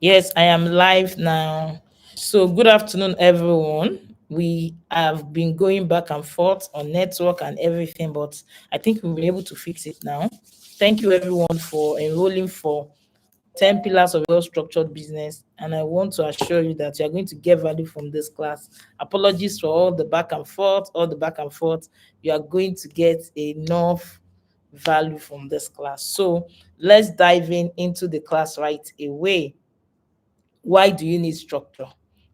Yes, I am live now. So, good afternoon, everyone. We have been going back and forth on network and everything, but I think we've been able to fix it now. Thank you, everyone, for enrolling for 10 pillars of well structured business. And I want to assure you that you are going to get value from this class. Apologies for all the back and forth, all the back and forth. You are going to get enough value from this class. So, let's dive into the class right away. Why do you need structure?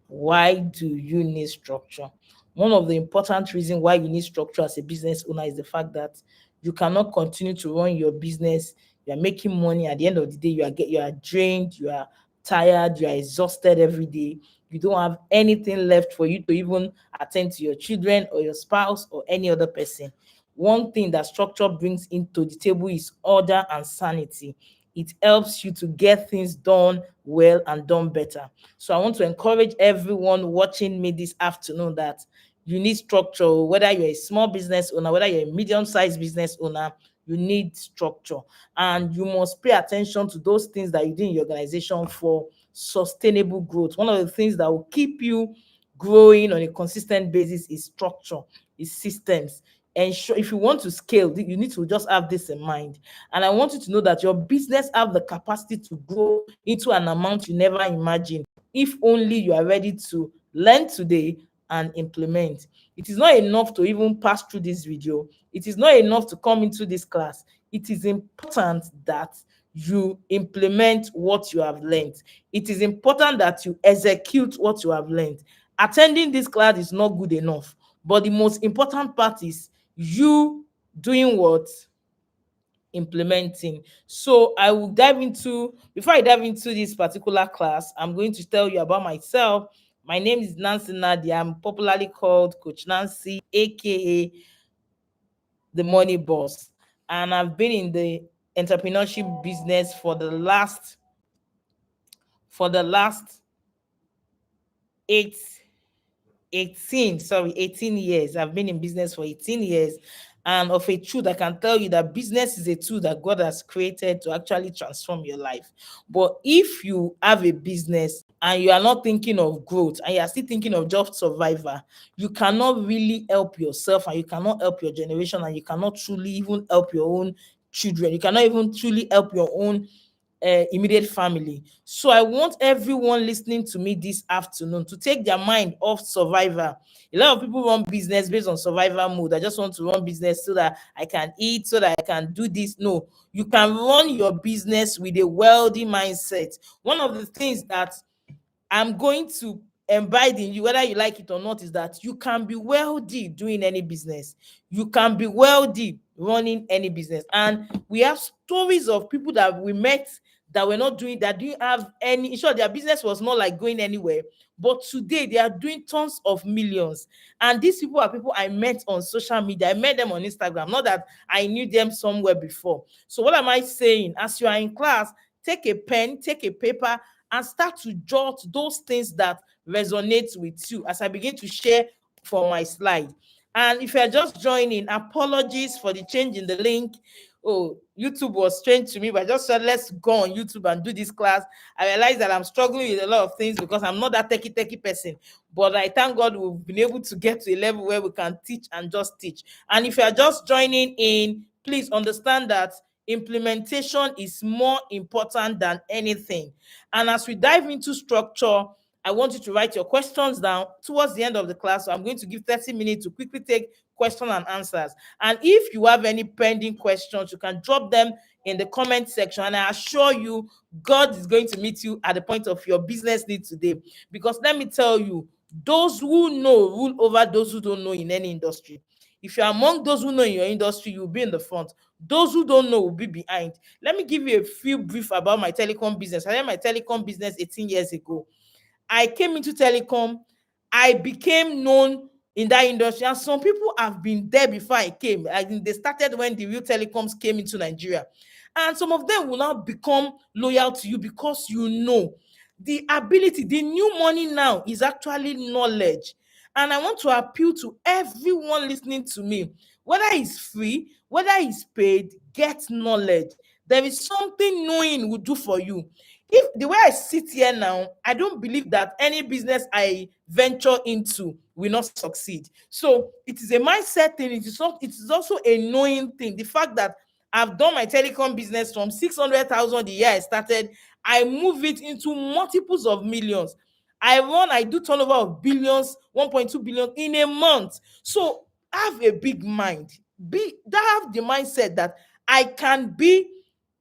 Why do you need structure? One of the important reasons why you need structure as a business owner is the fact that you cannot continue to run your business. You are making money. At the end of the day, you are drained, you are tired, you are exhausted every day. You don't have anything left for you to even attend to your children or your spouse or any other person. One thing that structure brings into the table is order and sanity. It helps you to get things done well and done better. So I want to encourage everyone watching me this afternoon that you need structure. Whether you're a small business owner, whether you're a medium-sized business owner, you need structure. And you must pay attention to those things that you do in your organization for sustainable growth. One of the things that will keep you growing on a consistent basis is structure, is systems. And if you want to scale, you need to just have this in mind. And I want you to know that your business have the capacity to grow into an amount you never imagined, if only you are ready to learn today and implement. It is not enough to even pass through this video. It is not enough to come into this class. It is important that you implement what you have learned. It is important that you execute what you have learned. Attending this class is not good enough, but the most important part is you doing what? Implementing. So I will dive into, before I dive into this particular class, I'm going to tell you about myself. My name is Nancy Nadia. I'm popularly called Coach Nancy, aka the Money Boss. And I've been in the entrepreneurship business for the last eight 18 years. I've been in business for 18 years. And of a truth, I can tell you that business is a tool that God has created to actually transform your life. But if you have a business and you are not thinking of growth and you are still thinking of just survival, you cannot really help yourself and you cannot help your generation and you cannot truly even help your own children. You cannot even truly help your own immediate family. So I want everyone listening to me this afternoon to take their mind off survivor. A lot of people run business based on survival mode. I just want to run business so that I can eat, so that I can do this. No, you can run your business with a wealthy mindset. One of the things that I'm going to embed in you, whether you like it or not, is that you can be wealthy doing any business. You can be wealthy running any business. And we have stories of people that we met that were not doing, that didn't have any, in short, their business was not like going anywhere. But today they are doing tons of millions. And these people are people I met on social media. I met them on Instagram, not that I knew them somewhere before. So what am I saying? As you are in class, take a pen, take a paper, and start to jot those things that resonate with you as I begin to share for my slide. And if you're just joining, apologies for the change in the link. Oh, YouTube was strange to me, but I just said, let's go on YouTube and do this class. I realized that I'm struggling with a lot of things because I'm not that techie person. But I thank God we've been able to get to a level where we can teach and just teach. And if you're just joining in, please understand that implementation is more important than anything. And as we dive into structure, I want you to write your questions down towards the end of the class. So I'm going to give 30 minutes to quickly take question and answers. And if you have any pending questions, you can drop them in the comment section. And I assure you, God is going to meet you at the point of your business need today. Because let me tell you, those who know rule over those who don't know in any industry. If you're among those who know in your industry, you'll be in the front. Those who don't know will be behind. Let me give you a few brief about my telecom business. I had my telecom business 18 years ago. I came into telecom. I became known in that industry, and some people have been there before I came. I think they started when the real telecoms came into Nigeria. And some of them will now become loyal to you because you know the ability. The new money now is actually knowledge. And I want to appeal to everyone listening to me, whether it's free, whether it's paid, get knowledge. There is something knowing will do for you. If the way I sit here now, I don't believe that any business I venture into will not succeed. So it is a mindset thing. It is also a knowing thing. The fact that I've done my telecom business from 600,000 the year I started, I move it into multiples of millions. I do turnover of billions, 1.2 billion in a month. So have a big mind. Have the mindset that I can be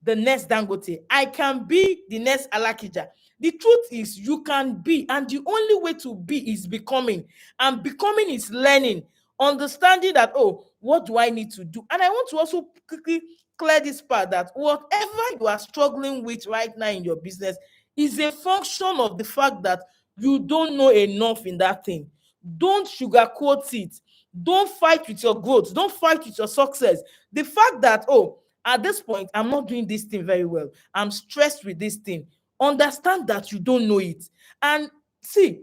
the next Dangote. I can be the next Alakija. The truth is, you can be, and the only way to be is becoming. And becoming is learning, understanding that, oh, what do I need to do? And I want to also quickly clear this part that whatever you are struggling with right now in your business is a function of the fact that you don't know enough in that thing. Don't sugarcoat it. Don't fight with your growth. Don't fight with your success. The fact that, oh, at this point, I'm not doing this thing very well. I'm stressed with this thing. Understand that you don't know it. And see,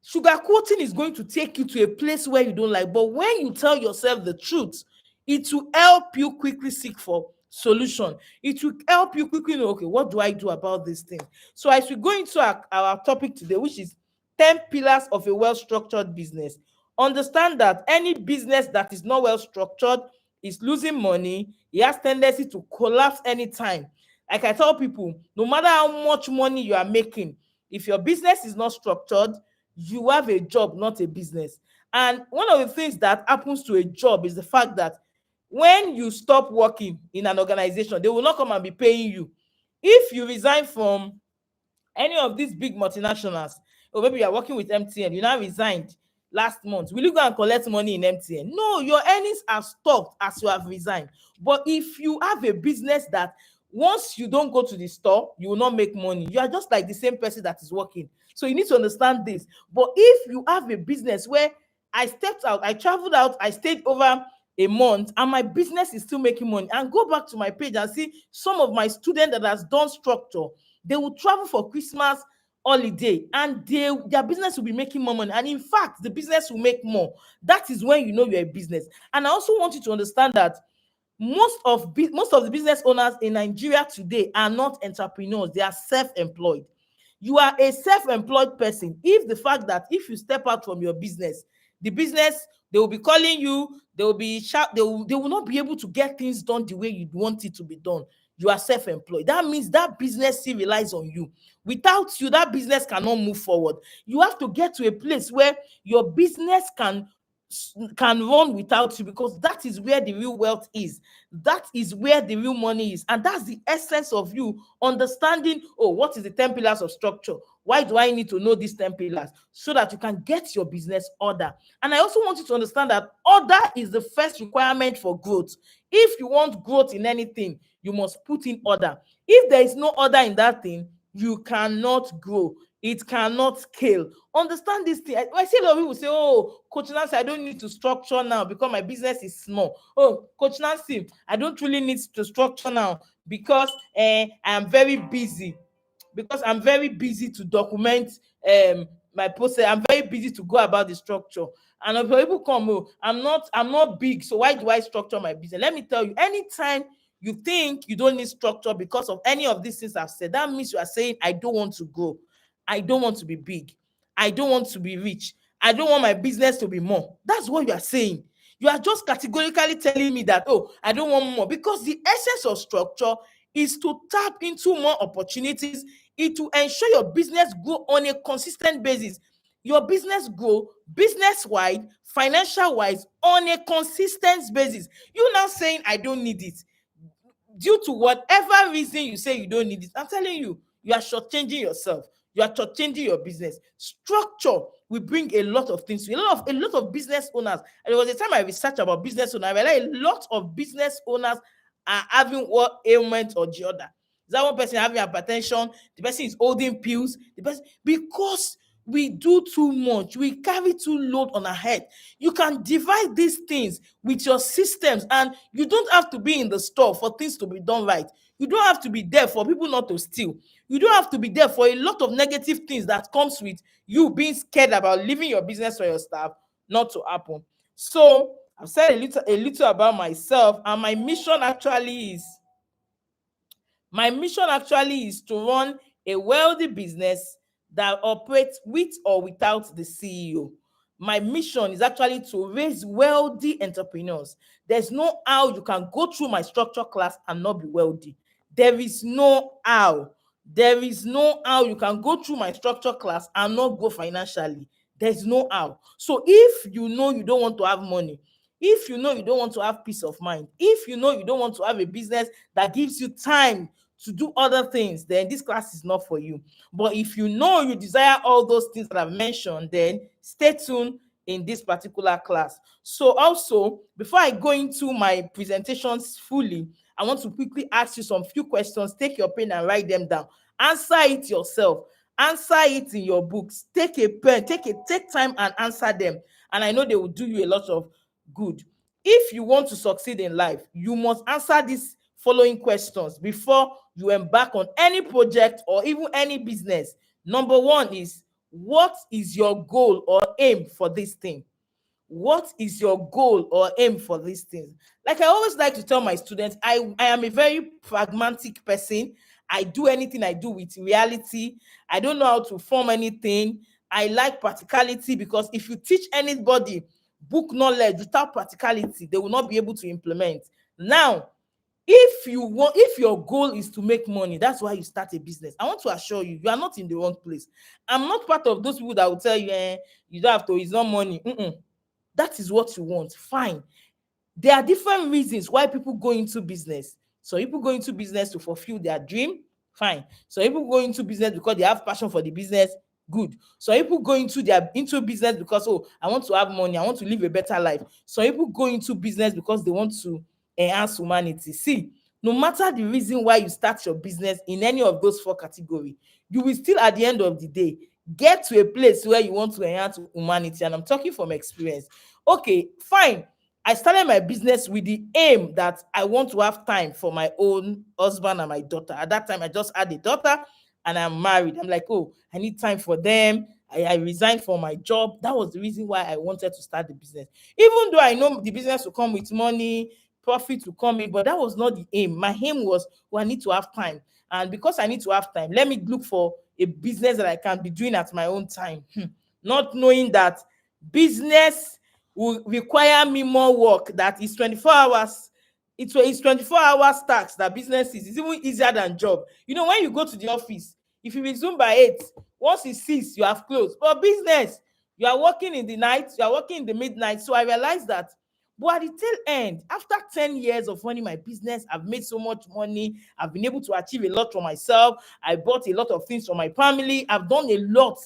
sugarcoating is going to take you to a place where you don't like. But when you tell yourself the truth, it will help you quickly seek for solution. It will help you quickly know, okay, what do I do about this thing? So as we go into our topic today, which is 10 pillars of a well-structured business, understand that any business that is not well structured is losing money. It has tendency to collapse anytime. Like I tell people, no matter how much money you are making, if your business is not structured, you have a job, not a business. And one of the things that happens to a job is the fact that when you stop working in an organization, they will not come and be paying you. If you resign from any of these big multinationals, or maybe you're working with MTN, you now resigned last month, will you go and collect money in MTN? No, your earnings are stopped as you have resigned. But if you have a business that once you don't go to the store, you will not make money, you are just like the same person that is working. So you need to understand this. But if you have a business where I stepped out, I traveled out, I stayed over a month, and my business is still making money, and go back to my page and see some of my students that has done structure, they will travel for Christmas holiday, and their business will be making more money, and in fact the business will make more. That is when you know you're a business. And I also want you to understand that most of the business owners in Nigeria today are not entrepreneurs, they are self-employed. You are a self-employed person. If the fact that if you step out from your business, the business, they will be calling you, they will be sharp, they will not be able to get things done the way you want it to be done. You are self-employed. That means that business still relies on you. Without you, that business cannot move forward. You have to get to a place where your business can run without you, because that is where the real wealth is. That is where the real money is. And that's the essence of you understanding, oh, what is the 10 pillars of structure? Why do I need to know these 10 pillars? So that you can get your business order. And I also want you to understand that order is the first requirement for growth. If you want growth in anything, you must put in order. If there is no order in that thing, you cannot grow. It cannot scale. Understand this thing. I see a lot of people say, oh, Coach Nancy, I don't need to structure now because my business is small. Oh, Coach Nancy, I don't really need to structure now because I am very busy. Because I'm very busy to document my process. I'm very busy to go about the structure. And if people come, oh, I'm not big, so why do I structure my business? Let me tell you, anytime you think you don't need structure because of any of these things I've said, that means you are saying, I don't want to grow. I don't want to be big. I don't want to be rich. I don't want my business to be more. That's what you are saying. You are just categorically telling me that, oh, I don't want more, because the essence of structure is to tap into more opportunities. It will ensure your business grow on a consistent basis. Your business grow business-wide, financial-wise, on a consistent basis. You now saying, I don't need it, due to whatever reason you say you don't need it. I'm telling you, you are shortchanging yourself. You are shortchanging your business. Structure will bring a lot of things. A lot of business owners. And there was a time I researched about business owners. I realized a lot of business owners are having what ailment or the other. Is that one person having hypertension? The person is holding pills. The person, because we do too much. We carry too load on our head. You can divide these things with your systems, and you don't have to be in the store for things to be done right. You don't have to be there for people not to steal. You don't have to be there for a lot of negative things that comes with you being scared about leaving your business or your staff not to happen. So I've said a little about myself, and my mission actually is My mission actually is to run a wealthy business that operates with or without the CEO. My mission is actually to raise wealthy entrepreneurs. There's no how you can go through my structure class and not be wealthy. There is no how. There is no how you can go through my structure class and not go financially. There's no how. So if you know you don't want to have money, if you know you don't want to have peace of mind, if you know you don't want to have a business that gives you time to do other things, then this class is not for you. But if you know you desire all those things that I've mentioned, then stay tuned in this particular class. So also, before I go into my presentations fully, I want to quickly ask you some few questions. Take your pen and write them down. Answer it yourself. Answer it in your books. Take a pen, take time and answer them. And I know they will do you a lot of good. If you want to succeed in life, you must answer these following questions before you embark on any project or even any business. Number one is, what is your goal or aim for this thing? What is your goal or aim for these things? Like I always like to tell my students, I am a very pragmatic person. I do anything I do with reality. I don't know how to form anything. I like practicality, because if you teach anybody book knowledge without practicality, they will not be able to implement. Now, if your goal is to make money, that's why you start a business. I want to assure you, you are not in the wrong place. I'm not part of those people that will tell you, you don't have to, it's not money. That is what you want, fine. There are different reasons why people go into business. So people go into business to fulfill their dream, fine. So people go into business because they have passion for the business, good. So people go into business because, oh, I want to have money, I want to live a better life. So people go into business because they want to enhance humanity. See, no matter the reason why you start your business in any of those four categories, you will still at the end of the day get to a place where you want to enhance humanity. And I'm talking from experience. Okay, fine. I started my business with the aim that I want to have time for my own husband and my daughter. At that time, I just had a daughter and I'm married. I'm like, oh, I need time for them. I resigned from my job. That was the reason why I wanted to start the business. Even though I know the business will come with money, profit will come in, but that was not the aim. My aim was, well, I need to have time. And because I need to have time, let me look for a business that I can be doing at my own time. Not knowing that business will require me more work, that is 24 hours. It's 24 hours tax that business is. It's even easier than job. You know, when you go to the office, if you resume by 8, once it's 6, you have closed. But business, you are working in the night, you are working in the midnight. So I realized that. But at the tail end, after 10 years of running my business, I've made so much money. I've been able to achieve a lot for myself. I bought a lot of things for my family. I've done a lot.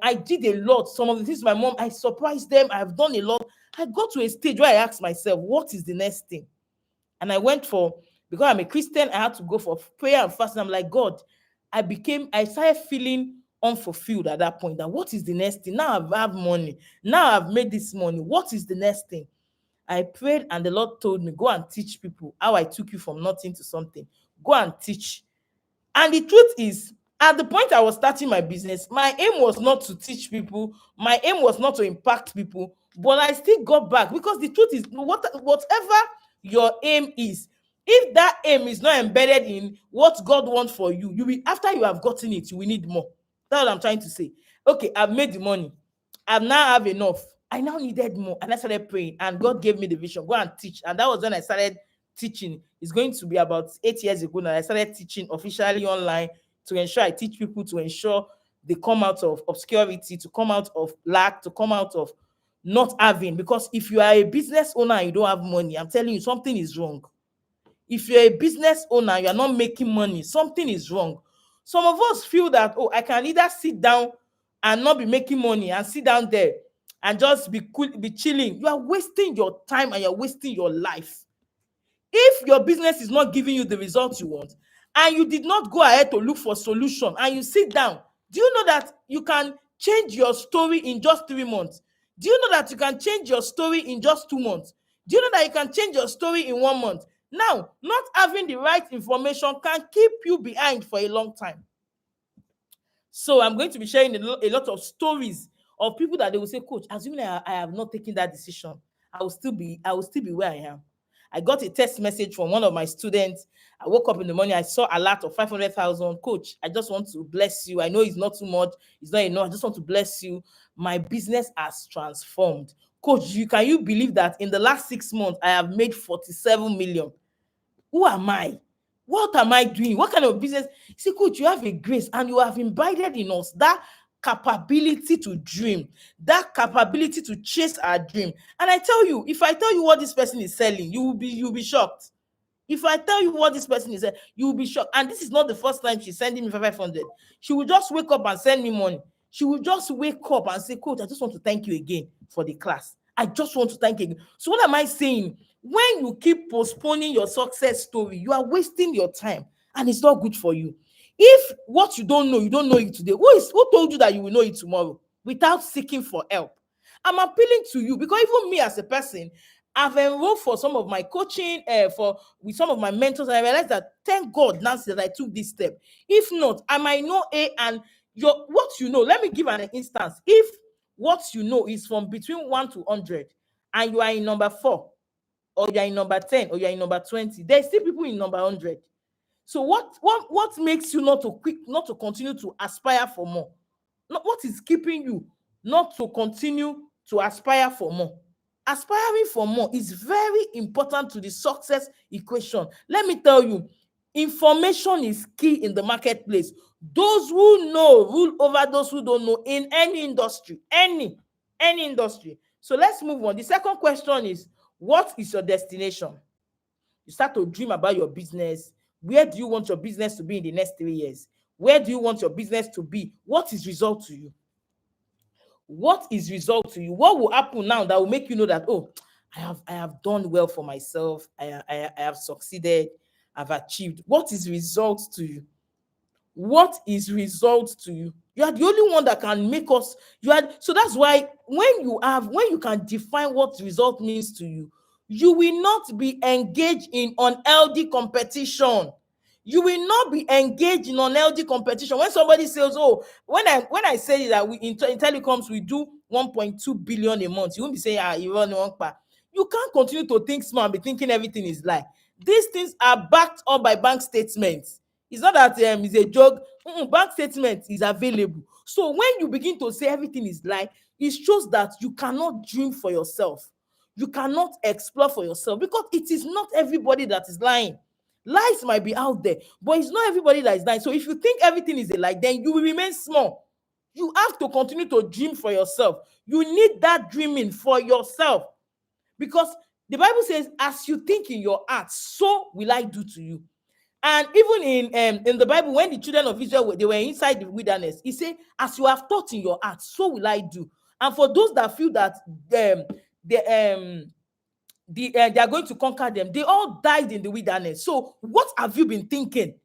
I did a lot. Some of the things my mom, I surprised them. I've done a lot. I got to a stage where I asked myself, what is the next thing? And I went for, because I'm a Christian, I had to go for prayer and fasting. I'm like, God, I started feeling unfulfilled at that point. That what is the next thing? Now I've had money. Now I've made this money. What is the next thing? I prayed and the Lord told me, go and teach people how I took you from nothing to something. Go and teach. And the truth is, at the point I was starting my business, my aim was not to teach people. My aim was not to impact people. But I still got back, because the truth is, whatever your aim is, if that aim is not embedded in what God wants for you, you will, after you have gotten it, you will need more. That's what I'm trying to say. Okay, I've made the money. I now have enough. I now needed more. And I started praying. And God gave me the vision. Go and teach. And that was when I started teaching. It's going to be about 8 years ago now. I started teaching officially online, to ensure I teach people, to ensure they come out of obscurity, to come out of lack, to come out of not having. Because if you are a business owner and you don't have money, I'm telling you, something is wrong. If you're a business owner, you're not making money, something is wrong. Some of us feel that, oh, I can either sit down and not be making money and sit down there and just be cool, be chilling. You are wasting your time and you're wasting your life. If your business is not giving you the results you want, and you did not go ahead to look for solution, and you sit down, do you know that you can change your story in just 3 months? Do you know that you can change your story in just 2 months? Do you know that you can change your story in 1 month? Now, not having the right information can keep you behind for a long time. So I'm going to be sharing a lot of stories of people that they will say, coach, assuming I have not taken that decision, I will still be where I am. I got a text message from one of my students. I woke up in the morning, I saw a lot of 500,000. Coach, I just want to bless you. I know it's not too much, it's not enough. I just want to bless you. My business has transformed. Coach, can you believe that in the last 6 months, I have made 47 million? Who am I? What am I doing? What kind of business? See, coach, you have a grace and you have imbibed in us that capability to dream, that capability to chase our dream. And I tell you, if I tell you what this person is selling, you'll be shocked. If I tell you what this person is, you will be shocked. And this is not the first time she's sending me 500. She will just wake up and send me money. She will just wake up and say, Coach, I just want to thank you again for the class. I just want to thank you again. So what am I saying? When you keep postponing your success story, you are wasting your time and it's not good for you. If what you don't know it today, who told you that you will know it tomorrow without seeking for help? I'm appealing to you because even me as a person, I've enrolled for some of my coaching, with some of my mentors, and I realized that thank God, Nancy, that I took this step. If not, I might know and what you know. Let me give an instance. If what you know is from between 1 to 100, and you are in number 4, or you are in number 10, or you are in number 20, there's still people in number 100. So what makes you not to continue to aspire for more? What is keeping you not to continue to aspire for more? Aspiring for more is very important to the success equation. Let me tell you, information is key in the marketplace. Those who know rule over those who don't know in any industry, any industry. So let's move on. The second question is, what is your destination? You start to dream about your business. Where do you want your business to be in the next 3 years? Where do you want your business to be? What is result to you? What is result to you? What will happen now that will make you know that, oh, I have done well for myself. I have succeeded. I've achieved. What is result to you? What is result to you? You are the only one that can make us. So that's why when you can define what result means to you, you will not be engaged in unhealthy competition. You will not be engaged in unhealthy competition. When somebody says, oh, when I say that we in telecoms we do 1.2 billion a month, you won't be saying, you run one part. You can't continue to think small and be thinking everything is lie. These things are backed up by bank statements. It's not that it's a joke. Bank statement is available. So when you begin to say everything is lie, it shows that you cannot dream for yourself. You cannot explore for yourself because it is not everybody that is lying. Lies might be out there, but it's not everybody that is lying. So if you think everything is a lie, then you will remain small. You have to continue to dream for yourself. You need that dreaming for yourself because the Bible says, as you think in your heart, so will I do to you. And even in the Bible, when the children of Israel they were inside the wilderness, he said, as you have thought in your heart, so will I do. And for those that feel that they are going to conquer them, they all died in the wilderness. So what have you been thinking?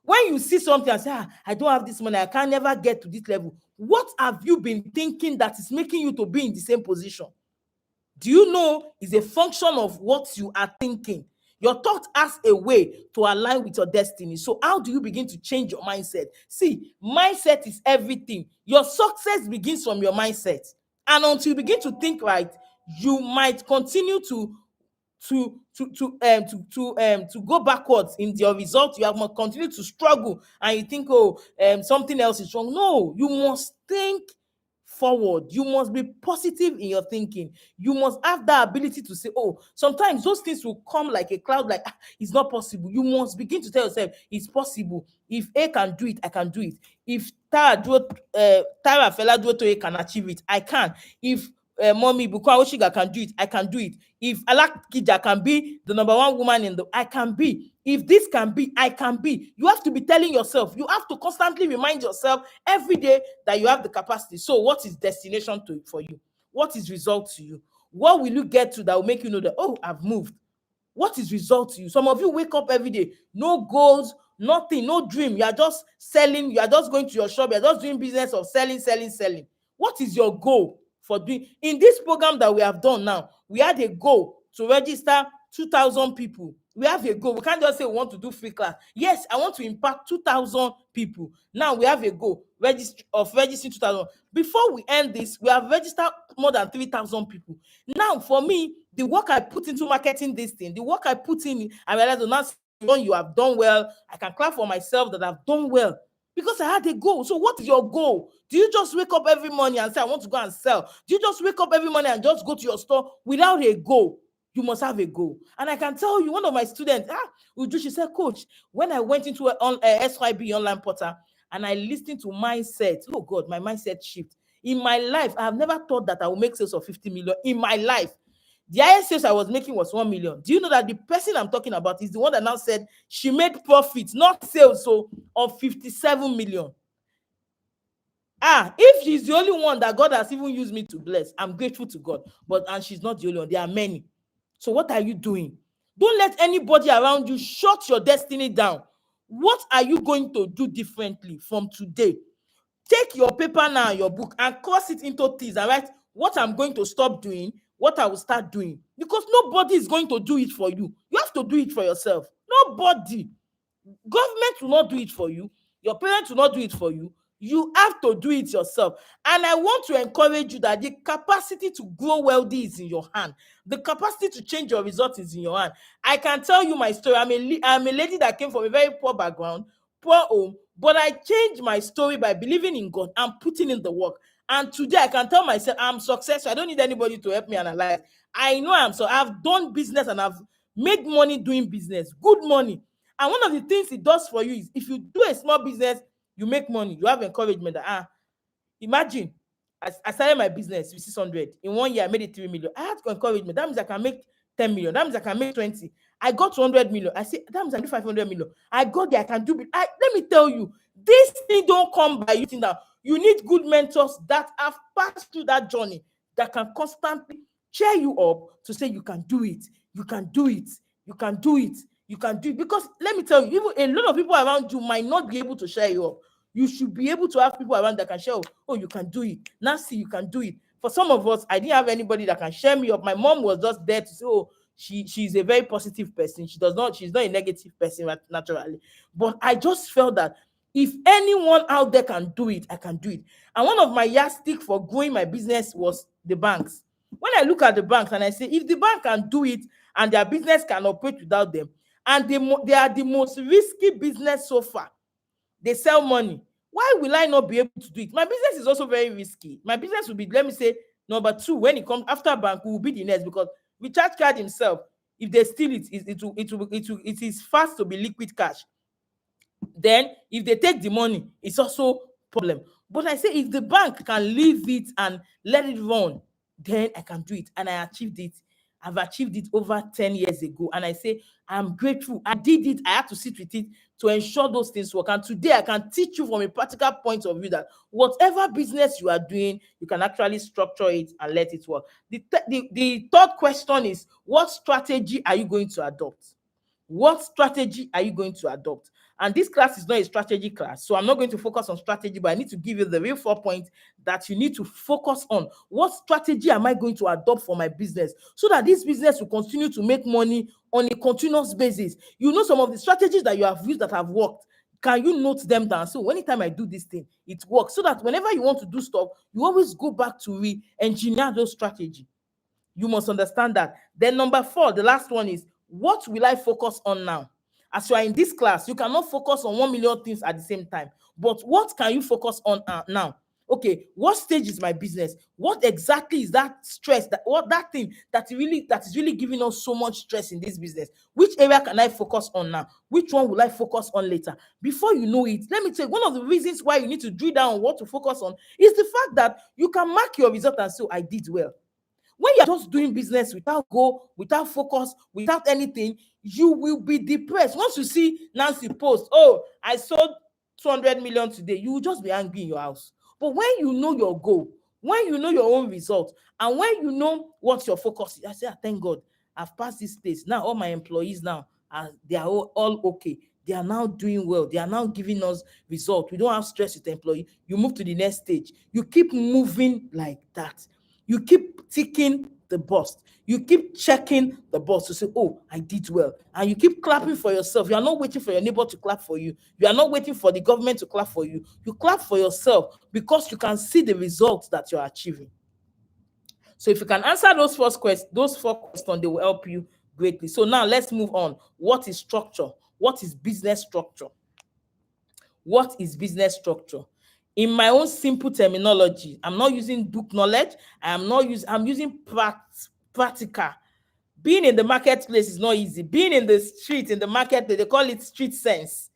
When you see something and say, I don't have this money, I can never get to this level. What have you been thinking that is making you to be in the same position? Do you know it's a function of what you are thinking? Your thought has a way to align with your destiny. So how do you begin to change your mindset? See, mindset is everything. Your success begins from your mindset. And until you begin to think right, you might continue to go backwards in your result. You have continue to struggle and you think, something else is wrong. No, you must think forward. You must be positive in your thinking. You must have that ability to say, oh, sometimes those things will come like a cloud, like it's not possible. You must begin to tell yourself it's possible. If A can do it, I can do it. If Tara Fela Duotoye can achieve it, I can. If Mommy Bukwa Oshiga can do it, I can do it. If Alakija can be the number one woman I can be. If this can be, I can be. You have to be telling yourself. You have to constantly remind yourself every day that you have the capacity. So what is destination for you? What is result to you? What will you get to that will make you know that, oh, I've moved? What is result to you? Some of you wake up every day, no goals, nothing, no dream. You are just selling. You are just going to your shop. You are just doing business of selling. What is your goal for doing? In this program that we have done now, we had a goal to register 2,000 people. We have a goal. We can't just say we want to do free class. Yes, I want to impact 2,000 people. Now we have a goal of registering 2,000. Before we end this, we have registered more than 3,000 people. Now, for me, The work I put into marketing this thing, the work I put in, I realized, oh, now when you have done well, I can clap for myself that I've done well because I had a goal. So what is your goal? Do you just wake up every morning and say, I want to go and sell? Do you just wake up every morning and just go to your store without a goal? You must have a goal. And I can tell you, one of my students, Uju, she said, Coach, when I went into SYB online portal and I listened to mindset, oh God, my mindset shift. In my life, I have never thought that I will make sales of 50 million in my life. The highest sales I was making was 1 million. Do you know that the person I'm talking about is the one that now said she made profit, not sales, so of 57 million. If she's the only one that God has even used me to bless, I'm grateful to God. And she's not the only one. There are many. So what are you doing? Don't let anybody around you shut your destiny down. What are you going to do differently from today? Take your paper now, your book, and cross it into things and write what I'm going to stop doing, what I will start doing. Because nobody is going to do it for you. You have to do it for yourself. Nobody. Government will not do it for you. Your parents will not do it for you. You have to do it yourself. And I want to encourage you that the capacity to grow wealthy is in your hand. The capacity to change your results is in your hand. I can tell you my story. I'm a lady that came from a very poor background, poor home, but I changed my story by believing in God and putting in the work. And today I can tell myself I'm successful. I don't need anybody to help me analyze. I know I'm so. I've done business and I've made money doing business, good money. And one of the things it does for you is if you do a small business, you make money, you have encouragement that, imagine, I started my business with 600. In 1 year, I made it 3 million. I had encouragement. That means I can make 10 million. That means I can make 20. I got 200 million. I said, that means I do 500 million. I got there, I can do it. Let me tell you, this thing don't come by you think that you need good mentors that have passed through that journey that can constantly cheer you up to say you can do it. You can do it. You can do it. You can do it. Because let me tell you, even a lot of people around you might not be able to share you up. You should be able to have people around that can share, oh, you can do it. Nancy, you can do it. For some of us, I didn't have anybody that can share me up. My mom was just there to say, oh, she's a very positive person. She's not a negative person naturally. But I just felt that if anyone out there can do it, I can do it. And one of my yardstick for growing my business was the banks. When I look at the banks and I say, if the bank can do it and their business can operate without them, and they are the most risky business so far, they sell money, why will I not be able to do it? My business is also very risky. My business will be, let me say, number 2. When it comes after bank, will be the next, because recharge card himself, if they steal it, it is fast to be liquid cash. Then if they take the money, it's also problem. But I say if the bank can leave it and let it run, then I can do it. And I achieved it. I've achieved it over 10 years ago. And I say, I'm grateful. I did it. I had to sit with it to ensure those things work. And today I can teach you from a practical point of view that whatever business you are doing, you can actually structure it and let it work. The third question is, what strategy are you going to adopt? What strategy are you going to adopt? And this class is not a strategy class, so I'm not going to focus on strategy, but I need to give you the real 4 points that you need to focus on. What strategy am I going to adopt for my business so that this business will continue to make money on a continuous basis? You know some of the strategies that you have used that have worked. Can you note them down? So anytime I do this thing, it works. So that whenever you want to do stuff, you always go back to re-engineer those strategies. You must understand that. Then number 4, the last one is, what will I focus on now? As you are in this class, you cannot focus on 1 million things at the same time. But what can you focus on now? Okay, what stage is my business? What exactly is that stress, that thing that is really giving us so much stress in this business? Which area can I focus on now? Which one will I focus on later? Before you know it, let me tell you, one of the reasons why you need to drill down on what to focus on is the fact that you can mark your result and say, oh, I did well. When you're just doing business without goal, without focus, without anything, you will be depressed. Once you see Nancy post, oh, I sold 200 million today, you will just be angry in your house. But when you know your goal, when you know your own result, and when you know what your focus is, I say, thank God, I've passed this place. Now all my employees now, they are all okay. They are now doing well. They are now giving us results. We don't have stress with the employee. You move to the next stage. You keep moving like that. You keep ticking the box. You keep checking the box to say, oh, I did well. And you keep clapping for yourself. You are not waiting for your neighbor to clap for you. You are not waiting for the government to clap for you. You clap for yourself because you can see the results that you're achieving. So if you can answer those four questions, they will help you greatly. So now let's move on. What is structure? What is business structure? What is business structure? In my own simple terminology, I'm not using book knowledge. I'm using practical. Being in the marketplace is not easy. Being in the street, in the marketplace, they call it street sense.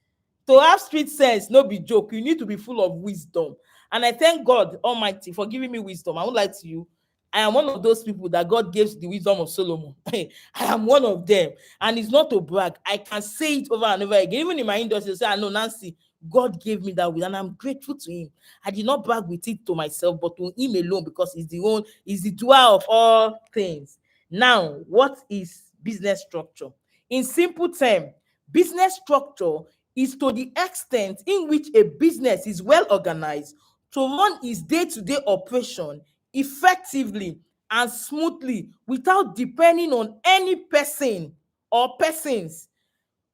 To have street sense, no be joke. You need to be full of wisdom. And I thank God Almighty for giving me wisdom. I won't lie to you. I am one of those people that God gives the wisdom of Solomon. I am one of them. And it's not to brag. I can say it over and over again. Even in my industry, say, I know, Nancy, God gave me that wisdom, and I'm grateful to him. I did not brag with it to myself, but to him alone, because he's the doer of all things. Now, what is business structure? In simple terms, business structure is to the extent in which a business is well organized to run its day-to-day operation effectively and smoothly without depending on any person or persons,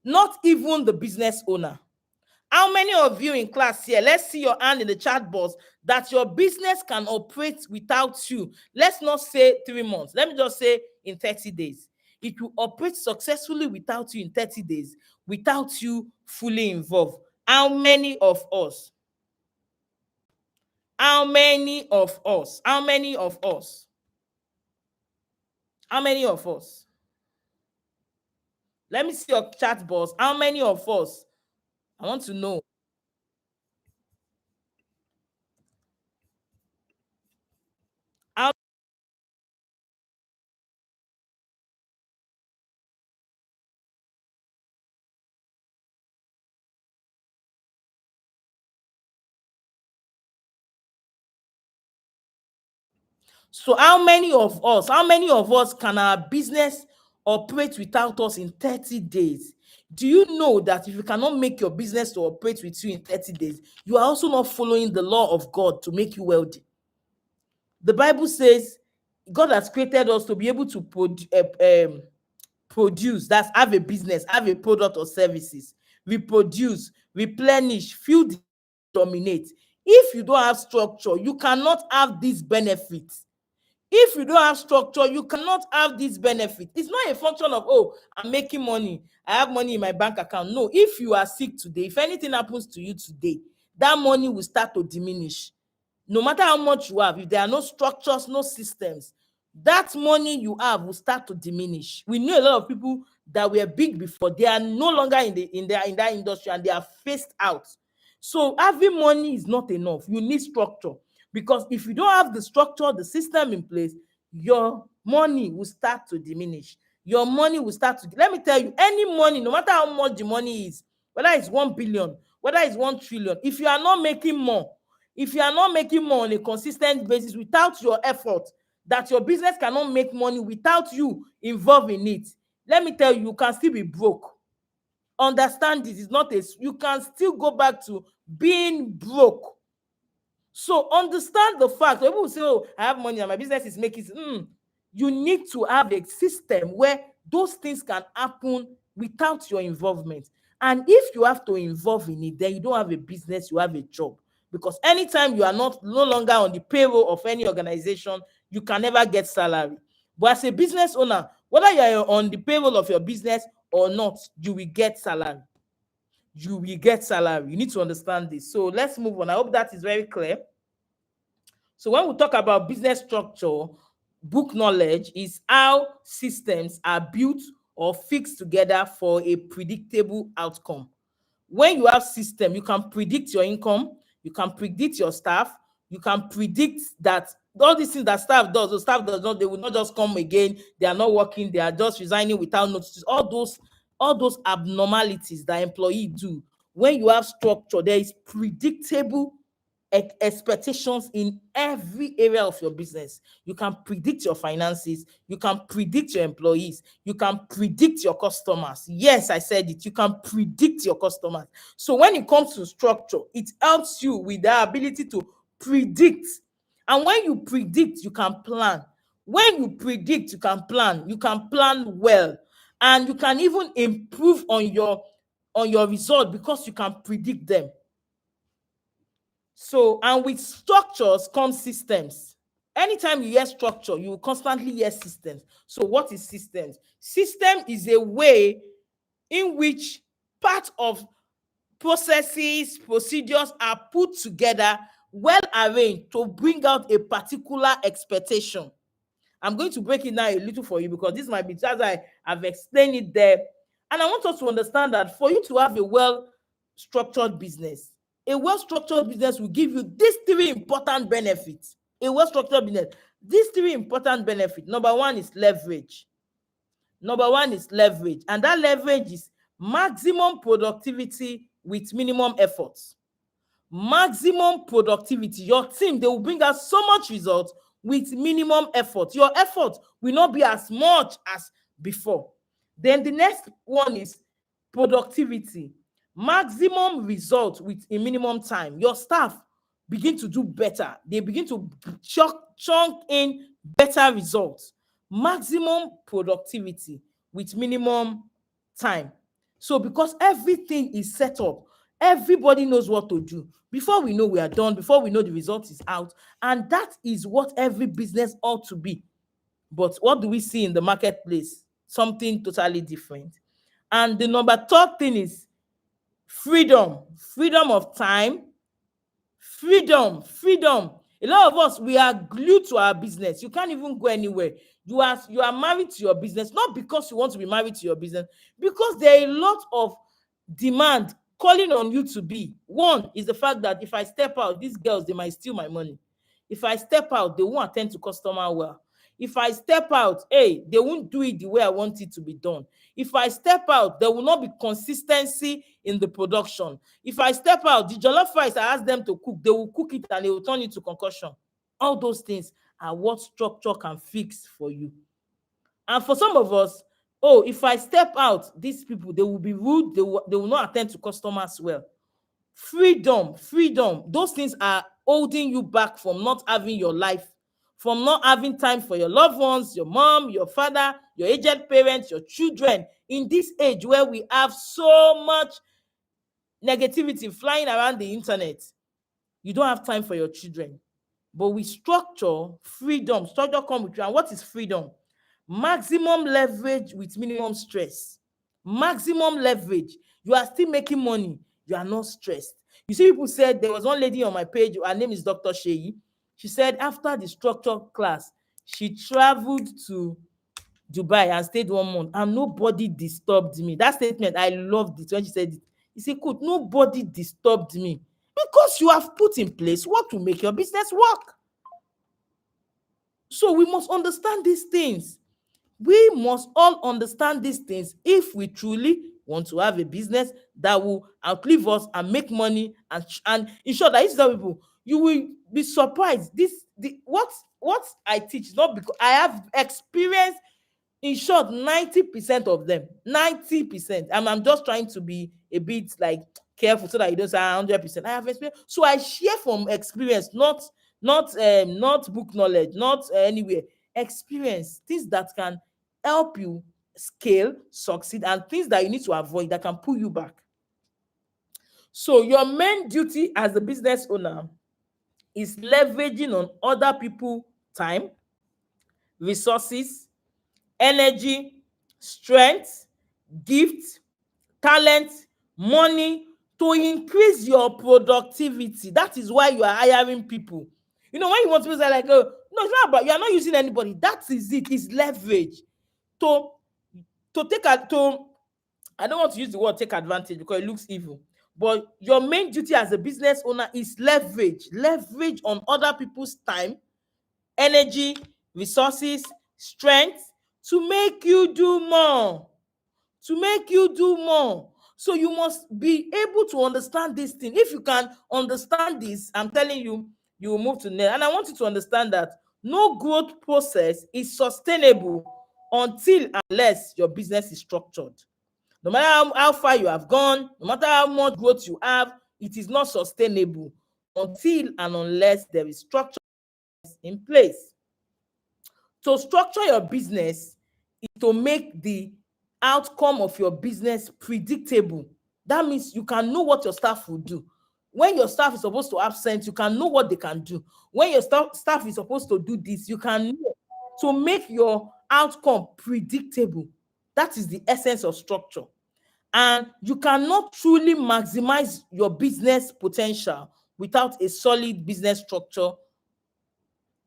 not even the business owner. How many of you in class here, let's see your hand in the chat box, that your business can operate without you? Let's not say 3 months. Let me just say in 30 days. It will operate successfully without you in 30 days, without you fully involved. How many of us? How many of us? How many of us? How many of us? Let me see your chat box. How many of us? I want to know. How So how many of us can our business operate without us in 30 days? Do you know that if you cannot make your business to operate with you in 30 days, you are also not following the law of God to make you wealthy? The Bible says God has created us to be able to produce, that's have a business, have a product or services, reproduce, replenish, fill, dominate. If you don't have structure, you cannot have these benefits. If you don't have structure, you cannot have this benefit. It's not a function of, oh, I'm making money, I have money in my bank account. No, if you are sick today, if anything happens to you today, that money will start to diminish. No matter how much you have, if there are no structures, no systems, that money you have will start to diminish. We knew a lot of people that were big before. They are no longer in that industry, and they are phased out. So having money is not enough. You need structure, because if you don't have the structure, the system in place, your money will start to diminish. Your money will start to, let me tell you, any money, no matter how much the money is, whether it's 1 billion, whether it's 1 trillion, if you are not making more, if you are not making more on a consistent basis without your effort, that your business cannot make money without you involved in it, let me tell you, you can still be broke. Understand this. Is not a, you can still go back to being broke. So understand the fact. When people say, oh, I have money and my business is making you need to have a system where those things can happen without your involvement. And if you have to involve in it, then you don't have a business, you have a job. Because anytime you are no longer on the payroll of any organization, you can never get salary. But as a business owner, whether you are on the payroll of your business or not, you will get salary. You will get salary. You need to understand this. So let's move on. I hope that is very clear. So when we talk about business structure, book knowledge is how systems are built or fixed together for a predictable outcome. When you have system, you can predict your income, you can predict your staff, you can predict that all these things that staff does, the staff does not, they will not just come again, they are not working, they are just resigning without notice. All those abnormalities that employee do. When you have structure, there is predictable expectations in every area of your business. You can predict your finances, you can predict your employees, you can predict your customers. Yes, I said it. You can predict your customers. So when it comes to structure, it helps you with the ability to predict. And when you predict, you can plan. When you predict, you can plan well. And you can even improve on your result because you can predict them. So, and with structures come systems. Anytime you hear structure, you will constantly hear systems. So what is systems? System is a way in which part of processes, procedures are put together, well arranged to bring out a particular expectation. I'm going to break it down a little for you because this might be just as I've explained it there. And I want us to understand that for you to have a well-structured business will give you these three important benefits. A well-structured business, these three important benefits. Number one is leverage. And that leverage is maximum productivity with minimum effort. Maximum productivity. Your team, they will bring out so much results with minimum effort. Your effort will not be as much as before. Then the next one is productivity. Maximum result with a minimum time. Your staff begin to do better. They begin to chunk in better results. Maximum productivity with minimum time. So because everything is set up, everybody knows what to do. Before we know, we are done. Before we know, the result is out. And that is what every business ought to be. But what do we see in the marketplace? Something totally different. And the third thing is freedom. Freedom of time. Freedom. A lot of us, we are glued to our business. You can't even go anywhere. You are married to your business, not because you want to be married to your business, because there are a lot of demand calling on you to be. One is the fact that if I step out, these girls, they might steal my money. If I step out, they won't attend to customer well. If I step out, they won't do it the way I want it to be done. If I step out, there will not be consistency in the production. If I step out, the jollof rice I ask them to cook, they will cook it and they will turn it to concoction. All those things are what structure can fix for you. And for some of us, if I step out, these people, they will be rude, they will not attend to customers well. Freedom. Those things are holding you back from not having your life, from not having time for your loved ones, your mom, your father, your aged parents, your children. In this age where we have so much negativity flying around the internet, you don't have time for your children. But with structure, freedom, structure comes with you. And what is freedom? Maximum leverage with minimum stress. Maximum leverage. You are still making money. You are not stressed. You see, people said, there was one lady on my page, her name is Dr. Sheyi. She said after the structure class, she traveled to Dubai and stayed 1 month and nobody disturbed me. That statement, I loved it when she said it. He said, "Cool, nobody disturbed me." Because you have put in place what will make your business work. So we must understand these things. We must all understand these things if we truly want to have a business that will outlive us and make money and ensure that people, you will be surprised. What I teach, not because I have experience. In short, 90% of them, 90%. I'm just trying to be a bit like careful so that you don't say 100%. I have experience, so I share from experience, not book knowledge, not anywhere. Experience, things that can help you scale, succeed, and things that you need to avoid that can pull you back. So your main duty as a business owner is leveraging on other people's time, resources, energy, strength, gift, talent, money to increase your productivity. That is why you are hiring people. When you want to say like, no, it's not about, you are not using anybody. That is it. It's leverage. I don't want to use the word take advantage because it looks evil. But your main duty as a business owner is leverage. Leverage on other people's time, energy, resources, strength to make you do more. So you must be able to understand this thing. If you can understand this, I'm telling you, you will move to next. And I want you to understand that no growth process is sustainable until unless your business is structured. No matter how far you have gone, no matter how much growth you have, it is not sustainable until and unless there is structure in place. To structure your business is to make the outcome of your business predictable. That means you can know what your staff will do. When your staff is supposed to absent, you can know what they can do. When your staff is supposed to do this, you can know, to make your outcome predictable. That is the essence of structure. And you cannot truly maximize your business potential without a solid business structure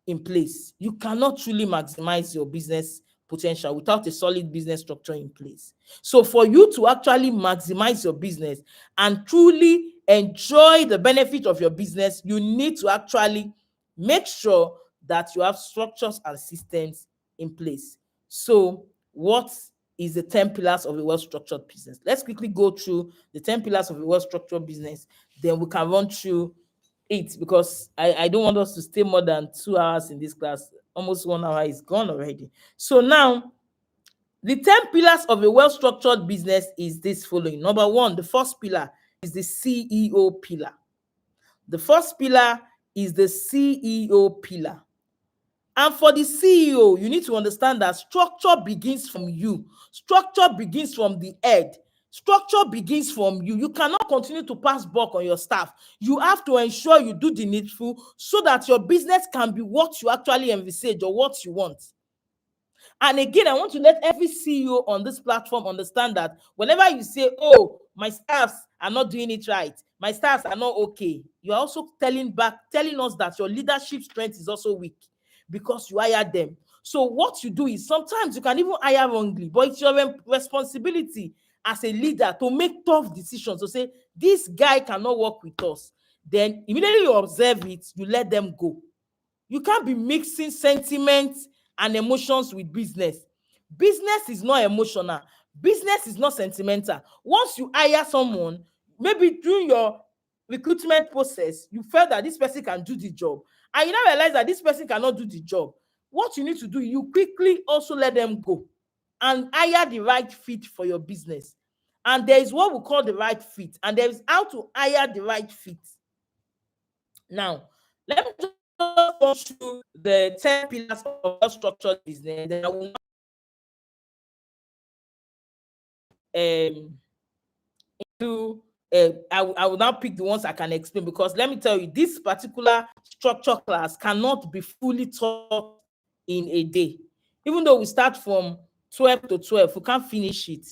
in place. You cannot truly maximize your business potential without a solid business structure in place. So for you to actually maximize your business and truly enjoy the benefit of your business, you need to actually make sure that you have structures and systems in place. So what is the 10 pillars of a well-structured business? Let's quickly go through the 10 pillars of a well-structured business. Then we can run through it, because I don't want us to stay more than 2 hours in this class. Almost 1 hour is gone already. So now, the 10 pillars of a well-structured business is this following. Number one, the first pillar is the CEO pillar. The first pillar is the CEO pillar. And for the CEO, you need to understand that structure begins from you. Structure begins from the head. Structure begins from you. You cannot continue to pass buck on your staff. You have to ensure you do the needful so that your business can be what you actually envisage or what you want. And again, I want to let every CEO on this platform understand that whenever you say, oh, my staffs are not doing it right, my staffs are not okay, you're also telling us that your leadership strength is also weak because you hired them. So what you do is, sometimes you can even hire wrongly, but it's your responsibility as a leader to make tough decisions, to say, this guy cannot work with us. Then immediately you observe it, you let them go. You can't be mixing sentiment and emotions with business. Business is not emotional. Business is not sentimental. Once you hire someone, maybe during your recruitment process, you felt that this person can do the job, and you now realize that this person cannot do the job. What you need to do, you quickly also let them go and hire the right fit for your business. And there is what we call the right fit, and there is how to hire the right fit. Now, let me just go through the 10 pillars of a structured business. Then I will into I will now pick the ones I can explain, because let me tell you, this particular structure class cannot be fully taught in a day. Even though we start from 12 to 12, we can't finish it.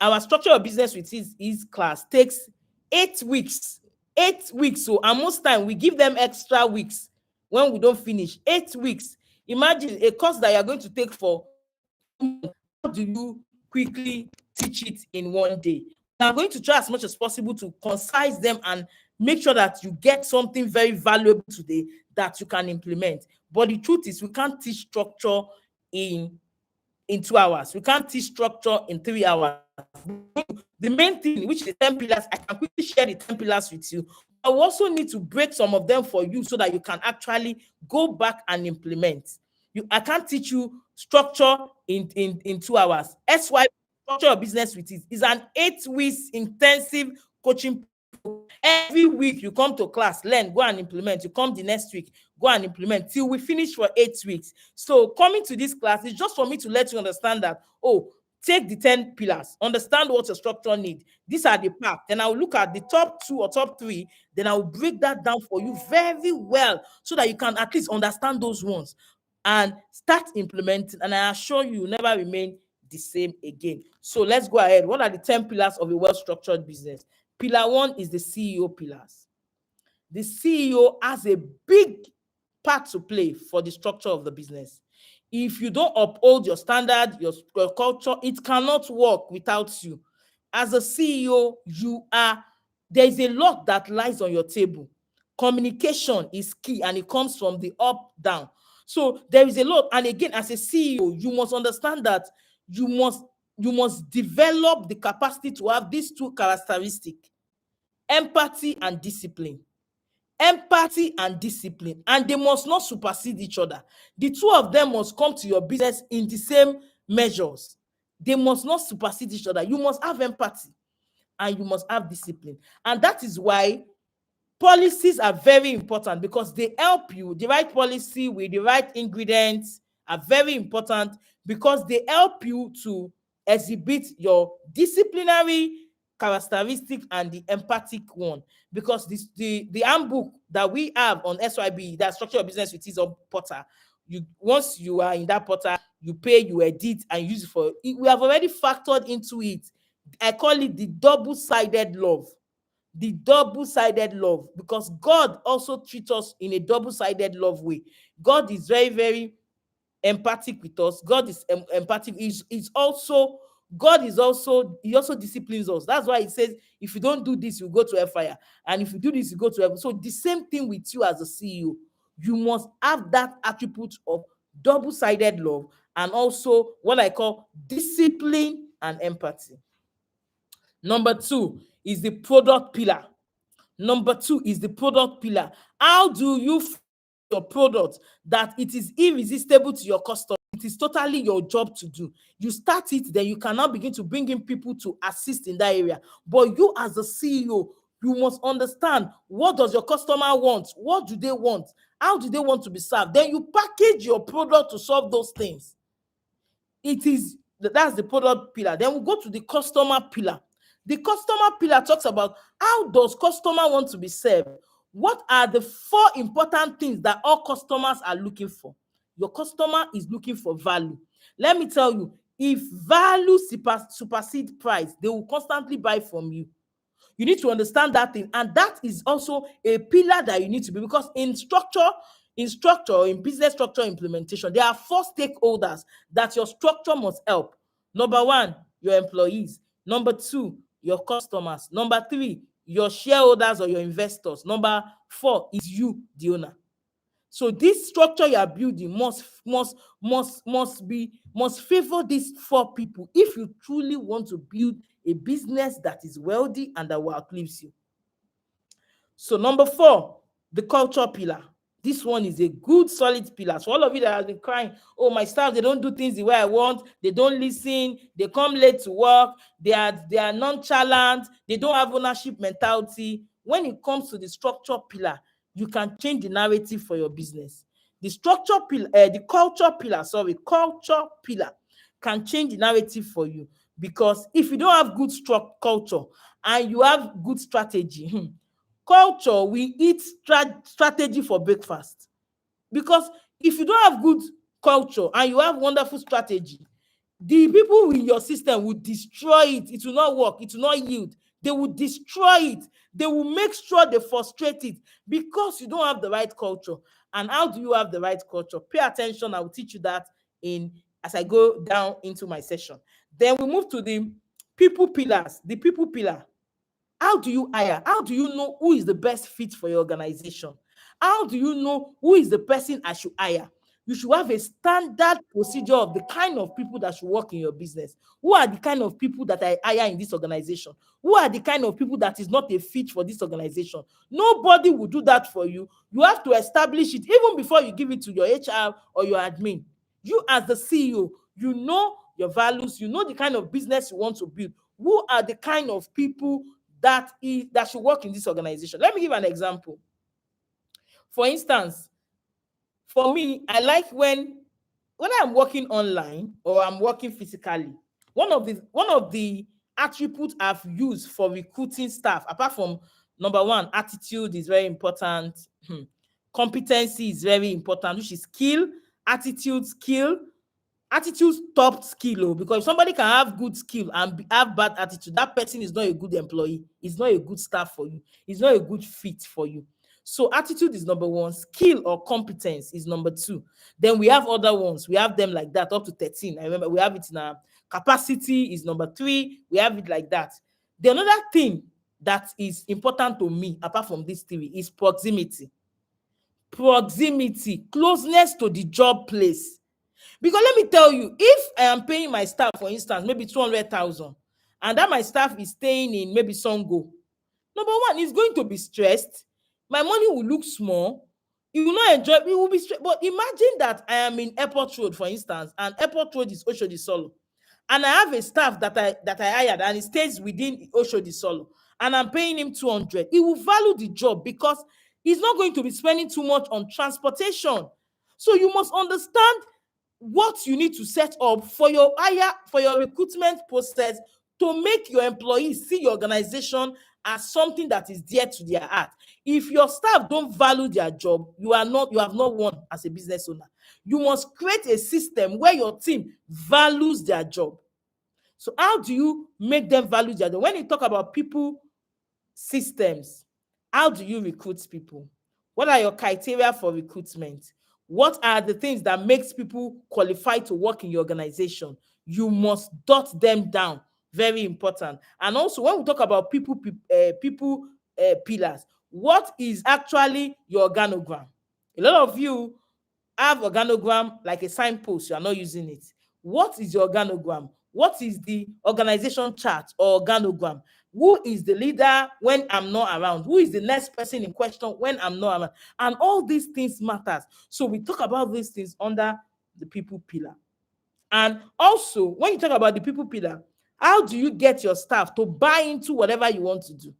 Our structure of business with his class takes 8 weeks. 8 weeks. So, and most time we give them extra weeks when we don't finish. 8 weeks. Imagine a course that you're going to take for 2 months. How do you quickly teach it in one day? I'm going to try as much as possible to concise them and make sure that you get something very valuable today that you can implement. But the truth is, we can't teach structure in 2 hours. We can't teach structure in 3 hours. The main thing, which is the 10 pillars, I can quickly share the 10 pillars with you. I will also need to break some of them for you so that you can actually go back and implement. I can't teach you structure in 2 hours. SY structure your business with it is an 8 weeks intensive coaching. Every week you come to class, learn, go and implement. You come the next week, go and implement till we finish for 8 weeks. So coming to this class is just for me to let you understand that, oh, take the 10 pillars, understand what your structure needs. These are the path. Then I'll look at the top 2 or top 3. Then I'll break that down for you very well so that you can at least understand those ones and start implementing. And I assure you, you'll never remain the same again. So let's go ahead. What are the 10 pillars of a well-structured business? Pillar 1 is the CEO pillars. The CEO has a big part to play for the structure of the business. If you don't uphold your standard, your culture, it cannot work without you. As a CEO, there is a lot that lies on your table. Communication is key, and it comes from the up down. So there is a lot. And again, as a CEO, you must understand that you must develop the capacity to have these 2 characteristics: empathy and discipline. Empathy and discipline, and they must not supersede each other. The 2 of them must come to your business in the same measures. They must not supersede each other. You must have empathy and you must have discipline. And that is why policies are very important, because they help you. The right policy with the right ingredients are very important, because they help you to exhibit your disciplinary characteristic and the empathic one, because the handbook that we have on SYB, that structure your business with ease of portal, you once you are in that portal, you pay, you edit and use it for it. We have already factored into it. I call it the double-sided love. The double-sided love, because God also treats us in a double-sided love way. God is very, very empathic with us. God is empathic. Is also, God is also, he also disciplines us. That's why he says, if you don't do this, you go to hellfire, and if you do this, you go to heaven. So the same thing with you as a CEO. You must have that attribute of double-sided love, and also what I call discipline and empathy. Number two is the product pillar. Number two is the product pillar. How do you your product that it is irresistible to your customer? It is totally your job to do. You start it, then you can now begin to bring in people to assist in that area. But you as a CEO, you must understand, what does your customer want? What do they want? How do they want to be served? Then you package your product to solve those things. That's the product pillar. Then we go to the customer pillar. The customer pillar talks about, how does customer want to be served? What are the 4 important things that all customers are looking for? Your customer is looking for value. Let me tell you, if value supersedes price, they will constantly buy from you. You need to understand that thing, and that is also a pillar that you need to be, because in business structure implementation, there are 4 stakeholders that your structure must help. Number 1, your employees. Number 2, your customers. Number 3, your shareholders or your investors. Number 4 is you, the owner. So this structure you are building must favor these 4 people if you truly want to build a business that is wealthy and that will outlive you. So number 4, the culture pillar. This one is a good solid pillar. So all of you that have been crying, oh, my staff, they don't do things the way I want, they don't listen, they come late to work, they are nonchalant, they don't have ownership mentality. When it comes to the structure pillar, you can change the narrative for your business. The culture pillar can change the narrative for you, because if you don't have good culture and you have good strategy, culture will eat strategy for breakfast. Because if you don't have good culture and you have wonderful strategy, the people in your system will destroy it. It will not work. It will not yield. They will destroy it. They will make sure they frustrate it, because you don't have the right culture. And how do you have the right culture? Pay attention. I will teach you that as I go down into my session. Then we move to the people pillars. The people pillar. How do you hire? How do you know who is the best fit for your organization? How do you know who is the person I should hire? You should have a standard procedure of the kind of people that should work in your business. Who are the kind of people that I hire in this organization? Who are the kind of people that is not a fit for this organization? Nobody will do that for you. You have to establish it even before you give it to your HR or your admin. You as the CEO, you know your values, you know the kind of business you want to build. Who are the kind of people that should work in this organization? Let me give an example. For instance, for me, I like when I'm working online or I'm working physically, one of the attributes I've used for recruiting staff, apart from number 1, attitude is very important. Competency is very important, which is skill, attitude, skill. Attitude top skill, because if somebody can have good skill and have bad attitude, that person is not a good employee, is not a good staff for you, is not a good fit for you. So attitude is number 1, skill or competence is number 2. Then we have other ones, we have them like that up to 13. I remember we have it in our capacity is number 3. We have it like that. The another thing that is important to me apart from these 3 is proximity, closeness to the job place. Because let me tell you, if I am paying my staff, for instance, maybe 200,000, and that my staff is staying in maybe Songo, number 1, he's going to be stressed. My money will look small. He will not enjoy. He will be stressed. But imagine that I am in Airport Road, for instance, and Airport Road is Oshodi Solo, and I have a staff that I hired, and he stays within Oshodi Solo, and I'm paying him 200. He will value the job because he's not going to be spending too much on transportation. So you must understand what you need to set up for your recruitment process to make your employees see your organization as something that is dear to their heart. If your staff don't value their job, you have not won as a business owner. You must create a system where your team values their job. So how do you make them value their job? When you talk about people systems, how do you recruit people? What are your criteria for recruitment? What are the things that makes people qualified to work in your organization? You must dot them down. Very important. And also, when we talk about people pillars, what is actually your organogram? A lot of you have organogram like a signpost, you are not using it. What is your organogram? What is the organization chart or organogram? Who is the leader when I'm not around? Who is the next person in question when I'm not around? And all these things matters. So we talk about these things under the people pillar. And also, when you talk about the people pillar, how do you get your staff to buy into whatever you want to do?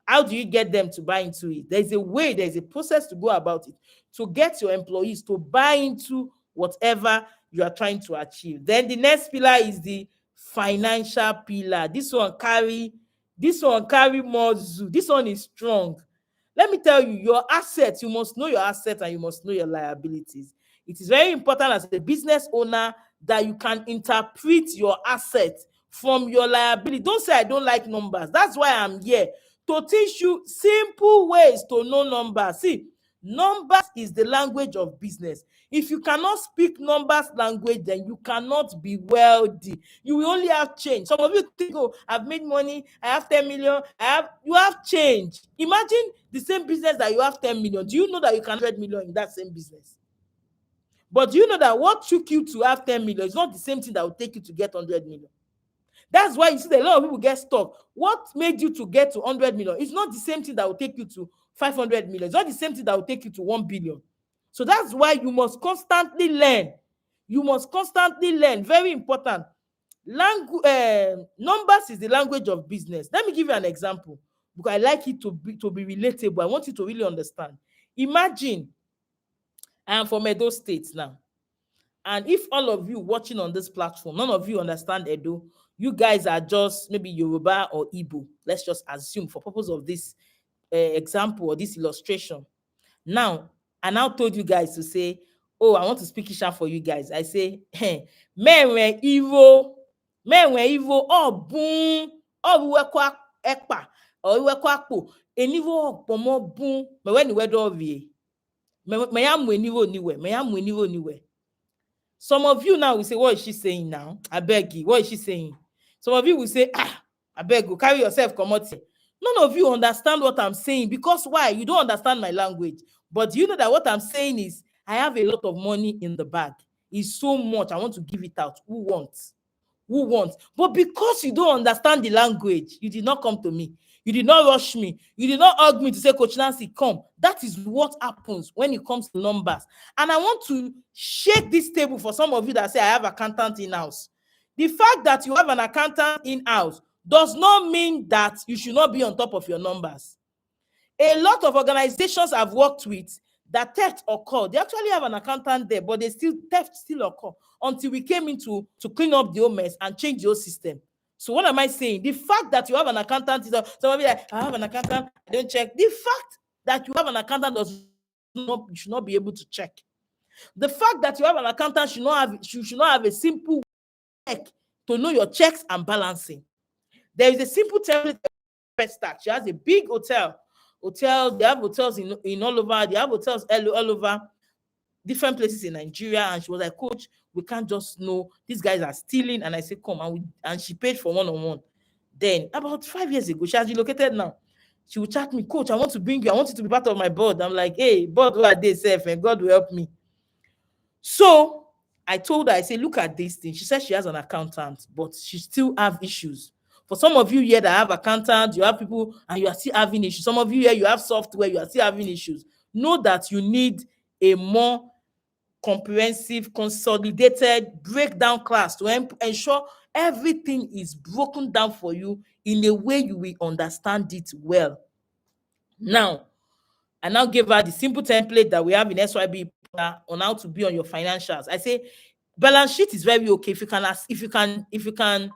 How do you get them to buy into it? There's a way, there's a process to go about it to get your employees to buy into whatever you are trying to achieve. Then the next pillar is the financial pillar. This one carry more zoo. This one is strong. Let me tell you, your assets, you must know your assets and you must know your liabilities. It is very important as a business owner that you can interpret your assets from your liability. Don't say I don't like numbers. That's why I'm here, to teach you simple ways to know numbers. See, numbers is the language of business. If you cannot speak numbers language, then you cannot be wealthy. You will only have change. Some of you think, oh, I've made money, I have 10 million, you have change. Imagine the same business that you have 10 million. Do you know that you can 100 million in that same business? But do you know that what took you to have 10 million is not the same thing that will take you to get 100 million? That's why you see that a lot of people get stuck. What made you to get to 100 million? It's not the same thing that will take you to 500 million. It's not the same thing that will take you to 1 billion. So that's why you must constantly learn. You must constantly learn. Very important. Numbers is the language of business. Let me give you an example because I like it to be relatable. I want you to really understand. Imagine I am from Edo State now. And if all of you watching on this platform, none of you understand Edo, you guys are just maybe Yoruba or Igbo. Let's just assume for purpose of this example or this illustration. Now, I now told you guys to say, oh, I want to speak Isha for you guys. I say, hey, menwe Ivo, oh boom, oh wekwa ekpa, or wekwa po, enivo pomo boom, me when you wedo ovie, me am wenivo niwe. Some of you now will say, what is she saying now? I beg you, what is she saying? Some of you will say, I beg you, carry yourself, come out here. None of you understand what I'm saying because why? You don't understand my language. But you know that what I'm saying is, I have a lot of money in the bag. It's so much. I want to give it out. Who wants? Who wants? But because you don't understand the language, you did not come to me. You did not rush me. You did not hug me to say, Coach Nancy, come. That is what happens when it comes to numbers. And I want to shake this table for some of you that say, I have an accountant in-house. The fact that you have an accountant in-house does not mean that you should not be on top of your numbers. A lot of organizations I've worked with that theft occur. They actually have an accountant there, but theft still occur until we came into to clean up the whole mess and change the whole system. So what am I saying? The fact that you have an accountant is some of you like, I have an accountant, I don't check. The fact that you have an accountant you should not be able to check. The fact that you have an accountant should not have a simple check to know your checks and balancing. There is a simple template stack. She has a big hotel. They have hotels in all over. They have hotels all over different places in Nigeria. And she was like, Coach, we can't just know these guys are stealing. And I said, come. And she paid for one-on-one. Then about 5 years ago, she has relocated now. She will chat me, Coach, I want to bring you. I want you to be part of my board. I'm like, hey, board, who are they safe? And God will help me. So I told her, I said, look at this thing. She said she has an accountant, but she still have issues. For some of you here that have accountants, you have people and you are still having issues. Some of you here, you have software, you are still having issues. Know that you need a more comprehensive, consolidated breakdown class to ensure everything is broken down for you in a way you will understand it well. Now, I now gave her the simple template that we have in SYB on how to be on your financials. I say balance sheet is very okay if you can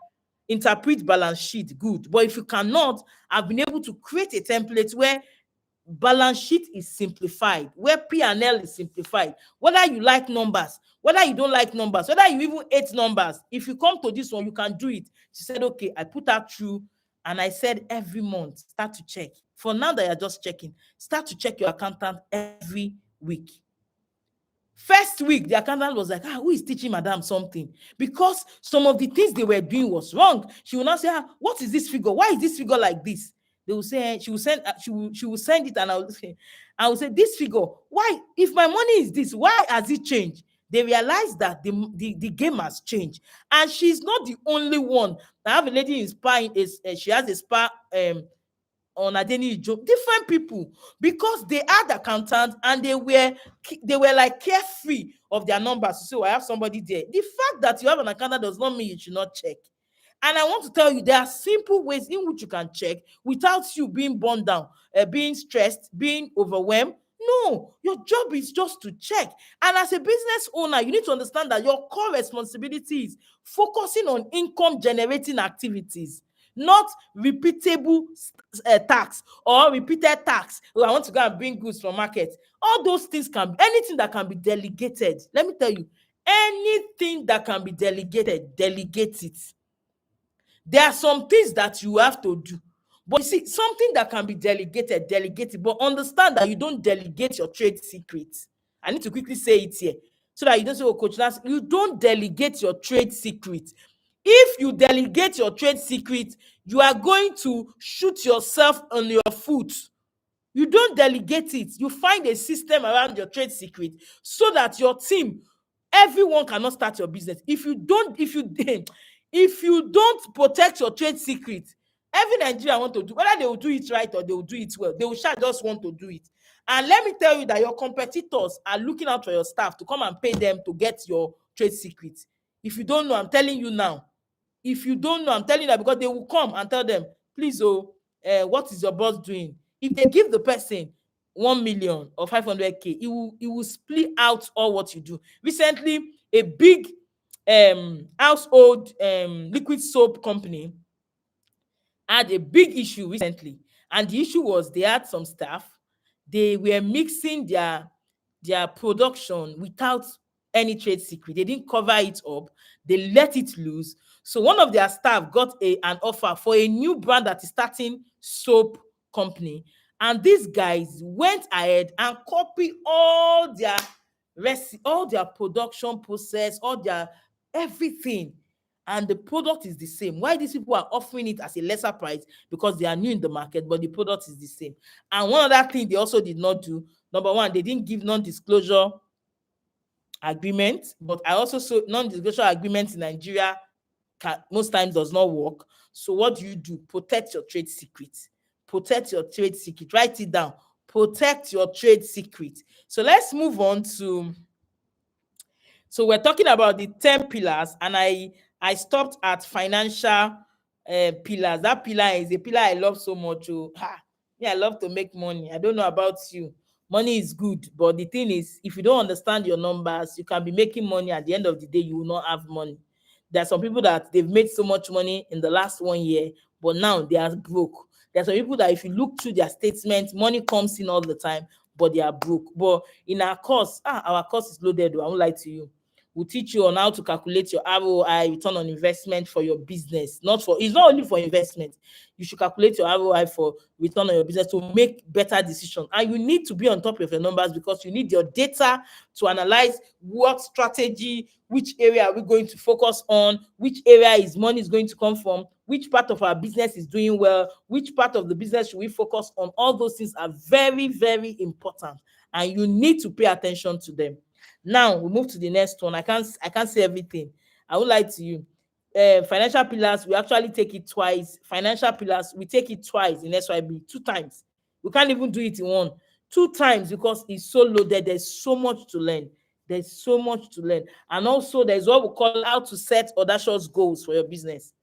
interpret balance sheet, good. But if you cannot, I've been able to create a template where balance sheet is simplified, where P&L is simplified. Whether you like numbers, whether you don't like numbers, whether you even hate numbers, if you come to this one, you can do it. She said, okay, I put her through, and I said every month, start to check. For now that you're just checking, start to check your accountant every week. First week, the accountant was like, who is teaching madam something? Because some of the things they were doing was wrong. She will now say, what is this figure? Why is this figure like this? They will say, she will send it, and I will say, this figure, why? If my money is this, why has it changed? They realize that the game has changed. And she's not the only one. I have a lady in spa, she has a spa on Adeni job, different people, because they had accountants and they were like carefree of their numbers. So I have somebody there. The fact that you have an accountant does not mean you should not check. And I want to tell you, there are simple ways in which you can check without you being borne down, being stressed, being overwhelmed. No, your job is just to check. And as a business owner, you need to understand that your core responsibility is focusing on income generating activities, not repeatable tax or repeated tax. I want to go and bring goods from market. All those things anything that can be delegated. Let me tell you, anything that can be delegated, delegate it. There are some things that you have to do. But you see, something that can be delegated, delegate it. But understand that you don't delegate your trade secrets. I need to quickly say it here so that you don't say, Coach Lance, you don't delegate your trade secret. If you delegate your trade secret, you are going to shoot yourself on your foot. You don't delegate it. You find a system around your trade secret so that your team, everyone cannot start your business. If you don't protect your trade secret, every Nigerian want to do, whether they will do it right or they will do it well, they will just want to do it. And let me tell you that your competitors are looking out for your staff to come and pay them to get your trade secret. If you don't know, I'm telling you now. If you don't know, I'm telling you that, because they will come and tell them, please, what is your boss doing? If they give the person 1 million or 500K, it will split out all what you do. Recently, a big household liquid soap company had a big issue recently, and the issue was they had some staff, they were mixing their production without any trade secret. They didn't cover it up, they let it loose. So one of their staff got an offer for a new brand that is starting soap company, and these guys went ahead and copied all their all their production process, all their everything, and the product is the same. Why these people are offering it as a lesser price? Because they are new in the market, but the product is the same. And one other thing they also did not do, number one, they didn't give non-disclosure agreement. But I also saw non-disclosure agreements in Nigeria most times does not work. So what do? Protect your trade secret. Protect your trade secret. Write it down. Protect your trade secret. So let's move on to, so we're talking about the 10 pillars, and I stopped at financial pillars. That pillar is a pillar I love so much. I love to make money. I don't know about you. Money is good, but the thing is, if you don't understand your numbers, you can be making money. At the end of the day, you will not have money. There are some people that they've made so much money in the last 1 year, but now they are broke. There are some people that if you look through their statements, money comes in all the time, but they are broke. But in our course is loaded, though, I won't lie to you. We'll teach you on how to calculate your ROI, return on investment, for your business. It's not only for investment. You should calculate your ROI for return on your business to make better decisions. And you need to be on top of your numbers, because you need your data to analyze what strategy, which area are we going to focus on, which area is money is going to come from, which part of our business is doing well, which part of the business should we focus on. All those things are very, very important, and you need to pay attention to them. Now we move to the next one. I can't say everything. I would like to you. Financial pillars, we actually take it twice. Financial pillars, we take it twice in SYB, 2 times. We can't even do it in one. 2 times, because it's so loaded. There's so much to learn. There's so much to learn. And also there's what we call how to set audacious goals for your business.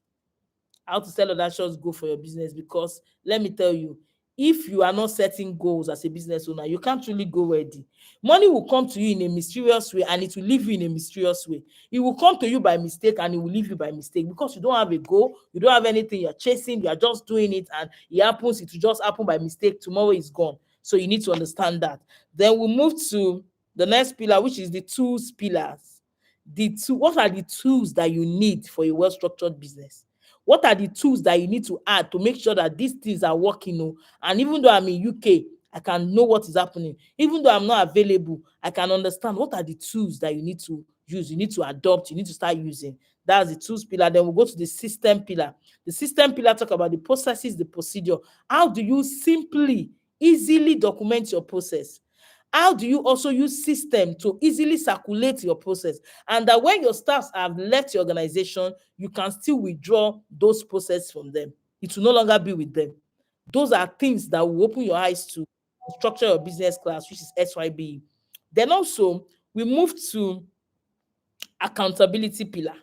How to set audacious goals for your business, because let me tell you, If you are not setting goals as a business owner, you can't really go ready. Money will come to you in a mysterious way and it will leave you in a mysterious way. It will come to you by mistake and it will leave you by mistake because you don't have a goal, you don't have anything you're chasing, you are just doing it and it happens, it will just happen by mistake. Tomorrow is gone. So you need to understand that. Then we'll move to the next pillar, which is the tools pillars. What are the tools that you need for a well-structured business? What are the tools that you need to add to make sure that these things are working? And even though I'm in UK, I can know what is happening. Even though I'm not available, I can understand what are the tools that you need to use, you need to adopt, you need to start using. That's the tools pillar. Then we'll go to the system pillar. The system pillar talk about the processes, the procedure. How do you simply, easily document your process? How do you also use system to easily circulate your process? And that when your staffs have left your organization, you can still withdraw those processes from them. It will no longer be with them. Those are things that will open your eyes to structure your business class, which is SYBE. Then also, we move to accountability pillar.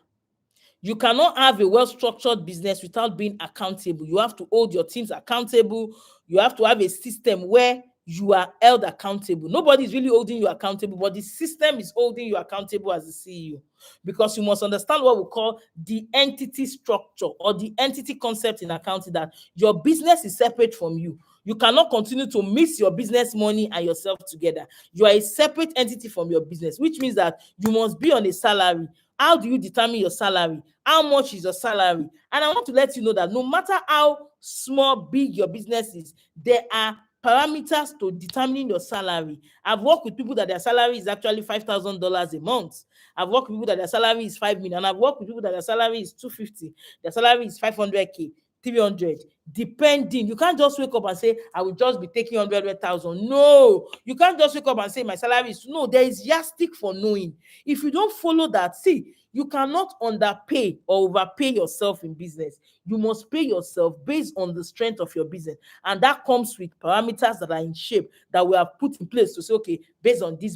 You cannot have a well-structured business without being accountable. You have to hold your teams accountable. You have to have a system where you are held accountable. Nobody is really holding you accountable, but the system is holding you accountable as the CEO, because you must understand what we call the entity structure or the entity concept in accounting, that your business is separate from you. You cannot continue to mix your business money and yourself together. You are a separate entity from your business, which means that you must be on a salary. How do you determine your salary? How much is your salary? And I want to let you know that no matter how small, big your business is, there are parameters to determining your salary. I've worked with people that their salary is actually $5,000 a month. I've worked with people that their salary is 5 million. I've worked with people that their salary is 250. Their salary is 500K, 300, depending. You can't just wake up and say, I will just be taking 100,000. No, you can't just wake up and say my salary is. No, there is yardstick for knowing. If you don't follow that, see, you cannot underpay or overpay yourself in business. You must pay yourself based on the strength of your business. And that comes with parameters that are in shape that we have put in place to say, okay, based on this,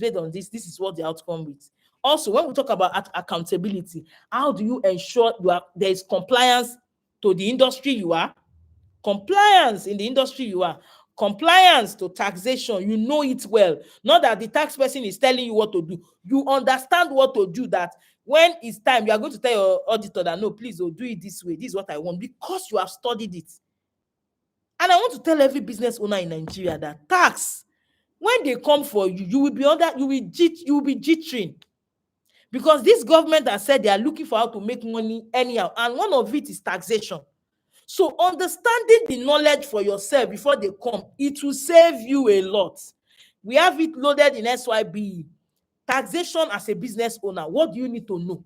this is what the outcome is. Also, when we talk about accountability, how do you ensure there is compliance to the industry you are? Compliance in the industry you are. Compliance to taxation, you know it well. Not that the tax person is telling you what to do. You understand what to do, that when it's time, you are going to tell your auditor that, no, please, do it this way. This is what I want, because you have studied it. And I want to tell every business owner in Nigeria that tax, when they come for you, you will be jittering. Because this government has said they are looking for how to make money anyhow. And one of it is taxation. So understanding the knowledge for yourself before they come, it will save you a lot. We have it loaded in SYBE. Taxation as a business owner, what do you need to know?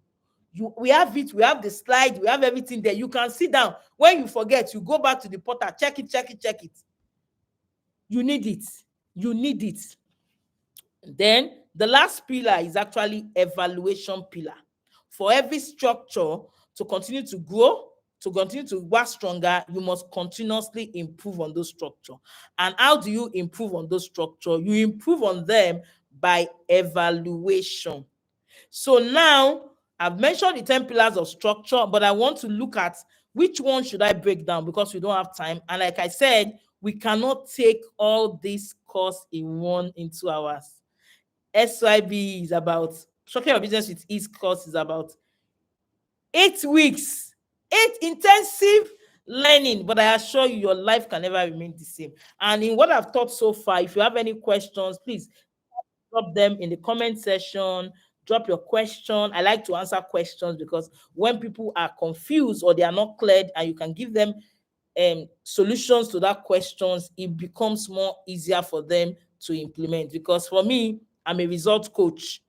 We have it, we have the slide, we have everything there. You can sit down. When you forget, you go back to the portal, check it. You need it. You need it. Then the last pillar is actually evaluation pillar. For every structure to continue to grow, to continue to work stronger, you must continuously improve on those structure. And how do you improve on those structure? You improve on them by evaluation. So now I've mentioned the 10 pillars of structure, but I want to look at which one should I break down, because we don't have time. And like I said, we cannot take all this course in 2 hours. SYB is about structure your business with ease course is about 8 weeks, 8 intensive learning. But I assure you, your life can never remain the same. And in what I've taught so far, if you have any questions, please drop them in the comment section. Drop your question. I like to answer questions, because when people are confused or they are not cleared and you can give them solutions to that questions, it becomes more easier for them to implement. Because for me, I'm a result coach.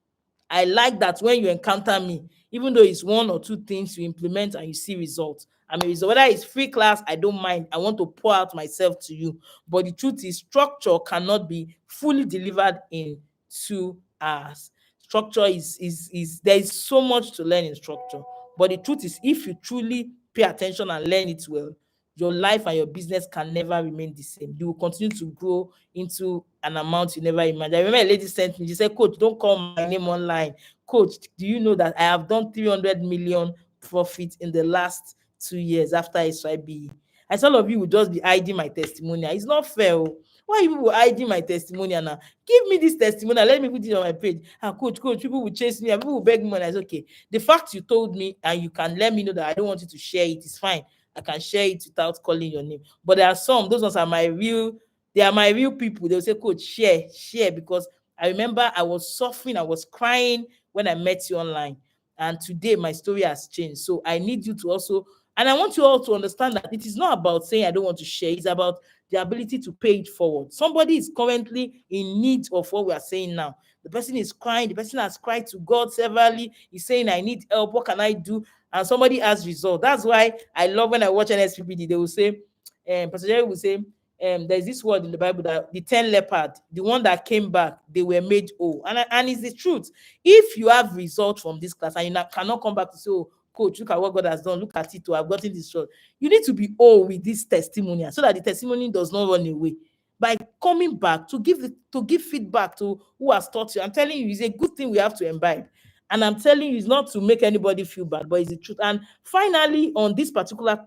I like that when you encounter me, even though it's 1 or 2 things you implement and you see results. I mean, whether it's free class, I don't mind. I want to pour out myself to you. But the truth is, structure cannot be fully delivered in 2 hours. Structure is there is so much to learn in structure. But the truth is, if you truly pay attention and learn it well, your life and your business can never remain the same. You will continue to grow into an amount you never imagined. I remember a lady sent me, she said, Coach, don't call my name online. Coach, do you know that I have done 300 million profit in the last 2 years after SYBE? And some of you will just be hiding my testimonial. It's not fair. Oh. Why you people hiding my testimonial now? Give me this testimonial. Let me put it on my page. Ah, coach, people will chase me. And people will beg me money. I say, okay. The fact you told me and you can let me know that I don't want you to share it is fine. I can share it without calling your name. But there are some, those ones are my real, they are my real people. They'll say, coach, share, because I remember I was suffering, I was crying when I met you online. And today my story has changed. So I need you to also, and I want you all to understand that it is not about saying I don't want to share, it's about the ability to pay it forward. Somebody is currently in need of what we are saying now. The person is crying, the person has cried to God severally, he's saying, I need help, what can I do? And somebody has result. That's why I love when I watch NSPPD, they will say, Pastor Jerry will say, there's this word in the Bible that the 10 leopard, the one that came back, they were made whole. And it's the truth. If you have results from this class and you cannot come back to say, oh, coach, look at what God has done, look at it, oh, I've gotten this short. You need to be whole with this testimony so that the testimony does not run away. By coming back to give feedback to who has taught you. I'm telling you, it's a good thing we have to imbibe. And I'm telling you, it's not to make anybody feel bad, but it's the truth. And finally, on this particular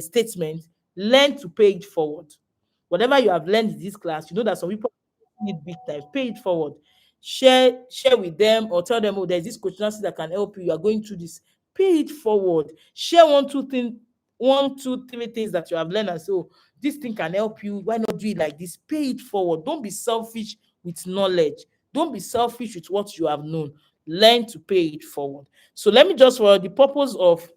statement, learn to pay it forward. Whatever you have learned in this class, you know that some people need big time. Pay it forward. Share with them or tell them, oh, there's this coach Nancy that can help you. You are going through this. Pay it forward. Share one, two, three things that you have learned and say, oh, this thing can help you. Why not do it like this? Pay it forward. Don't be selfish with knowledge. Don't be selfish with what you have known. Learn to pay it forward. So let me just, for the purpose of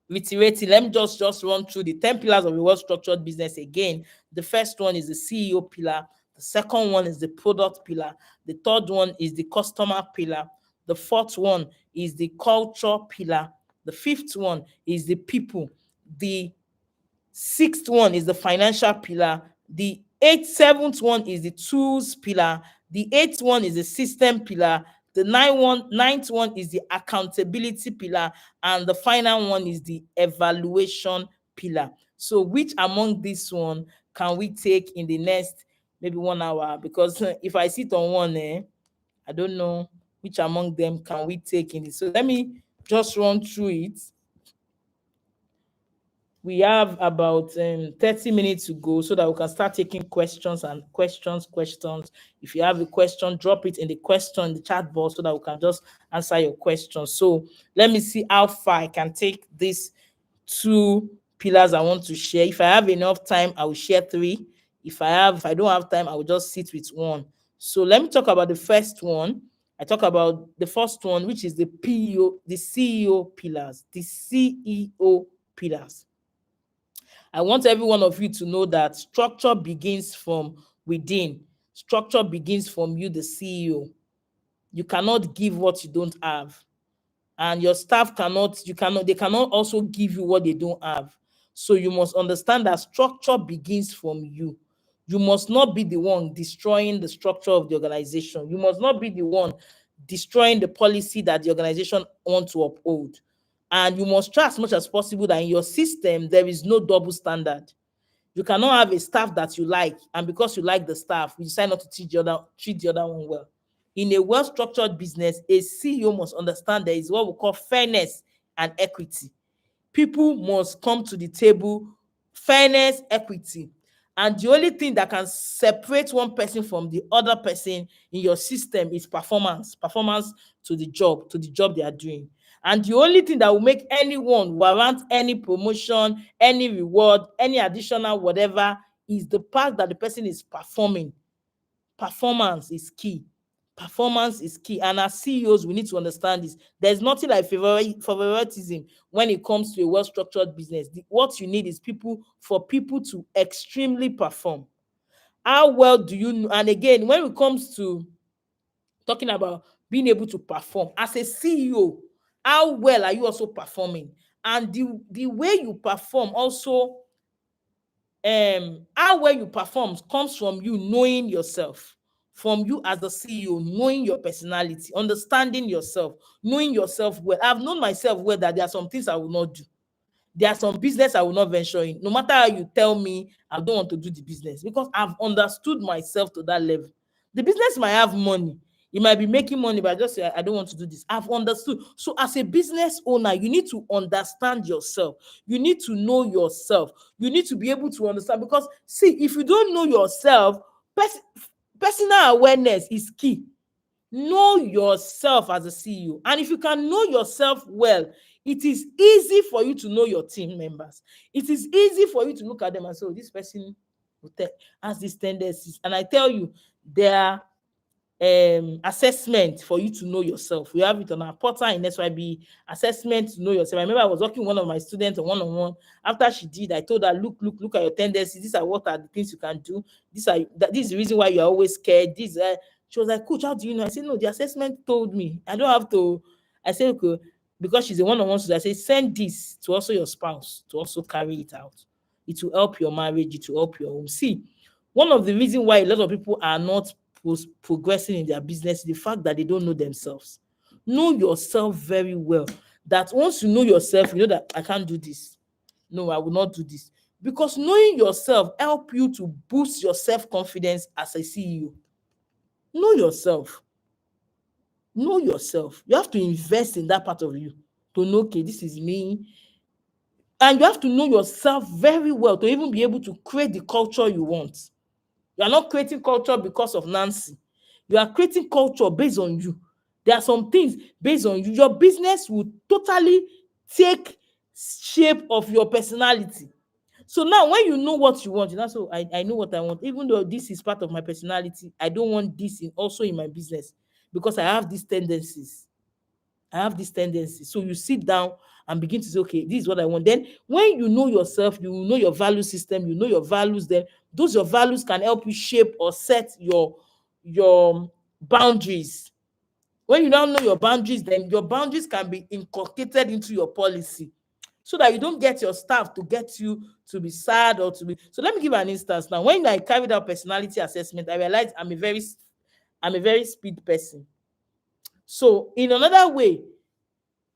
reiterating, let me just run through the 10 pillars of a well-structured business again. The first one is the CEO pillar. The second one is the product pillar. The third one is the customer pillar. The fourth one is the culture pillar. The fifth one is the people. The sixth one is the financial pillar. The seventh one is the tools pillar. The eighth one is the system pillar. The ninth one is the accountability pillar. And the final one is the evaluation pillar. So which among this one can we take in the next maybe 1 hour? Because if I sit on one, I don't know which among them can we take in this. So let me just run through it. We have about 30 minutes to go so that we can start taking questions. If you have a question, drop it in the chat box so that we can just answer your questions. So let me see how far I can take these 2 pillars I want to share. If I have enough time, I will share 3. If I don't have time, I will just sit with 1. So let me talk about the first one. I talk about the first one, which is the CEO pillars. The CEO pillars. I want every one of you to know that structure begins from within. Structure begins from you, the CEO. You cannot give what you don't have. And your staff they cannot also give you what they don't have. So you must understand that structure begins from you. You must not be the one destroying the structure of the organization. You must not be the one destroying the policy that the organization wants to uphold. And you must try as much as possible that in your system, there is no double standard. You cannot have a staff that you like, and because you like the staff, you decide not to treat the other one well. In a well-structured business, a CEO must understand there is what we call fairness and equity. People must come to the table, fairness, equity. And the only thing that can separate one person from the other person in your system is performance to the job they are doing. And the only thing that will make anyone warrant any promotion, any reward, any additional whatever is the fact that the person is performing. Performance is key. Performance is key. And as CEOs, we need to understand this. There's nothing like favoritism when it comes to a well-structured business. What you need is people to extremely perform. How well do you know? And again, when it comes to talking about being able to perform as a CEO, how well are you also performing? And the way you perform also, how well you perform comes from you knowing yourself, from you as the CEO, knowing your personality, understanding yourself, knowing yourself well. I've known myself well that there are some things I will not do. There are some business I will not venture in. No matter how you tell me, I don't want to do the business because I've understood myself to that level. The business might have money. You might be making money, but just say, I don't want to do this. I've understood. So as a business owner, you need to understand yourself. You need to know yourself. You need to be able to understand, because see, if you don't know yourself, personal awareness is key. Know yourself as a CEO. And if you can know yourself well, it is easy for you to know your team members. It is easy for you to look at them and say, oh, this person has these tendencies. And I tell you, there are assessment for you to know yourself. We have it on our portal in SYB, assessment to know yourself. I remember I was working with one of my students on one-on-one. After she did, I told her, look at your tendencies. These are what are the things you can do. This is the reason why you're always scared. She was like, coach, how do you know? I said, no, the assessment told me. I don't have to. I said, okay, because she's a one-on-one student, I said, send this to also your spouse to also carry it out. It will help your marriage. It will help your home. See, one of the reasons why a lot of people are not progressing in their business is the fact that they don't know themselves. Know yourself very well. That once you know yourself, you know that I can't do this. No, I will not do this. Because knowing yourself help you to boost your self-confidence as a CEO. Know yourself. Know yourself. You have to invest in that part of you to know, okay, this is me. And you have to know yourself very well to even be able to create the culture you want. You are not creating culture because of Nancy. You are creating culture based on you. There are some things based on you. Your business will totally take shape of your personality. So now when you know what you want, so I know what I want. Even though this is part of my personality, I don't want this also in my business, because I have these tendencies. So you sit down and begin to say, okay, this is what I want. Then when you know yourself, you know your value system, you know your values, then your values can help you shape or set your boundaries. When you now know your boundaries, then your boundaries can be inculcated into your policy, so that you don't get your staff to get you to be sad or to be. So let me give an instance now. When I carried out personality assessment, I realized I'm a very speed person. So in another way,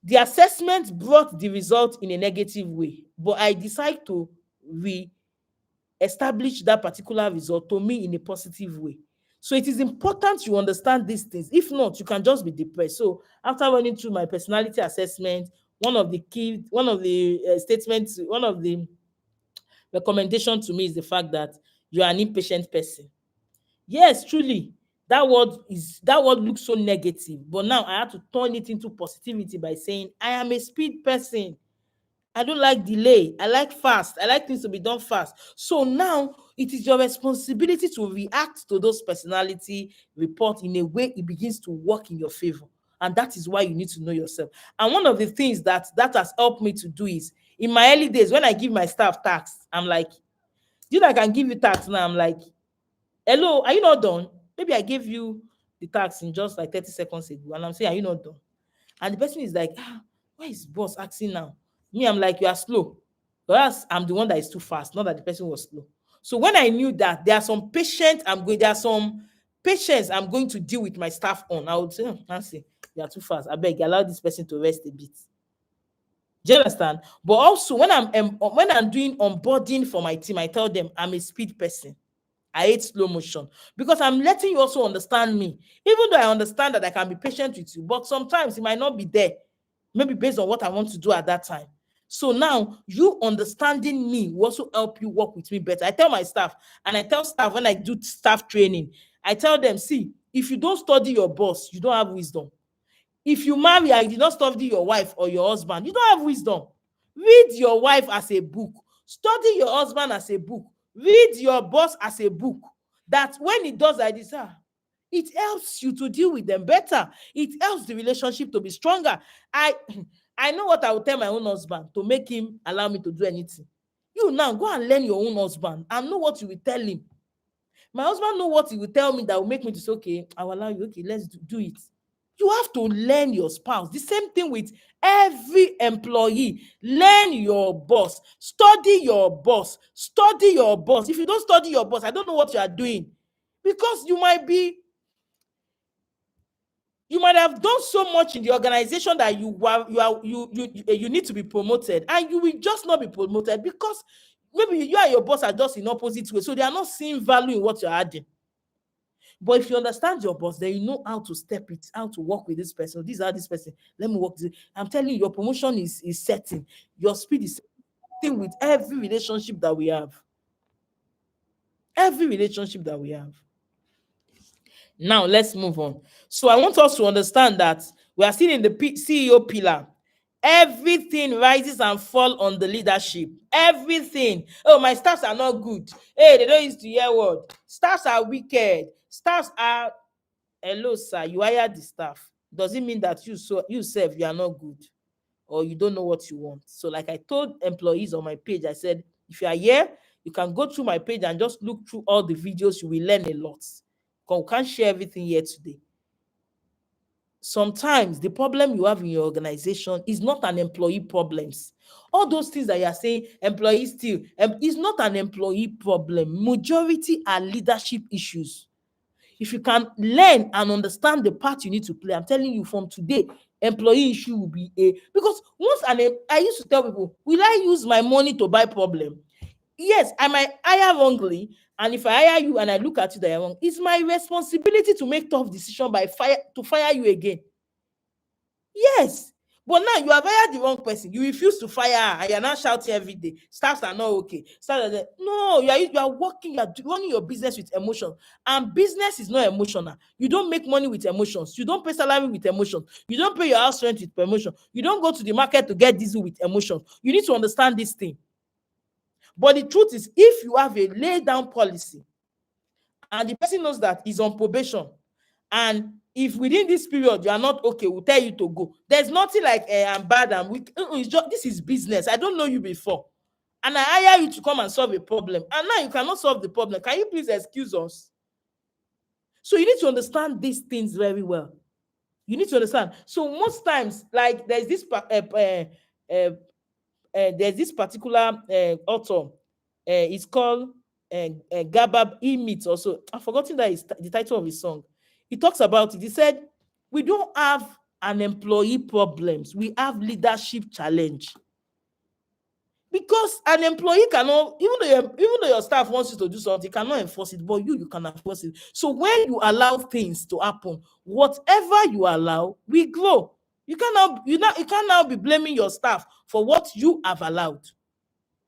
the assessment brought the result in a negative way, but I decided to re-establish that particular result to me in a positive way. So it is important you understand these things. If not, you can just be depressed. So after running through my personality assessment, one of the statements, one of the recommendation to me is the fact that you are an impatient person. Yes, truly, that word looks so negative, but now I have to turn it into positivity by saying I am a speed person. I don't like delay. I like fast. I like things to be done fast. So now it is your responsibility to react to those personality reports in a way it begins to work in your favor. And that is why you need to know yourself. And one of the things that has helped me to do is, in my early days, when I give my staff tasks, I'm like, do you know I can give you tasks now? I'm like, hello, are you not done? Maybe I gave you the task in just like 30 seconds ago, and I'm saying, are you not done? And the person is like, why is boss asking now? Me, I'm like, you are slow. Whereas I'm the one that is too fast, not that the person was slow. So when I knew that there are some patience I'm going to deal with my staff on, I would say, Nancy, you are too fast. I beg, allow this person to rest a bit. Do you understand? But also when I'm doing onboarding for my team, I tell them I'm a speed person. I hate slow motion, because I'm letting you also understand me. Even though I understand that I can be patient with you, but sometimes it might not be there, maybe based on what I want to do at that time. So now you understanding me will also help you work with me better. I tell my staff, and I tell staff when I do staff training, I tell them, see, if you don't study your boss, you don't have wisdom. If you marry and you did not study your wife or your husband, you don't have wisdom. Read your wife as a book. Study your husband as a book. Read your boss as a book. That when it does like this, it helps you to deal with them better. It helps the relationship to be stronger. I know what I will tell my own husband to make him allow me to do anything. You now go and learn your own husband and know what you will tell him. My husband know what he will tell me that will make me to say, okay, I will allow you. Okay, let's do it. You have to learn your spouse. The same thing with every employee. Learn your boss. Study your boss. Study your boss. If you don't study your boss, I don't know what you are doing. Because you might have done so much in the organization that you need to be promoted, and you will just not be promoted because maybe you and your boss are just in opposite ways. So they are not seeing value in what you're adding. But if you understand your boss, then you know how to step it, how to work with this person. These are this person. Let me work. I'm telling you, your promotion is setting. Your speed is setting with every relationship that we have. Every relationship that we have. Now let's move on. So I want us to understand that we are still in the CEO pillar. Everything rises and falls on the leadership. Everything. Oh, my staffs are not good. Hey, they don't used to hear word. Staffs are wicked. Staffs are. Hello, sir. You hire the staff. Does it mean that you self you are not good, or you don't know what you want? So, like I told employees on my page, I said, if you are here, you can go through my page and just look through all the videos. You will learn a lot. We can't share everything here today. Sometimes the problem you have in your organization is not an employee problems. All those things that you are saying, employees still, is not an employee problem. Majority are leadership issues. If you can learn and understand the part you need to play, I'm telling you from today, employee issue will be because I used to tell people, will I use my money to buy problem? Yes, I might hire wrongly, and if I hire you and I look at you that you're wrong, it's my responsibility to make tough decision to fire you again. Yes. But now you have hired the wrong person. You refuse to fire her, and you're now shouting every day. Staffs are not okay. No, you are working, you are running your business with emotion. And business is not emotional. You don't make money with emotions. You don't pay salary with emotions. You don't pay your house rent with emotion. You don't go to the market to get diesel with emotions. You need to understand this thing. But the truth is, if you have a laid down policy and the person knows that he's on probation, and if within this period you are not okay, we'll tell you to go. There's nothing like I'm bad and weak. It's just, this is business. I don't know you before, and I hire you to come and solve a problem, and now you cannot solve the problem. Can you please excuse us? So you need to understand these things very well. You need to understand. So most times, like there's this particular author. It's called Gabab Emit. Also, I've forgotten that is the title of his song. He talks about it. He said, we don't have an employee problems. We have leadership challenge. Because an employee cannot, even though your staff wants you to do something, you cannot enforce it, but you can enforce it. So when you allow things to happen, whatever you allow, we grow. You can't now be blaming your staff for what you have allowed.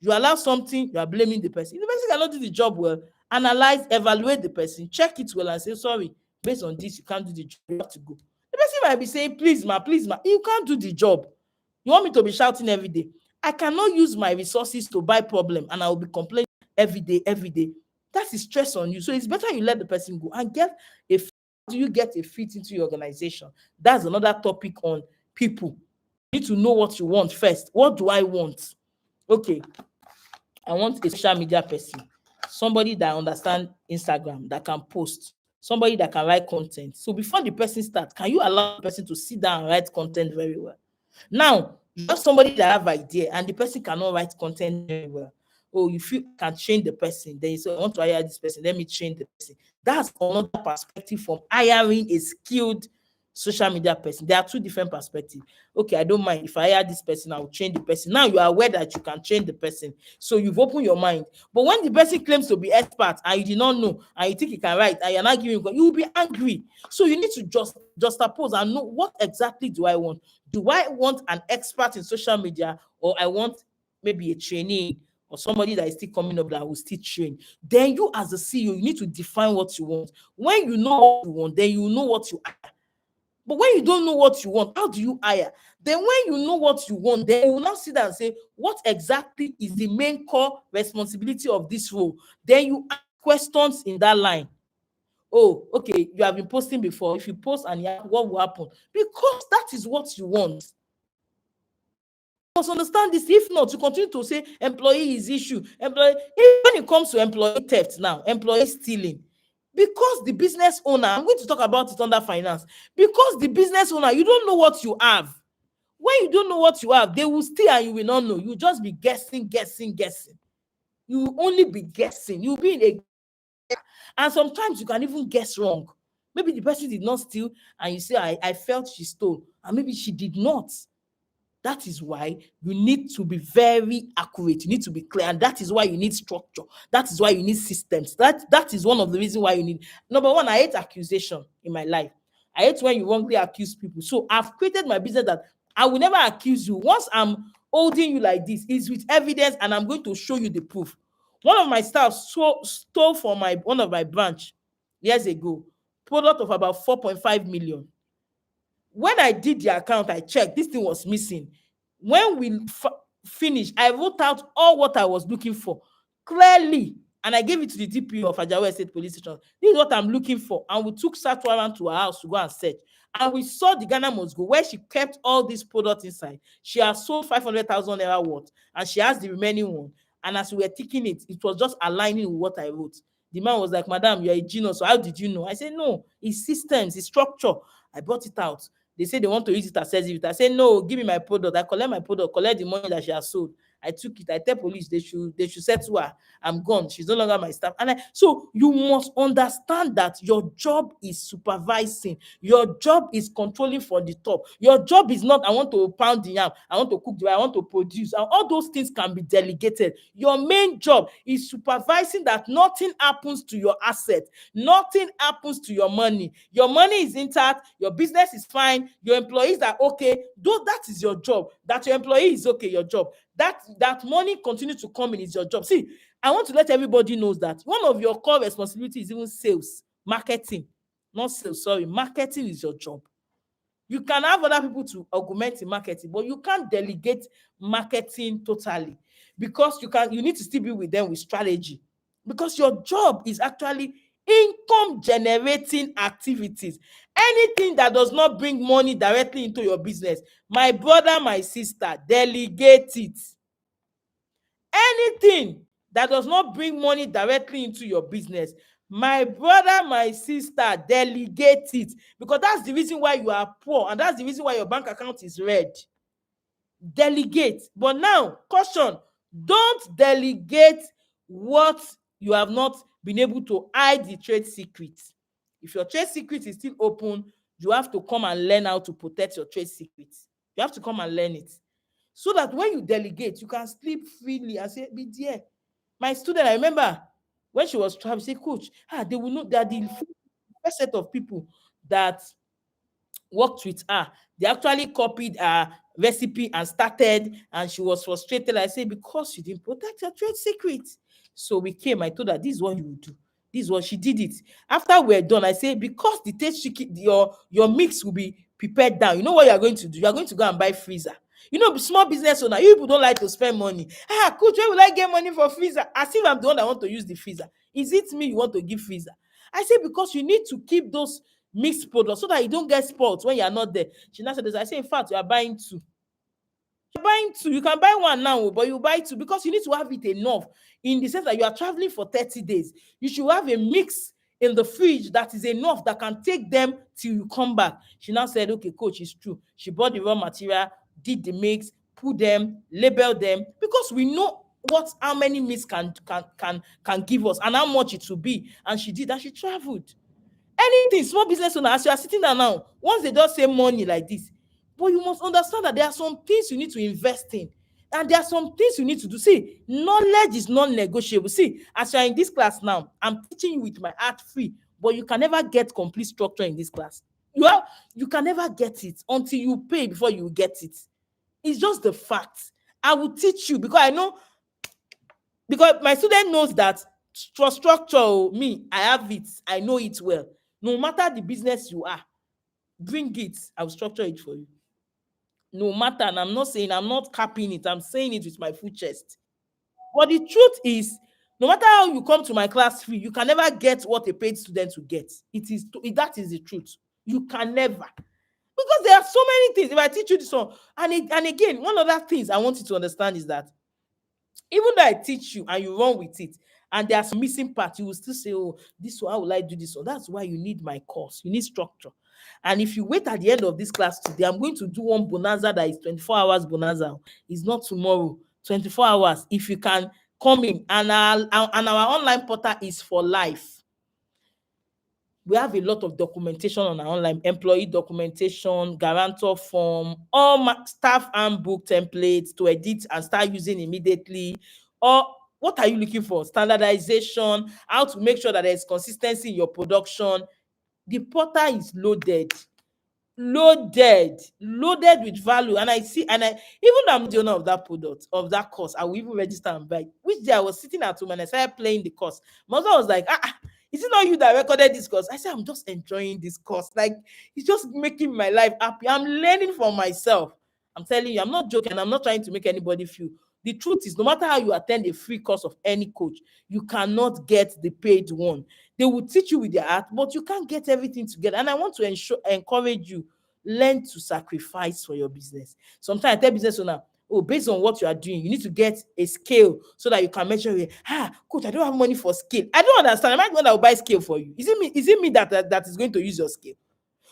You allow something, you are blaming the person. If the person cannot do the job well, analyze, evaluate the person, check it well, and say, sorry, based on this, you can't do the job, you have to go. The person might be saying, please, ma, you can't do the job. You want me to be shouting every day? I cannot use my resources to buy problem, and I will be complaining every day. That is stress on you. So it's better you let the person go and get a fit. Do you get a fit into your organization? That's another topic on people. You need to know what you want first. What do I want? Okay, I want a social media person, somebody that understands Instagram, that can post, somebody that can write content. So before the person starts, can you allow the person to sit down and write content very well? Now, you have somebody that have idea and the person cannot write content very well. Oh, if you can train the person, then you say, I want to hire this person, let me train the person. That's another perspective from hiring a skilled social media person. There are two different perspectives. Okay, I don't mind if I hire this person, I will train the person. Now you are aware that you can train the person, so you've opened your mind. But when the person claims to be expert and you did not know, and you think he can write, and you're not giving, you will be angry. So you need to just oppose and know, what exactly do I want? Do I want an expert in social media, or I want maybe a trainee or somebody that is still coming up that will still train? Then you, as a CEO, you need to define what you want. When you know what you want, then you know what you hire. But when you don't know what you want, how do you hire? Then when you know what you want, then you will now sit down and say, what exactly is the main core responsibility of this role? Then you ask questions in that line. Oh, okay, you have been posting before. If you post and what will happen? Because that is what you want. You must understand this. If not, you continue to say employee is issue. When it comes to employee theft now, employee stealing, because the business owner, I'm going to talk about it under finance, because the business owner, you don't know what you have. When you don't know what you have, they will steal and you will not know. You just be guessing. You will only be guessing. You'll be in a, and sometimes you can even guess wrong. Maybe the person did not steal and you say, I felt she stole, and maybe she did not. That is why you need to be very accurate. You need to be clear, and that is why you need structure. That is why you need systems. That is one of the reasons why you need. Number one, I hate accusation in my life. I hate when you wrongly accuse people. So I've created my business that I will never accuse you. Once I'm holding you like this, is with evidence, and I'm going to show you the proof. One of my staff stole from my one of my branch years ago, product of about 4.5 million. When I did the account, I checked, this thing was missing. When we finished, I wrote out all what I was looking for clearly, and I gave it to the DPO of Ajawa State Police Station. This is what I'm looking for. And we took search warrant to her house to go and search. And we saw the Ghana must go where she kept all these products inside. She has sold 500,000 naira worth, and she has the remaining one. And as we were taking it, it was just aligning with what I wrote. The man was like, "Madam, you're a genius. So how did you know?" I said, "No, it's systems, it's structure." I brought it out. They say they want to use it as exhibit. I say, "No, give me my product." I collect my product, collect the money that she has sold. I took it. I tell police they should settle her. I'm gone. She's no longer my staff. So you must understand that your job is supervising. Your job is controlling from the top. Your job is not, I want to pound the yam, I want to cook the, I want to produce. And all those things can be delegated. Your main job is supervising that nothing happens to your asset. Nothing happens to your money. Your money is intact. Your business is fine. Your employees are okay. Though that is your job. That your employee is okay, your job. That money continue to come in is your job. See, I want to let everybody know that one of your core responsibilities is even sales, marketing. Not sales, sorry. Marketing is your job. You can have other people to augment in marketing, but you can't delegate marketing totally, because you need to still be with them with strategy, because your job is actually income generating activities. Anything that does not bring money directly into your business, my brother, my sister, delegate it. Anything that does not bring money directly into your business, my brother, my sister, delegate it, because that's the reason why you are poor, and that's the reason why your bank account is red. Delegate. But now, caution, don't delegate what you have not been able to hide the trade secret. If your trade secret is still open, you have to come and learn how to protect your trade secret. You have to come and learn it, so that when you delegate, you can sleep freely and say, "Be there." My student, I remember when she was traveling, say, "Coach, they will know that the first set of people that worked with her, they actually copied her recipe and started, and she was frustrated." I said, "Because you didn't protect your trade secret." So we came, I told her, "This is what you would do." This is what she did it. After we're done, I say, "Because the trade secret, your mix will be prepared down, you know what you are going to do? You are going to go and buy freezer." You know, small business owner, you people don't like to spend money. Coach, where will I get money for freezer? As if I'm the one that want to use the freezer. Is it me you want to give freezer? I say, because you need to keep those mixed products so that you don't get spoiled when you are not there. She now said this. I say, in fact, you are buying two. You're buying two. You can buy one now, but you buy two, because you need to have it enough, in the sense that you are traveling for 30 days. You should have a mix in the fridge that is enough, that can take them till you come back. She now said, "Okay, coach, it's true." She bought the raw material, did the mix, put them, label them, because we know how many mix can give us and how much it will be. And she did, and she traveled. Anything, small business owner, as you are sitting down now, once they just say money like this, but you must understand that there are some things you need to invest in, and there are some things you need to do. See, knowledge is non-negotiable. See, as you are in this class now, I'm teaching you with my heart free, but you can never get complete structure in this class. You can never get it until you pay before you get it. It's just the fact. I will teach you, because I know, because my student knows that for structure, me, I have it, I know it well. No matter the business you are, bring it, I'll structure it for you. No matter, and I'm not capping it, I'm saying it with my full chest. But the truth is, no matter how you come to my class free, you can never get what a paid student will get. That is the truth. You can never. Because there are so many things. If I teach you this one, and again, one other things I want you to understand is that even though I teach you and you run with it, and there are some missing parts, you will still say, "Oh, this one, how will I do this one?" That's why you need my course. You need structure. And if you wait at the end of this class today, I'm going to do one bonanza that is 24 hours bonanza. It's not tomorrow, 24 hours. If you can come in, and our online portal is for life. We have a lot of documentation on our online, employee documentation, guarantor form, all staff handbook templates to edit and start using immediately. Or what are you looking for? Standardization, how to make sure that there's consistency in your production. The portal is loaded with value. And I see, and I, even though I'm the owner of that product, of that course, I will even register and buy. Which day I was sitting at home and I started playing the course. My husband was like, is it not you that recorded this course? I said, I'm just enjoying this course. Like, it's just making my life happy. I'm learning for myself. I'm telling you, I'm not joking. I'm not trying to make anybody feel. The truth is, no matter how you attend a free course of any coach, you cannot get the paid one. They will teach you with their heart, but you can't get everything together. And I want to encourage you, learn to sacrifice for your business. Sometimes I tell business owner, oh, based on what you are doing, you need to get a scale so that you can measure it. Coach, I don't have money for scale. I don't understand. Am I the one that will buy scale for you? Is it me that is going to use your scale?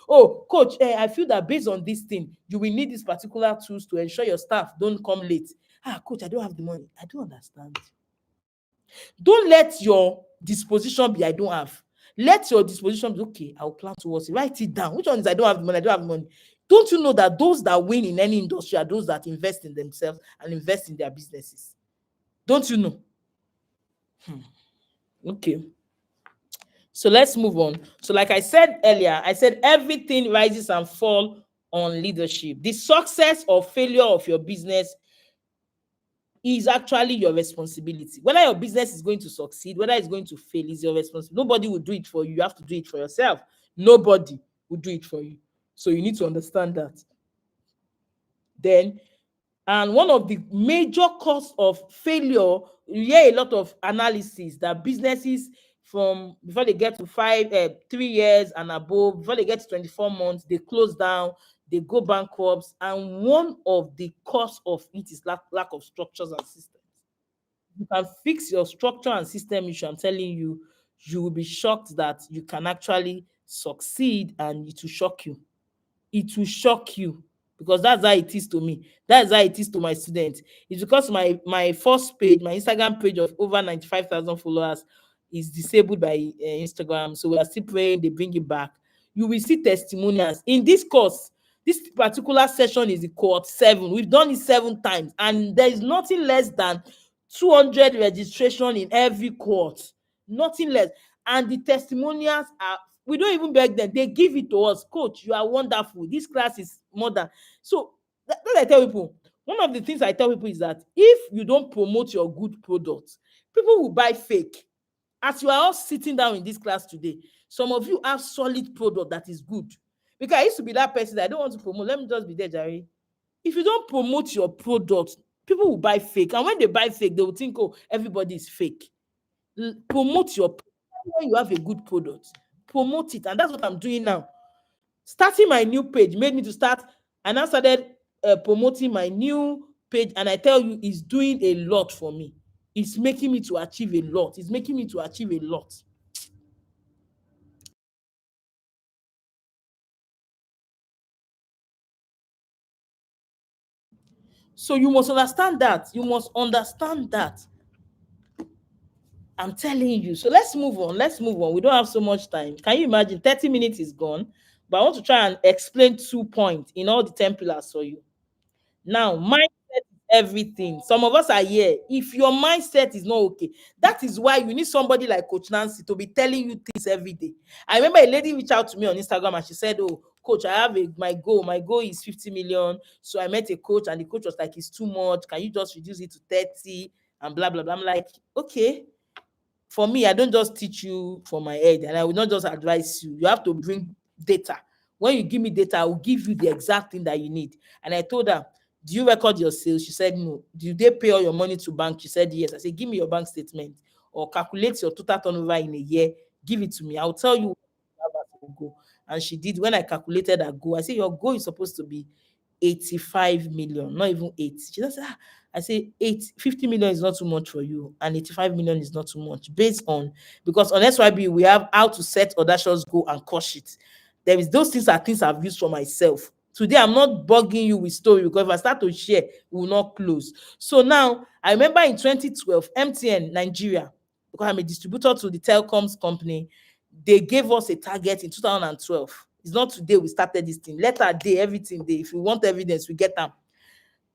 Oh, coach, I feel that based on this thing, you will need these particular tools to ensure your staff don't come late. Coach, I don't have the money. I don't understand. Don't let your disposition be I don't have. Let your disposition be okay. I'll plan towards it. Write it down. Which one is I don't have the money? I don't have the money. Don't you know that those that win in any industry are those that invest in themselves and invest in their businesses? Don't you know? Okay. So let's move on. So, like I said earlier, I said everything rises and falls on leadership. The success or failure of your business is actually your responsibility. Whether your business is going to succeed, whether it's going to fail, is your responsibility. Nobody will do it for you. You have to do it for yourself. Nobody will do it for you. So you need to understand that. Then, and one of the major cause of failure, you hear a lot of analysis that businesses from before they get to 3 years and above, before they get to 24 months, they close down, they go bankrupt. And one of the cause of it is lack of structures and systems. You can fix your structure and system issue. I'm telling you, you will be shocked that you can actually succeed, and it will shock you. It will shock you, because that's how it is to me. That's how it is to my students. It's because my first page, my Instagram page of over 95,000 followers, is disabled by Instagram. So we are still praying they bring it back. You will see testimonials in this course. This particular session is the cohort 7. We've done it 7 times, and there is nothing less than 200 registration in every cohort. Nothing less. And the testimonials are, we don't even beg them. They give it to us. Coach, you are wonderful. This class is more than. So that I tell people. One of the things I tell people is that if you don't promote your good product, people will buy fake. As you are all sitting down in this class today, some of you have solid product that is good. Because I used to be that person that I don't want to promote. Let me just be there, Jerry. If you don't promote your product, people will buy fake. And when they buy fake, they will think, oh, everybody is fake. Promote your product. When you have a good product, promote it. And that's what I'm doing now. Starting my new page made me to start, and I started promoting my new page. And I tell you, it's doing a lot for me. It's making me to achieve a lot. It's making me to achieve a lot. So you must understand that. You must understand that. I'm telling you. So let's move on. Let's move on. We don't have so much time. Can you imagine? 30 minutes is gone. But I want to try and explain 2 points in all the 10 pillars for you. Now, mindset is everything. Some of us are here. If your mindset is not okay, that is why you need somebody like Coach Nancy to be telling you things every day. I remember a lady reached out to me on Instagram and she said, oh, coach, I have my goal. My goal is 50 million. So I met a coach and the coach was like, it's too much. Can you just reduce it to 30 and blah, blah, blah. I'm like, okay. For me, I don't just teach you for my head, and I will not just advise you. You have to bring data. When you give me data, I will give you the exact thing that you need. And I told her, do you record your sales? She said no. Do they pay all your money to bank? She said yes. I said, give me your bank statement or calculate your total turnover in a year. Give it to me. I'll tell you how to go. And she did. When I calculated her goal, I said, your goal is supposed to be 85 million, not even 8. She just said, I say 50 million is not too much for you, and 85 million is not too much. Based on, because on SYB, we have how to set audacious goal and crush it. There is those things are things I've used for myself. Today, I'm not bugging you with story, because if I start to share, we will not close. So now, I remember in 2012, MTN Nigeria, because I'm a distributor to the telecoms company, they gave us a target in 2012. It's not today we started this thing. Letter day, everything day. If you want evidence, we get them.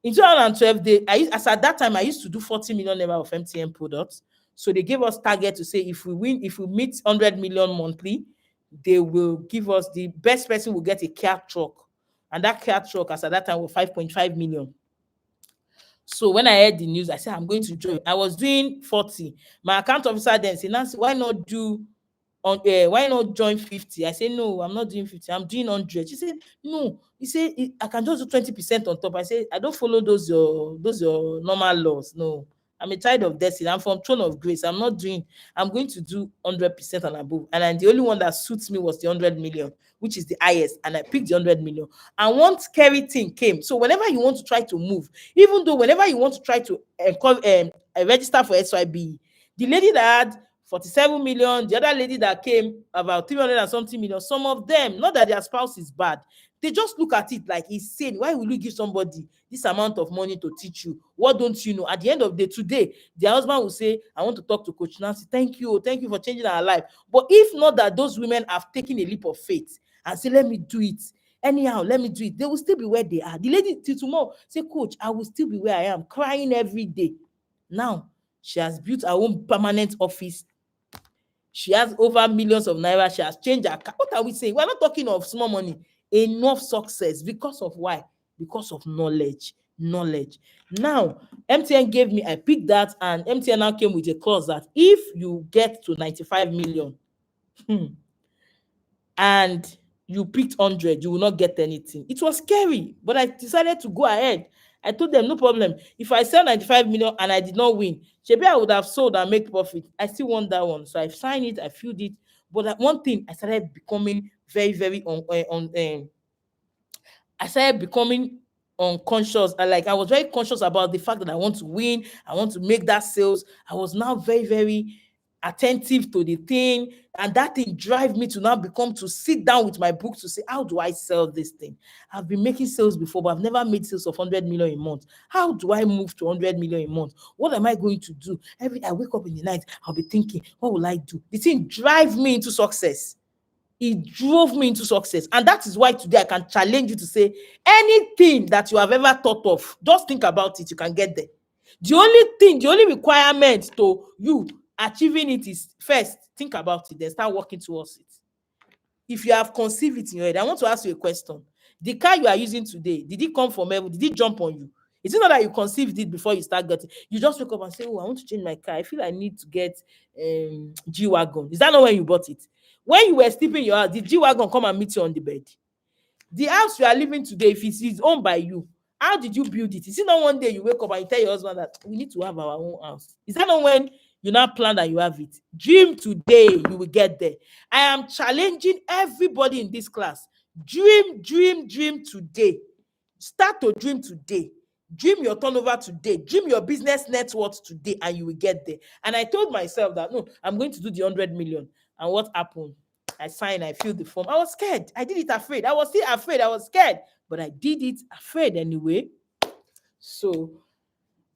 In 2012, as at that time, I used to do 40 million naira of MTN products. So they gave us target to say if we meet 100 million monthly, they will give us, the best person will get a car truck. And that car truck, as at that time, was 5.5 million. So when I heard the news, I said, I'm going to join. I was doing 40. My account officer then said, Nancy, why not join 50? I said, no, I'm not doing 50. I'm doing 100. She said, no. He said, I can just do 20% on top. I said, I don't follow those your normal laws. No. I'm a child of destiny. I'm from throne of grace. I'm going to do 100% and above. And then the only one that suits me was the 100 million, which is the highest. And I picked the 100 million. And one scary thing came. So whenever you want to try to move, even though whenever you want to try to register for SYB, the lady that had 47 million, the other lady that came about 300 and something million, some of them, not that their spouse is bad, they just look at it like, he's saying, why will you give somebody this amount of money to teach you? What don't you know? At the end of the day, today, their husband will say, I want to talk to Coach Nancy. Thank you for changing our life. But if not that those women have taken a leap of faith and say, let me do it, anyhow, let me do it, they will still be where they are. The lady till tomorrow say, Coach, I will still be where I am, crying every day. Now, she has built her own permanent office. She has over millions of naira. She has changed her car. What are we saying? We're not talking of small money. Enough success. Because of why? Because of knowledge. Knowledge. Now, MTN gave me, I picked that, and MTN now came with a clause that if you get to 95 million, and you picked 100, you will not get anything. It was scary, but I decided to go ahead. I told them, no problem. If I sell 95 million and I did not win, maybe I would have sold and make profit. I still want that one. So I signed it, I filled it. But one thing, I started becoming very, very I started becoming unconscious. I was very conscious about the fact that I want to win. I want to make that sales. I was now very, very attentive to the thing, and that thing drive me to now become to sit down with my book to say, how do I sell this thing? I've been making sales before, but I've never made sales of 100 million a month. How do I move to 100 million a month? What am I going to do? Every day I wake up in the night, I'll be thinking, what will I do? The thing drive me into success. It drove me into success. And that is why today I can challenge you to say, anything that you have ever thought of, just think about it, you can get there. The only requirement to you achieving it is, first, think about it, then start working towards it. If you have conceived it in your head, I want to ask you a question. The car you are using today, did it come from heaven? Did it jump on you? Is it not that you conceived it before you start getting? You just wake up and say, oh, I want to change my car. I feel I need to get G-Wagon. Is that not when you bought it? When you were sleeping in your house, did G-Wagon come and meet you on the bed? The house you are living today, if it is owned by you, how did you build it? Is it not one day you wake up and you tell your husband that we need to have our own house? Is that not when you now plan that you have it? Dream today, you will get there. I am challenging everybody in this class. Dream today. Start to dream today. Dream your turnover today. Dream your business net worth today, and you will get there. And I told myself that, no, I'm going to do the 100 million. And what happened? I signed, I filled the form. I was scared. I did it afraid. I was still afraid. I was scared. But I did it afraid anyway. So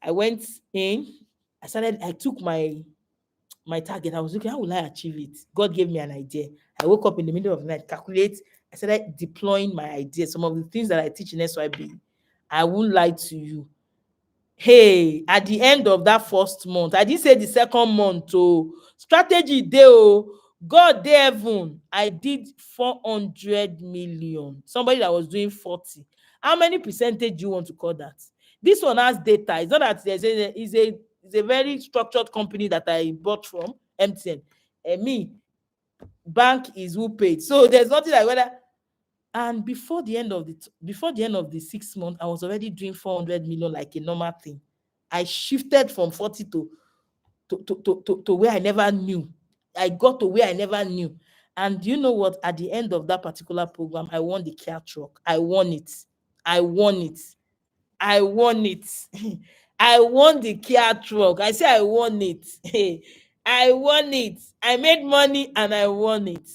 I went in. I took my target. I was looking, how will I achieve it? God gave me an idea. I woke up in the middle of the night, calculate. I started deploying my ideas. Some of the things that I teach in SYB, I won't lie to you. Hey, at the end of that first month, I didn't say the second month, strategy day, God dey heaven, I did 400 million. Somebody that was doing 40. How many percentage do you want to call that? This one has data. It's not that it's a very structured company that I bought from MTN. And me, bank is who paid. So there's nothing like whether. And before the end of the 6 months, I was already doing 400 million like a normal thing. I shifted from 40 to where I never knew. I got to where I never knew. And you know what? At the end of that particular program, I won the car truck. I won it. I won the Kia truck. I say I won it. I won it. I made money and I won it.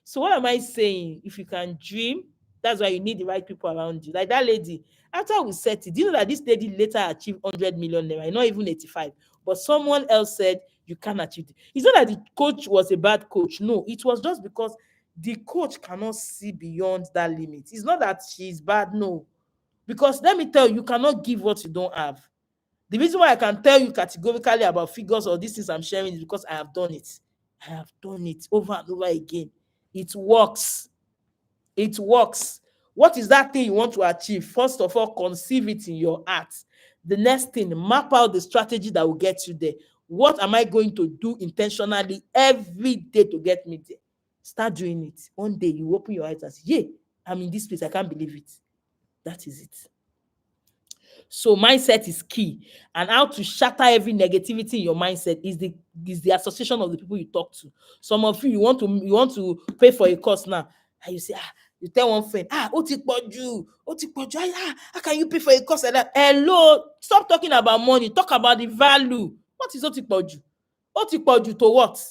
So what am I saying? If you can dream, that's why you need the right people around you. Like that lady, after we set it, do you know that this lady later achieved 100 million naira, not even 85. But someone else said you can't achieve it. It's not that the coach was a bad coach. No, it was just because the coach cannot see beyond that limit. It's not that she's bad, no. Because let me tell you, you cannot give what you don't have. The reason why I can tell you categorically about figures or these things I'm sharing is because I have done it. I have done it over and over again. It works. It works. What is that thing you want to achieve? First of all, conceive it in your heart. The next thing, map out the strategy that will get you there. What am I going to do intentionally every day to get me there? Start doing it. One day you open your eyes and say, yeah, I'm in this place. I can't believe it. That is it. So mindset is key, and how to shatter every negativity in your mindset is the association of the people you talk to. Some of you, you want to pay for a course now, and you say, you tell one friend, ó ti pọ̀jù, how can you pay for a course like that? Hello, stop talking about money, talk about the value. What is ó ti pọ̀jù? Ó ti pọ̀jù to what?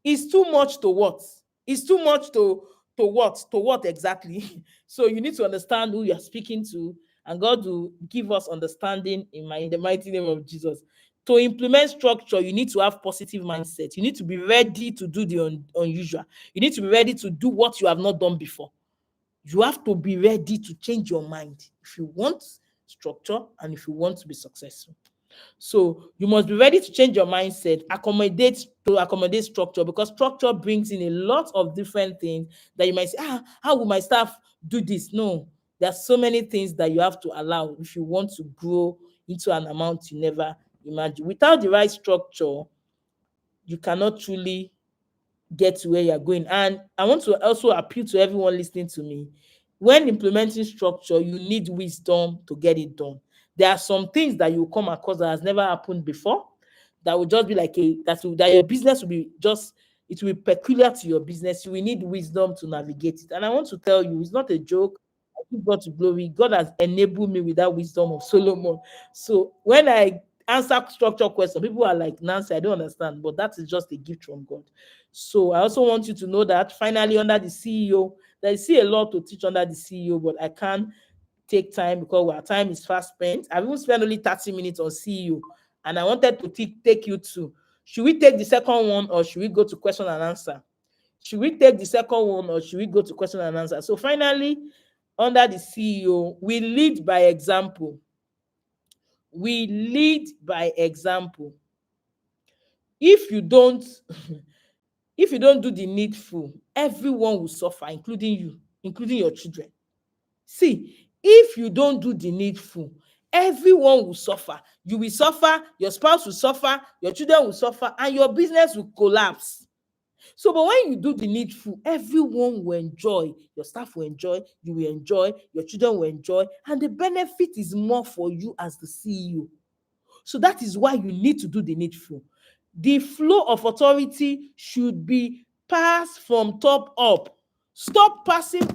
It's too much to what? It's too much to what? To what exactly? So you need to understand who you're speaking to, and God will give us understanding in the mighty name of Jesus. To implement structure, you need to have positive mindset. You need to be ready to do the unusual. You need to be ready to do what you have not done before. You have to be ready to change your mind if you want structure and if you want to be successful. So you must be ready to change your mindset, accommodate structure, because structure brings in a lot of different things that you might say, how will my staff do this? No, there are so many things that you have to allow if you want to grow into an amount you never imagined. Without the right structure, you cannot truly get to where you're going. And I want to also appeal to everyone listening to me. When implementing structure, you need wisdom to get it done. There are some things that you come across that has never happened before, that will just be like that your business will be just, it will be peculiar to your business. You will need wisdom to navigate it. And I want to tell you, it's not a joke. I give God to glory. God has enabled me with that wisdom of Solomon. So when I answer structure question, people are like, Nancy, I don't understand, but that is just a gift from God. So I also want you to know that finally, under the CEO, there is still a lot to teach under the CEO, but I can't take time because our time is fast spent. I've even spent only 30 minutes on CEO, and I wanted to take you to, should we take the second one or should we go to question and answer? Should we take the second one or should we go to question and answer? So finally, under the CEO, we lead by example. We lead by example. If you don't if you don't do the needful, everyone will suffer, including you, including your children. See, if you don't do the needful, everyone will suffer. You will suffer, your spouse will suffer, your children will suffer, and your business will collapse. So, but when you do the needful, everyone will enjoy. Your staff will enjoy, you will enjoy, your children will enjoy, and the benefit is more for you as the CEO. So that is why you need to do the needful. The flow of authority should be passed from top up. Stop passing.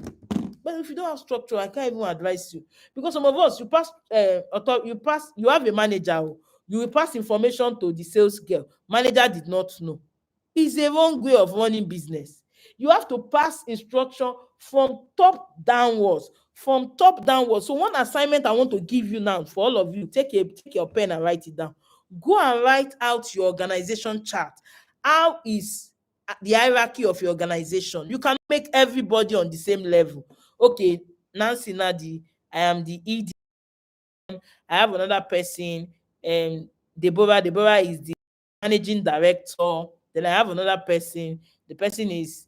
But if you don't have structure, I can't even advise you, because some of us, you have a manager, you will pass information to the sales girl. Manager did not know. It's a wrong way of running business. You have to pass instruction from top downwards. From top downwards. So one assignment I want to give you now for all of you, take your pen and write it down. Go and write out your organization chart. How is the hierarchy of your organization? You can make everybody on the same level. Okay, Nancy Nadi, I am the ED. I have another person, Deborah. Deborah is the managing director. Then I have another person. The person is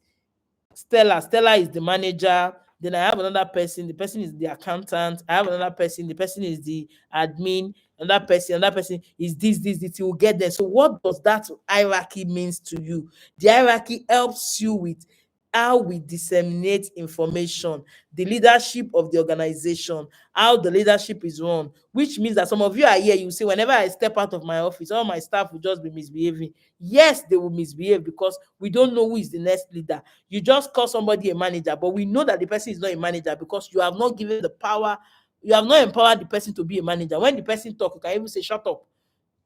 Stella. Stella is the manager. Then I have another person. The person is the accountant. I have another person. The person is the admin. Another person is this. You will get there. So what does that hierarchy means to you? The hierarchy helps you with how we disseminate information, the leadership of the organization, how the leadership is run, which means that some of you are here, you say, whenever I step out of my office, all my staff will just be misbehaving. Yes, they will misbehave because we don't know who is the next leader. You just call somebody a manager, but we know that the person is not a manager because you have not given the power, you have not empowered the person to be a manager. When the person talk, you can even say, shut up.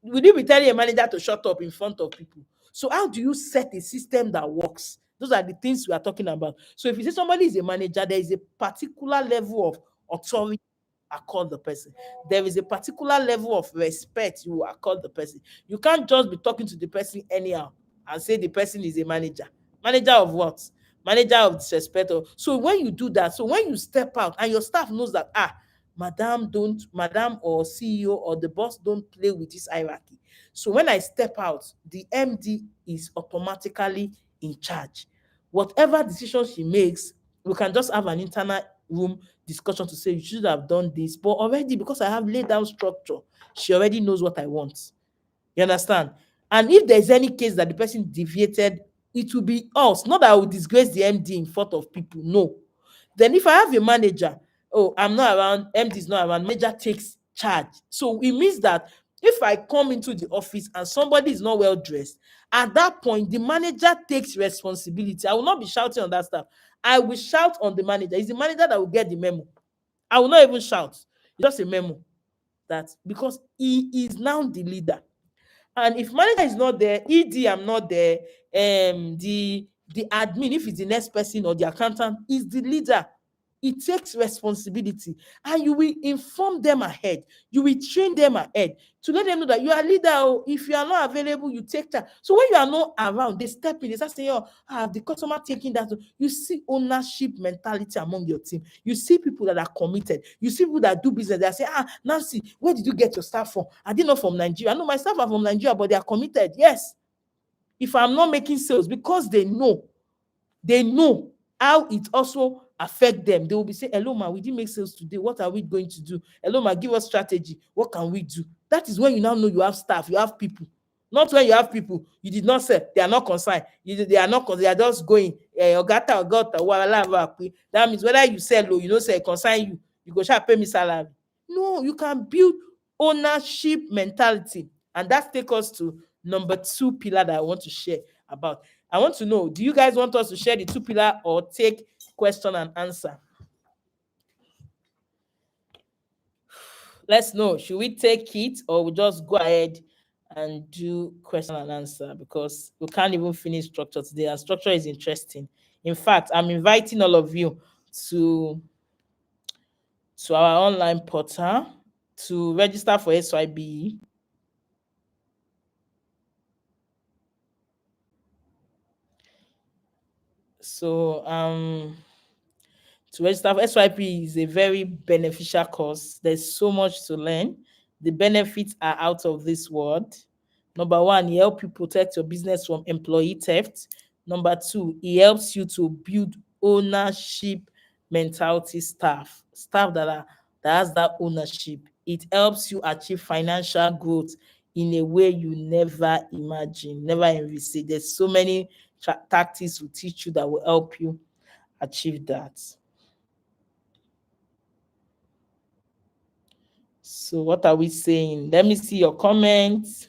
Would you be telling a manager to shut up in front of people? So how do you set a system that works? Those are the things we are talking about. So if you say somebody is a manager, there is a particular level of authority accord the person. There is a particular level of respect you will accord the person. You can't just be talking to the person anyhow and say the person is a manager. Manager of what? Manager of disrespect. So when you do that, so when you step out and your staff knows that, madam or CEO or the boss don't play with this hierarchy. So when I step out, the MD is automatically in charge. Whatever decision she makes, we can just have an internal room discussion to say you should have done this. But already, because I have laid down structure, she already knows what I want. You understand? And if there's any case that the person deviated, it will be us. Not that I will disgrace the MD in front of people. No. Then if I have a manager, oh, I'm not around, MD is not around, manager takes charge. So it means that if I come into the office and somebody is not well dressed, at that point, the manager takes responsibility. I will not be shouting on that staff. I will shout on the manager. It's the manager that will get the memo. I will not even shout. It's just a memo, that because he is now the leader. And if manager is not there, ED I'm not there, the admin, if it's the next person or the accountant, is the leader. It takes responsibility, and you will inform them ahead. You will train them ahead to let them know that you are leader. Oh, if you are not available, you take that. So when you are not around, they step in. They start saying, "Oh, the customer taking that." You see ownership mentality among your team. You see people that are committed. You see people that do business. They say, Nancy, where did you get your staff from? Are they not from Nigeria? No, my staff are from Nigeria, but they are committed. Yes. If I'm not making sales, because they know how it also affect them. They will be saying, hello ma, we didn't make sales today, what are we going to do? Hello ma, give us strategy, what can we do? That is when you now know you have staff, you have people. Not when you have people you did not sell, they are not concerned, they are just going, ogata. That means whether you sell or you don't sell, concern you go shall pay me salary. No, you can build ownership mentality. And that takes us to number 2 pillar that I want to share about. I want to know, do you guys want us to share the 2 pillar or take question and answer? Let's know. Should we take it or we just go ahead and do question and answer? Because we can't even finish structure today, and structure is interesting. In fact, I'm inviting all of you to our online portal to register for SYBE. So to register for SYP is a very beneficial course. There's so much to learn. The benefits are out of this world. Number 1, it helps you protect your business from employee theft. Number 2, it helps you to build ownership mentality staff that has that ownership. It helps you achieve financial growth in a way you never imagine, never envisage. There's so many tactics to teach you that will help you achieve that. So what are we saying? Let me see your comments.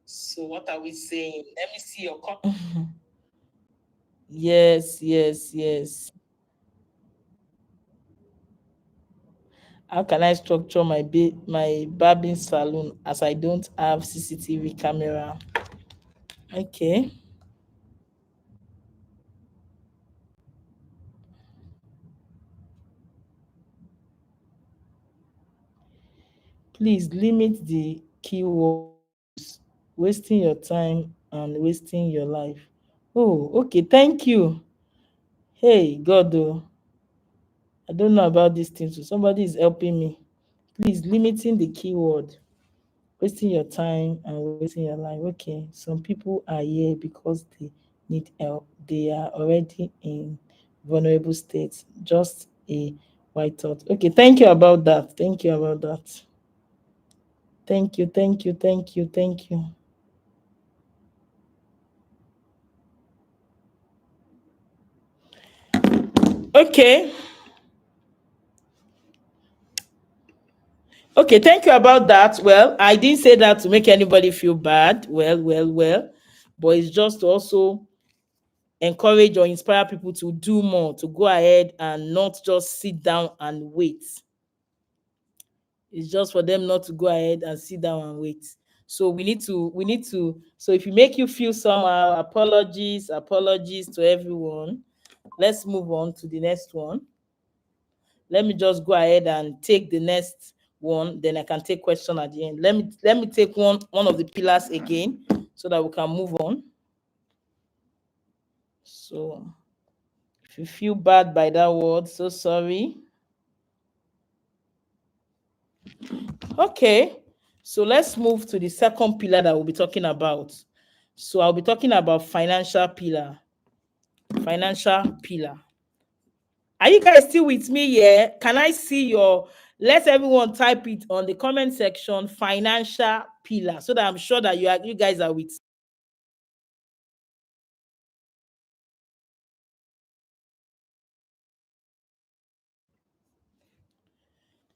So what are we saying? Let me see your comments. Yes, yes, yes. How can I structure my barbing salon as I don't have CCTV camera? Okay. Please limit the keyword, wasting your time and wasting your life. Oh, okay. Thank you. Hey, God, oh, I don't know about these things. So somebody is helping me. Please, limiting the keyword, wasting your time and wasting your life. Okay, some people are here because they need help. They are already in vulnerable states. Just a white thought. Okay, thank you about that. Thank you about that. Thank you, thank you, thank you, thank you. Okay. Okay, thank you about that. Well, I didn't say that to make anybody feel bad. Well. But it's just to also encourage or inspire people to do more, to go ahead and not just sit down and wait. It's just for them not to go ahead and sit down and wait. So we need to so if you make you feel somehow, apologies to everyone. Let's move on to the next one. Let me just go ahead and take the next one, then I can take question at the end. Let me take one of the pillars again so that we can move on. So if you feel bad by that word, so sorry. Okay, so let's move to the second pillar that we'll be talking about. So I'll be talking about financial pillar. Financial pillar. Are you guys still with me here? Can I see your, let everyone type it on the comment section, financial pillar, so that I'm sure that you guys are with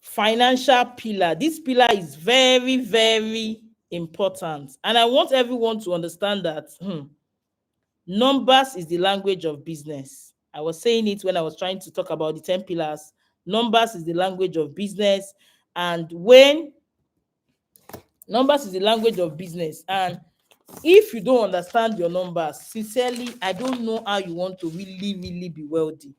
financial pillar. This pillar is very, very important. And I want everyone to understand that numbers is the language of business. I was saying it when I was trying to talk about the 10 pillars. Numbers is the language of business. And when numbers is the language of business, and if you don't understand your numbers, sincerely, I don't know how you want to really, really be wealthy,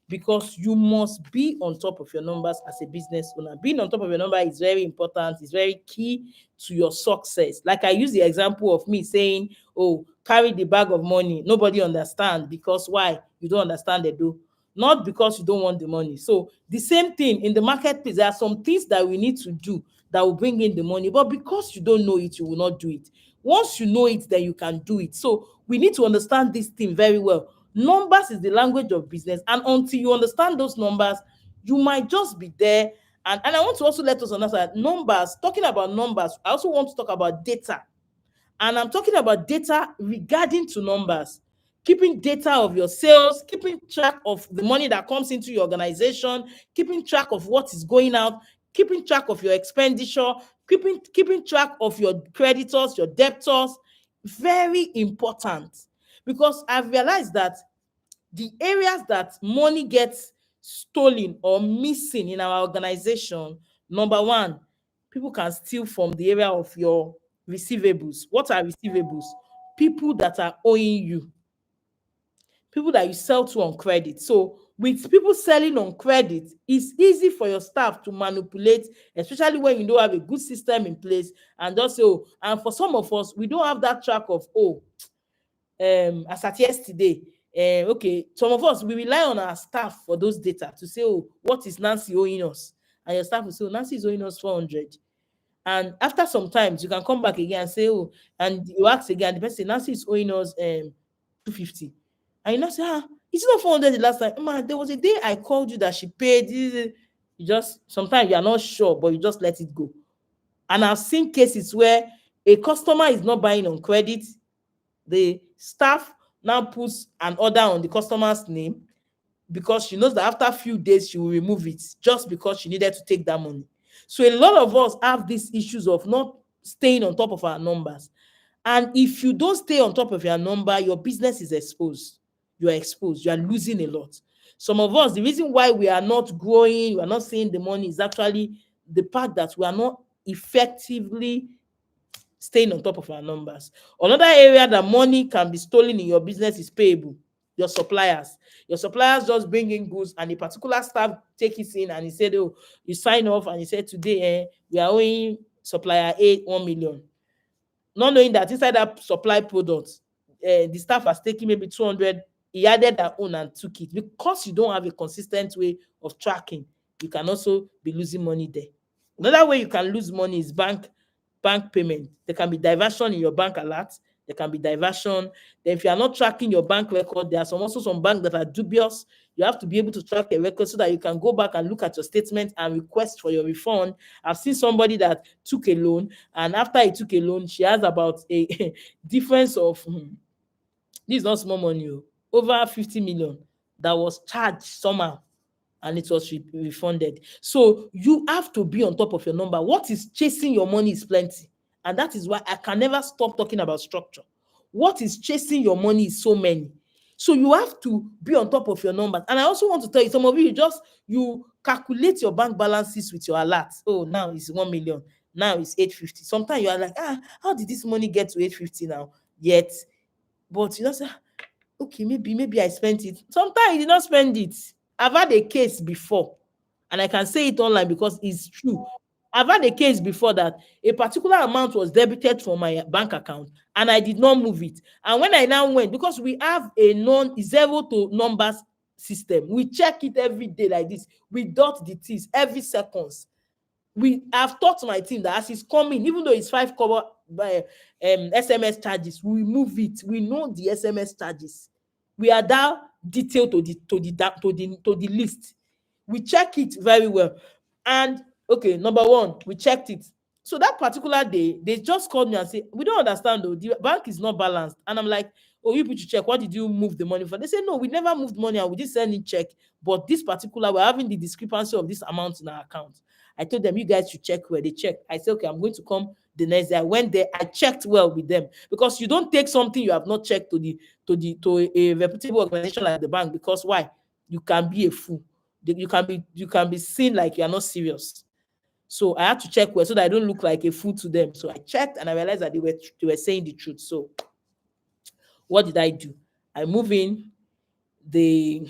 because you must be on top of your numbers as a business owner. Being on top of your number is very important, it's very key to your success. Like I use the example of me saying, oh, carry the bag of money. Nobody understand, because why? You don't understand the do. Not because you don't want the money. So the same thing in the marketplace, there are some things that we need to do that will bring in the money, but because you don't know it, you will not do it. Once you know it, then you can do it. So we need to understand this thing very well. Numbers is the language of business, and until you understand those numbers, you might just be there. And I want to also let us understand that numbers, talking about numbers, I also want to talk about data. And I'm talking about data regarding to numbers, keeping data of your sales, keeping track of the money that comes into your organization, keeping track of what is going out, keeping track of your expenditure, keeping track of your creditors, your debtors. Very important, because I've realized that the areas that money gets stolen or missing in our organization, number one, people can steal from the area of your receivables. What are receivables? People that are owing you, people that you sell to on credit. So with people selling on credit, it's easy for your staff to manipulate, especially when you don't have a good system in place. And also, and for some of us, we don't have that track of, oh, as at yesterday, okay, some of us, we rely on our staff for those data to say, oh, what is Nancy owing us? And your staff will say, oh, Nancy is owing us 400. And after some times, you can come back again and say, oh, and you ask again, the person, Nancy is owing us 250. And you now say, it's not 400 the last time. Man, there was a day I called you that she paid. You just, sometimes you are not sure, but you just let it go. And I've seen cases where a customer is not buying on credit, the staff now puts an order on the customer's name, because she knows that after a few days she will remove it, just because she needed to take that money. So a lot of us have these issues of not staying on top of our numbers. And if you don't stay on top of your number, your business is exposed. You are exposed. You are losing a lot. Some of us, the reason why we are not growing, we are not seeing the money, is actually the fact that we are not effectively staying on top of our numbers. Another area that money can be stolen in your business is payable. Your suppliers. Your suppliers just bring in goods, and a particular staff take it in, and he said, oh, you sign off, and he said, today, we are owing supplier A 1 million. Not knowing that inside that supply product, the staff has taken maybe 200, he added their own and took it. Because you don't have a consistent way of tracking, you can also be losing money there. Another way you can lose money is bank payment. There can be diversion in your bank alert. There can be diversion. Then if you are not tracking your bank record, there are also some banks that are dubious. You have to be able to track a record so that you can go back and look at your statement and request for your refund. I've seen somebody that took a loan, and after he took a loan, she has about a difference of this is not small money, over 50 million that was charged somehow, and it was refunded. So you have to be on top of your number. What is chasing your money is plenty. And that is why I can never stop talking about structure. What is chasing your money is so many. So you have to be on top of your numbers. And I also want to tell you, some of you calculate your bank balances with your alerts. Oh, now it's 1 million. Now it's 850. Sometimes you are like, how did this money get to 850 now? Yet, but you know, say, okay, maybe I spent it. Sometimes you did not spend it. I've had a case before. And I can say it online because it's true. I've had a case before that a particular amount was debited from my bank account and I did not move it. And when I now went, because we have a non zero to numbers system, we check it every day like this. We dot the T's every seconds. We have taught my team that as it's coming, even though it's 5 kobo by SMS charges, we move it. We know the SMS charges. We are down detailed to the list. We check it very well. And okay, number one, we checked it. So that particular day, they just called me and say, we don't understand though. The bank is not balanced. And I'm like, oh, you put your check. What did you move the money for? They say, no, we never moved money and we did send in check. But this particular, we're having the discrepancy of this amount in our account. I told them, you guys should check where they check. I said, okay, I'm going to come the next day. I went there, I checked well with them because you don't take something you have not checked to a reputable organization like the bank, because why? You can be a fool. You can be seen like you are not serious. So I had to check well so that I don't look like a fool to them. So I checked and I realized that they were saying the truth. So what did I do? I move in. They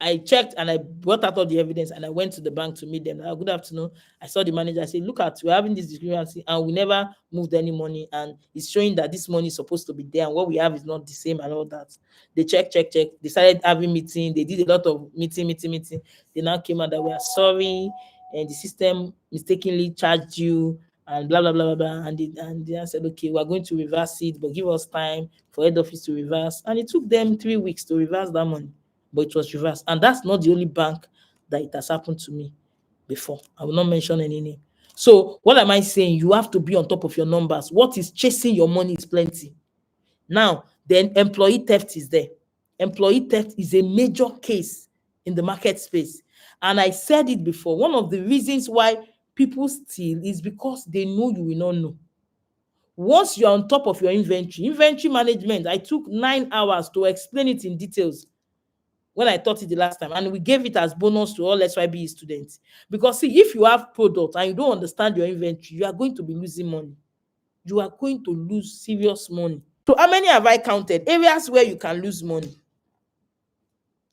I checked and I brought out all the evidence and I went to the bank to meet them. Good afternoon. I saw the manager. I said, look at, we're having this discrepancy and we never moved any money. And it's showing that this money is supposed to be there and what we have is not the same and all that. They check. They started having meeting. They did a lot of meeting. They now came out that we are sorry and the system mistakenly charged you and blah, blah, blah, blah, blah. And they said, okay, we're going to reverse it, but give us time for head office to reverse. And it took them 3 weeks to reverse that money. But it was reversed. And that's not the only bank that it has happened to me before. I will not mention any name. So what am I saying? You have to be on top of your numbers. What is chasing your money is plenty. Now, then employee theft is there. Employee theft is a major case in the market space. And I said it before. One of the reasons why people steal is because they know you will not know. Once you're on top of your inventory management, I took 9 hours to explain it in details when I taught it the last time, and we gave it as bonus to all SYBE students. Because see, if you have product and you don't understand your inventory, you are going to be losing money. You are going to lose serious money. So how many have I counted? Areas where you can lose money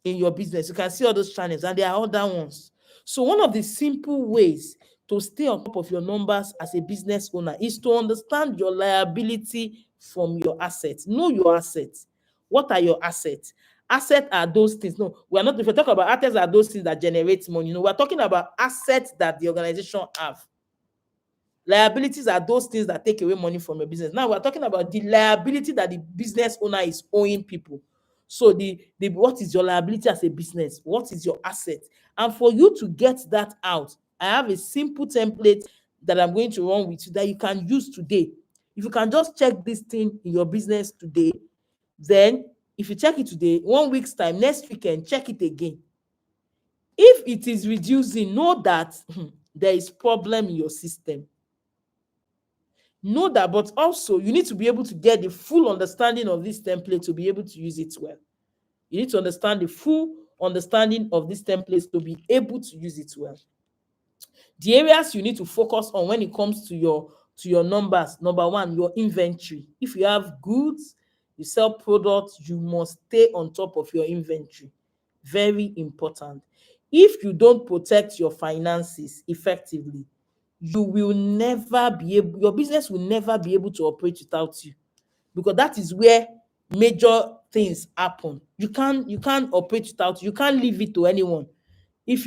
in your business. You can see all those channels and there are other ones. So one of the simple ways to stay on top of your numbers as a business owner is to understand your liability from your assets. Know your assets. What are your assets? Assets are those things. No, we are not. If we talk about assets, are those things that generate money. No, we're talking about assets that the organization have. Liabilities are those things that take away money from your business. Now we're talking about the liability that the business owner is owing people. So the what is your liability as a business? What is your asset? And for you to get that out, I have a simple template that I'm going to run with you that you can use today. If you can just check this thing in your business today, then if you check it today, 1 week's time, next weekend, check it again. If it is reducing, know that there is problem in your system. Know that, but also you need to be able to get the full understanding of this template to be able to use it well. You need to understand the full understanding of this template to be able to use it well. The areas you need to focus on when it comes to your numbers. Number one, your inventory. If you have goods, you sell products, you must stay on top of your inventory. Very important. If you don't protect your finances effectively, you will never be able, your business will never be able to operate without you, because that is where major things happen. You can't operate without, you can't leave it to anyone if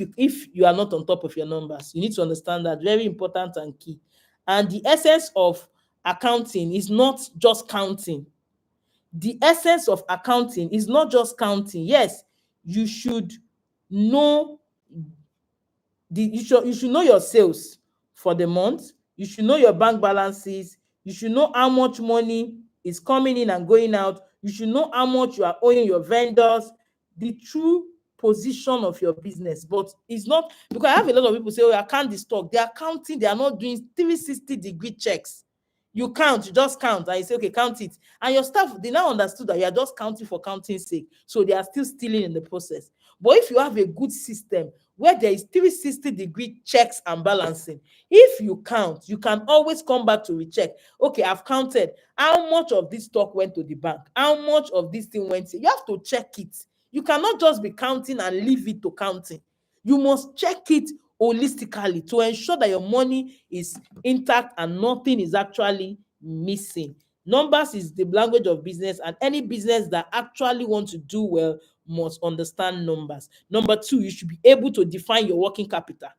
you are not on top of your numbers. You need to understand that, very important and key. And the essence of accounting is not just counting. The essence of accounting is not just counting. Yes, you should know you should know your sales for the month. You should know your bank balances. You should know how much money is coming in and going out. You should know how much you are owing your vendors, the true position of your business. But it's not, because I have a lot of people say, oh, I count the stock. They are counting, they are not doing 360-degree checks. You count, you just count, and you say, okay, count it. And your staff, they now understood that you are just counting for counting's sake. So they are still stealing in the process. But if you have a good system where there is 360-degree checks and balancing, if you count, you can always come back to recheck. Okay, I've counted. How much of this stock went to the bank? How much of this thing went here? You have to check it. You cannot just be counting and leave it to counting. You must check it holistically to ensure that your money is intact and nothing is actually missing. Numbers is the language of business, and any business that actually want to do well must understand numbers. Number two, you should be able to define your working capital.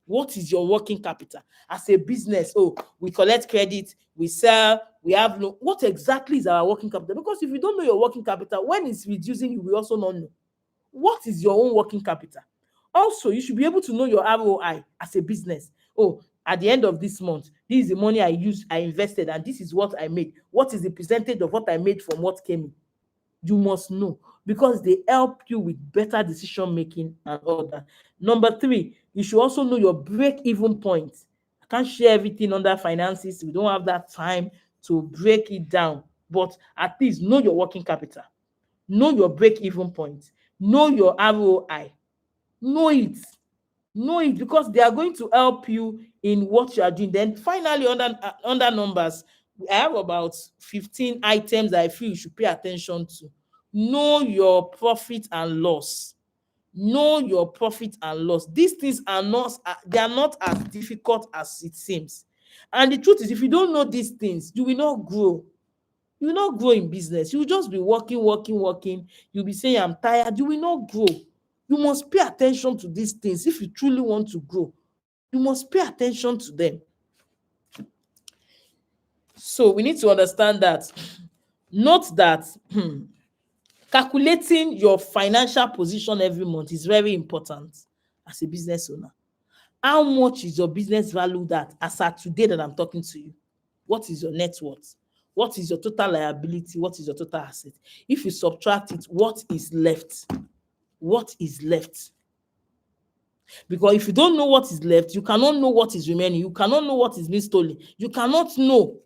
What is your working capital? As a business, oh, we collect credit, we sell, we have no. What exactly is our working capital? Because if you don't know your working capital, when it's reducing, you will also not know. What is your own working capital? Also, you should be able to know your ROI as a business. Oh, at the end of this month, this is the money I invested, and this is what I made. What is the percentage of what I made from what came in? You must know, because they help you with better decision making and all that. Number three, you should also know your break-even point. I can't share everything under finances. We don't have that time to break it down, but at least know your working capital, know your break-even point, know your ROI, know it. Know it, because they are going to help you in what you are doing. Then finally, under numbers, I have about 15 items that I feel you should pay attention to. Know your profit and loss. Know your profit and loss. These things are not, they are not as difficult as it seems. And the truth is, if you don't know these things, you will not grow. You will not grow in business. You will just be working, working, working. You'll be saying, I'm tired. You will not grow. You must pay attention to these things if you truly want to grow. You must pay attention to them. So we need to understand that. Note that calculating your financial position every month is very important as a business owner. How much is your business valued at as at today that I'm talking to you? What is your net worth? What is your total liability? What is your total asset? If you subtract it, what is left? What is left? Because if you don't know what is left, you cannot know what is remaining. You cannot know what is being stolen. You cannot know.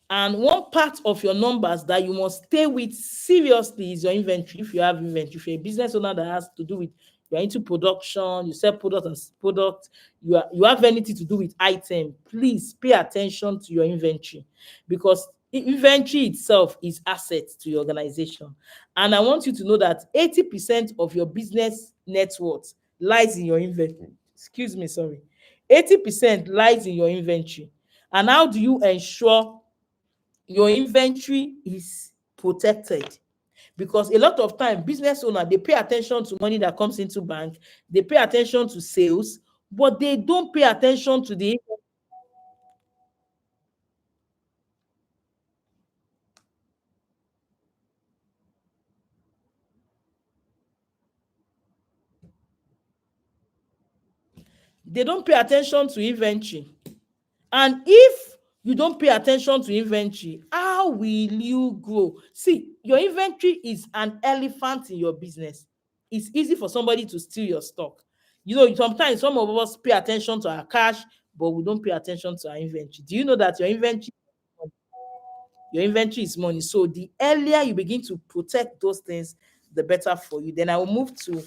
And one part of your numbers that you must stay with seriously is your inventory. If you have inventory, if you're a business owner that has to do with, you're into production, you sell product and product, you have anything to do with item, please pay attention to your inventory, because inventory itself is asset to your organization. And I want you to know that 80% of your business net worth lies in your inventory. Excuse me, sorry. 80% lies in your inventory. And how do you ensure your inventory is protected? Because a lot of time business owner, they pay attention to money that comes into bank, they pay attention to sales, but they don't pay attention to the, they don't pay attention to inventory. And if you don't pay attention to inventory, how will you grow? See, your inventory is an elephant in your business. It's easy for somebody to steal your stock. You know, sometimes some of us pay attention to our cash, but we don't pay attention to our inventory. Do you know that your inventory is money? So the earlier you begin to protect those things, the better for you. Then I will move to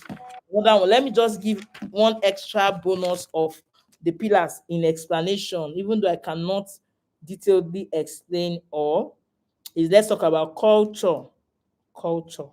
another one. Let me just give one extra bonus of the pillars in explanation, even though I cannot detailedly explain all. Is let's talk about culture. Culture.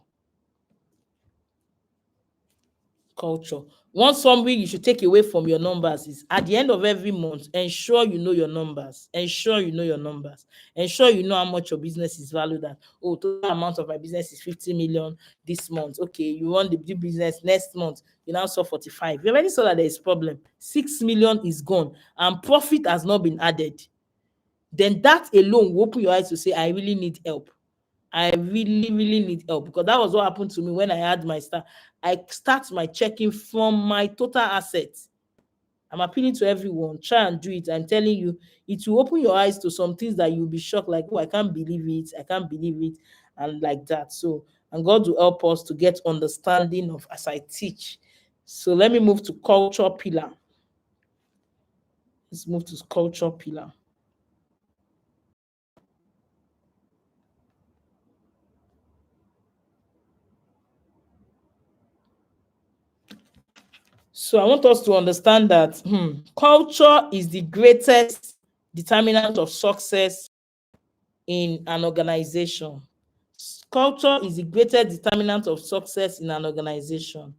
Culture. One summary you should take away from your numbers is, at the end of every month, ensure you know your numbers. Ensure you know your numbers. Ensure you know how much your business is valued at. Oh, total amount of my business is 50 million this month. Okay, you want the business next month, you now saw 45. You already saw that there is problem. 6 million is gone and profit has not been added. Then that alone will open your eyes to say, I really need help. I really, really need help, because that was what happened to me when I had my start. I start my checking from my total assets. I'm appealing to everyone. Try and do it. I'm telling you, it will open your eyes to some things that you'll be shocked, like, oh, I can't believe it. I can't believe it. And like that. So, and God will help us to get understanding of as I teach. So let me move to culture pillar. Let's move to culture pillar. So I want us to understand that culture is the greatest determinant of success in an organization. Culture is the greatest determinant of success in an organization.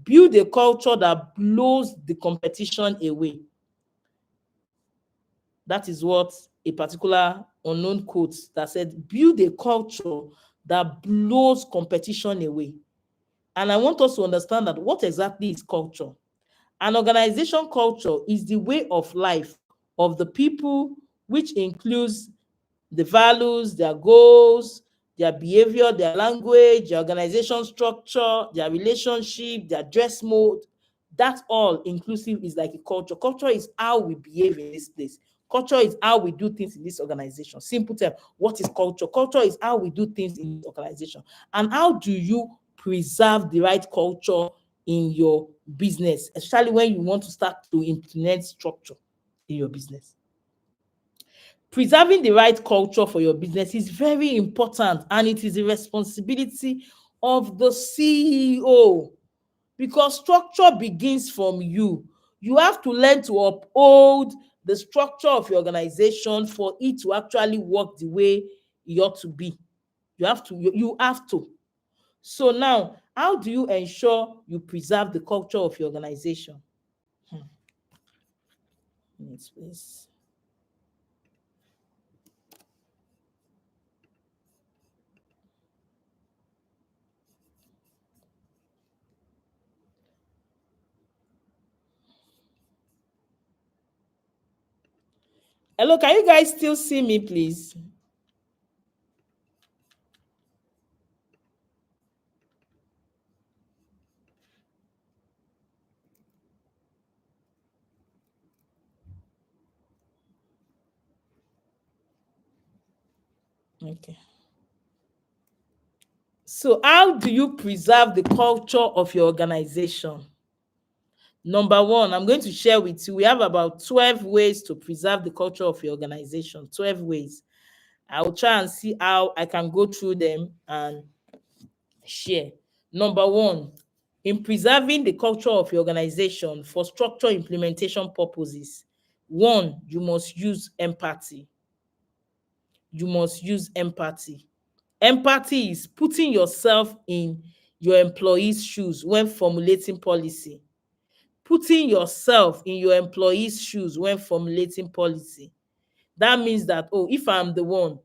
Build a culture that blows the competition away. That is what a particular unknown quote that said, build a culture that blows competition away. And I want us to understand that what exactly is culture? An organization culture is the way of life of the people, which includes the values, their goals, their behavior, their language, their organization structure, their relationship, their dress mode. That all inclusive is like a culture. Culture is how we behave in this place. Culture is how we do things in this organization. Simple term, what is culture? Culture is how we do things in this organization. And how do you preserve the right culture in your business, especially when you want to start to implement structure in your business? Preserving the right culture for your business is very important, and it is the responsibility of the CEO, because structure begins from you. You have to learn to uphold the structure of your organization for it to actually work the way it ought to be. You have to. So now, how do you ensure you preserve the culture of your organization? Minutes, please. Hello, can you guys still see me, please? Okay. So, how do you preserve the culture of your organization? Number one, I'm going to share with you. We have about 12 ways to preserve the culture of your organization. 12 ways. I'll try and see how I can go through them and share. Number one, in preserving the culture of your organization for structure implementation purposes, one, you must use empathy. You must use empathy. Empathy is putting yourself in your employees' shoes when formulating policy. Putting yourself in your employees' shoes when formulating policy. That means that, oh, if I'm the one,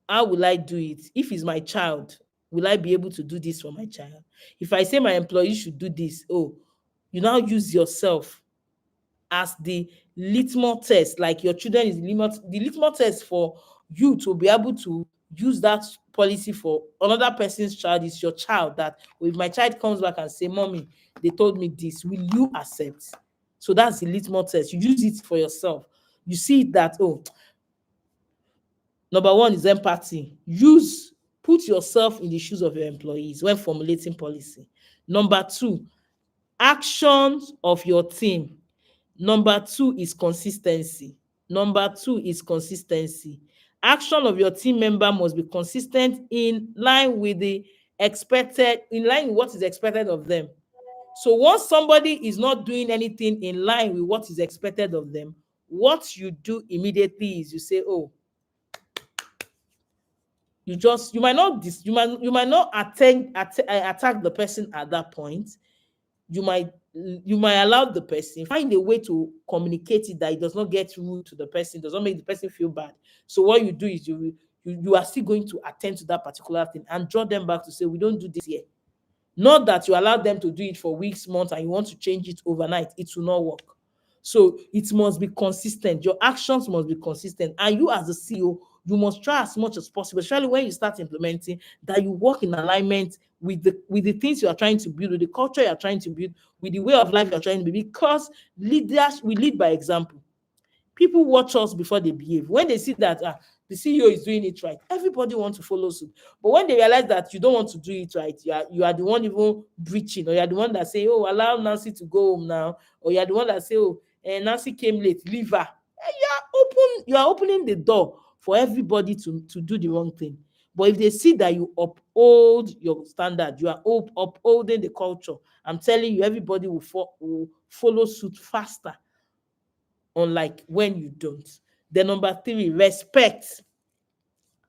how will I do it? If it's my child, will I be able to do this for my child? If I say my employee should do this, oh, you now use yourself as the litmus test, like your children is the litmus test for you to be able to use that policy for another person's child is your child. That, oh, if my child comes back and say, mommy, they told me this, will you accept? So that's the litmus test. You use it for yourself. You see that, oh, number one is empathy. Put yourself in the shoes of your employees when formulating policy. Number two, actions of your team. Number two is consistency. Number two is consistency. Action of your team member must be consistent in line with what is expected of them. So once somebody is not doing anything in line with what is expected of them, what you do immediately is you say, oh, you might not attack the person at that point. You might allow the person, find a way to communicate it, that it does not get rude to the person, does not make the person feel bad. So what you do is you are still going to attend to that particular thing and draw them back to say, we don't do this here. Not that you allow them to do it for weeks, months, and you want to change it overnight. It will not work. So it must be consistent. Your actions must be consistent. And you as a CEO, you must try as much as possible, especially when you start implementing, that you work in alignment with the things you are trying to build, with the culture you are trying to build, with the way of life you are trying to be. Because leaders, we lead by example. People watch us before they behave. When they see that the CEO is doing it right, everybody wants to follow suit. But when they realize that you don't want to do it right, you are the one even breaching, or you are the one that say, oh, allow Nancy to go home now, or you are the one that say, oh, Nancy came late, leave her. You are opening the door for everybody to do the wrong thing. But if they see that you uphold your standard, you are upholding the culture, I'm telling you, everybody will follow suit faster, unlike when you don't. Then number three, respect.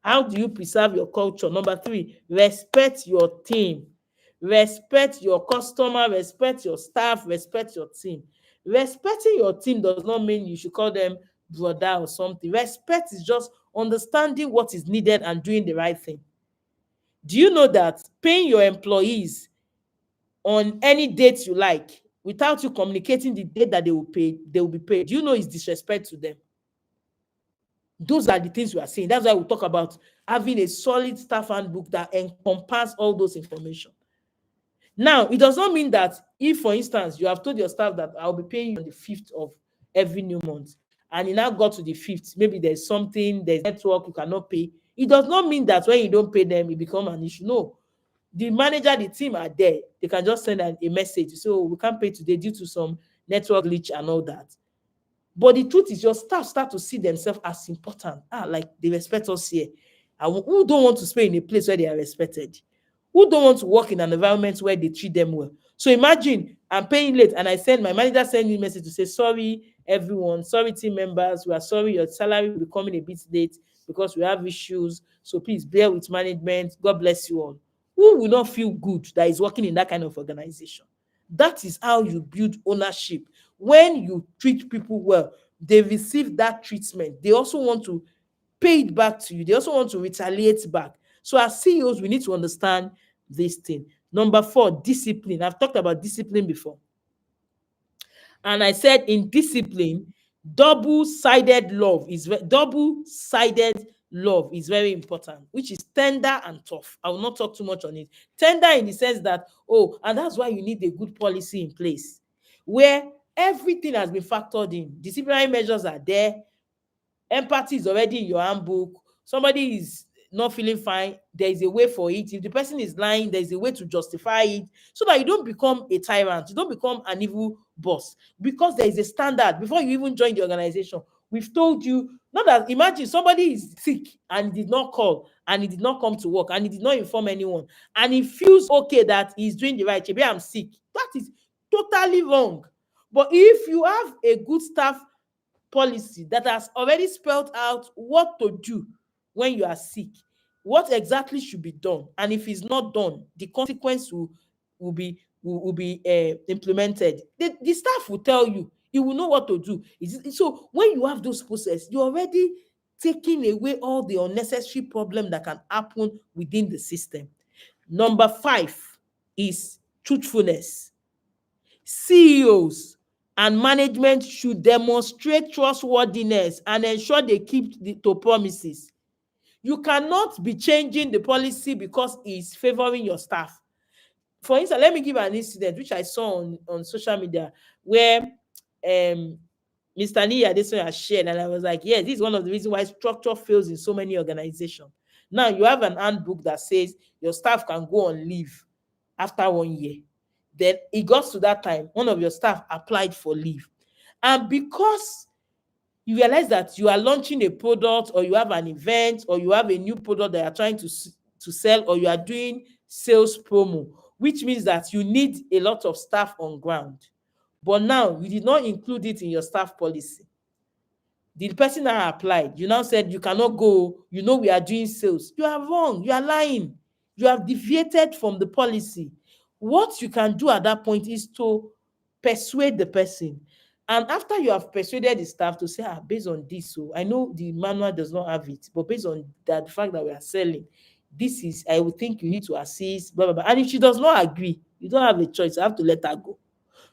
How do you preserve your culture? Number three, respect your team. Respect your customer, respect your staff, respect your team. Respecting your team does not mean you should call them brother or something. Respect is just understanding what is needed and doing the right thing. Do you know that paying your employees on any date you like without you communicating the date that they will be paid, do you know is disrespect to them? Those are the things we are saying. That's why we talk about having a solid staff handbook that encompasses all those information. Now, it does not mean that if, for instance, you have told your staff that I'll be paying you on the 5th of every new month, and you now got to the 5th, maybe there's something, there's network you cannot pay. It does not mean that when you don't pay them, it becomes an issue. No. The manager, the team are there. They can just send a message. So we can't pay today due to some network glitch and all that. But the truth is, your staff start to see themselves as important. Like they respect us here. And who don't want to stay in a place where they are respected? Who don't want to work in an environment where they treat them well? So imagine I'm paying late and my manager send me a message to say, sorry, everyone, sorry, team members, we are sorry, your salary will be coming a bit late because we have issues. So please bear with management. God bless you all. Who will not feel good that is working in that kind of organization? That is how you build ownership. When you treat people well, they receive that treatment. They also want to pay it back to you. They also want to retaliate back. So as CEOs, we need to understand this thing. Number 4, discipline. I've talked about discipline before. And I said in discipline, double-sided love is very important, which is tender and tough. I will not talk too much on it. Tender in the sense that, and that's why you need a good policy in place where everything has been factored in. Disciplinary measures are there. Empathy is already in your handbook. Somebody is not feeling fine, there is a way for it. If the person is lying, there is a way to justify it so that you don't become a tyrant, you don't become an evil boss, because there is a standard before you even join the organization. We've told you, not that, imagine somebody is sick and he did not call and he did not come to work and he did not inform anyone and he feels okay that he's doing the right thing. Maybe I'm sick. That is totally wrong. But if you have a good staff policy that has already spelled out what to do when you are sick, what exactly should be done, and if it's not done, the consequence will be implemented. The staff will tell you. You will know what to do. So when you have those processes, you're already taking away all the unnecessary problem that can happen within the system. Number 5 is truthfulness. CEOs and management should demonstrate trustworthiness and ensure they keep to promises. You cannot be changing the policy because it's favoring your staff. For instance, let me give an incident which I saw on social media where Mr. Niya has shared, and I was like, yes, this is one of the reasons why structure fails in so many organizations. Now, you have an handbook that says your staff can go on leave after 1 year. Then it got to that time, one of your staff applied for leave. And because you realize that you are launching a product, or you have an event, or you have a new product that you are trying to sell, or you are doing sales promo, which means that you need a lot of staff on ground. But now you did not include it in your staff policy. The person that applied, you now said you cannot go, we are doing sales. You are wrong. You are lying. You have deviated from the policy. What you can do at that point is to persuade the person. And after you have persuaded the staff to say, based on this, so I know the manual does not have it, but based on that, the fact that we are selling, this is, I would think you need to assist, blah, blah, blah. And if she does not agree, you don't have a choice. You have to let her go.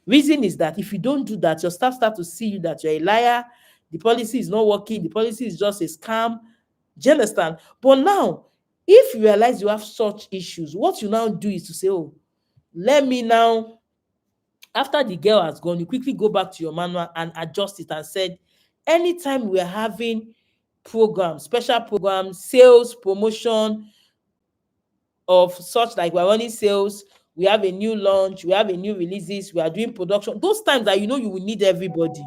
Reason is that if you don't do that, your staff start to see you that you're a liar, the policy is not working, the policy is just a scam. Do you understand? But now, if you realize you have such issues, what you now do is to say, let me now, after the girl has gone, you quickly go back to your manual and adjust it and said, anytime we are having programs, special programs, sales, promotion of such, like we're running sales, we have a new launch, we have a new releases, we are doing production, those times that you will need everybody,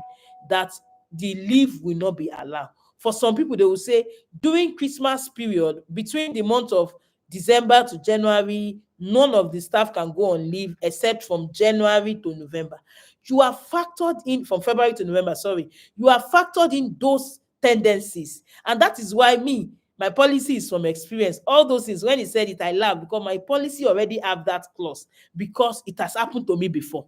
that the leave will not be allowed. For some people, they will say during Christmas period, between the month of December to January, none of the staff can go on leave except from January to November. You are factored in from February to November, sorry. You are factored in those tendencies. And that is why My policy is from experience. All those things, when he said it, I laughed because my policy already have that clause because it has happened to me before.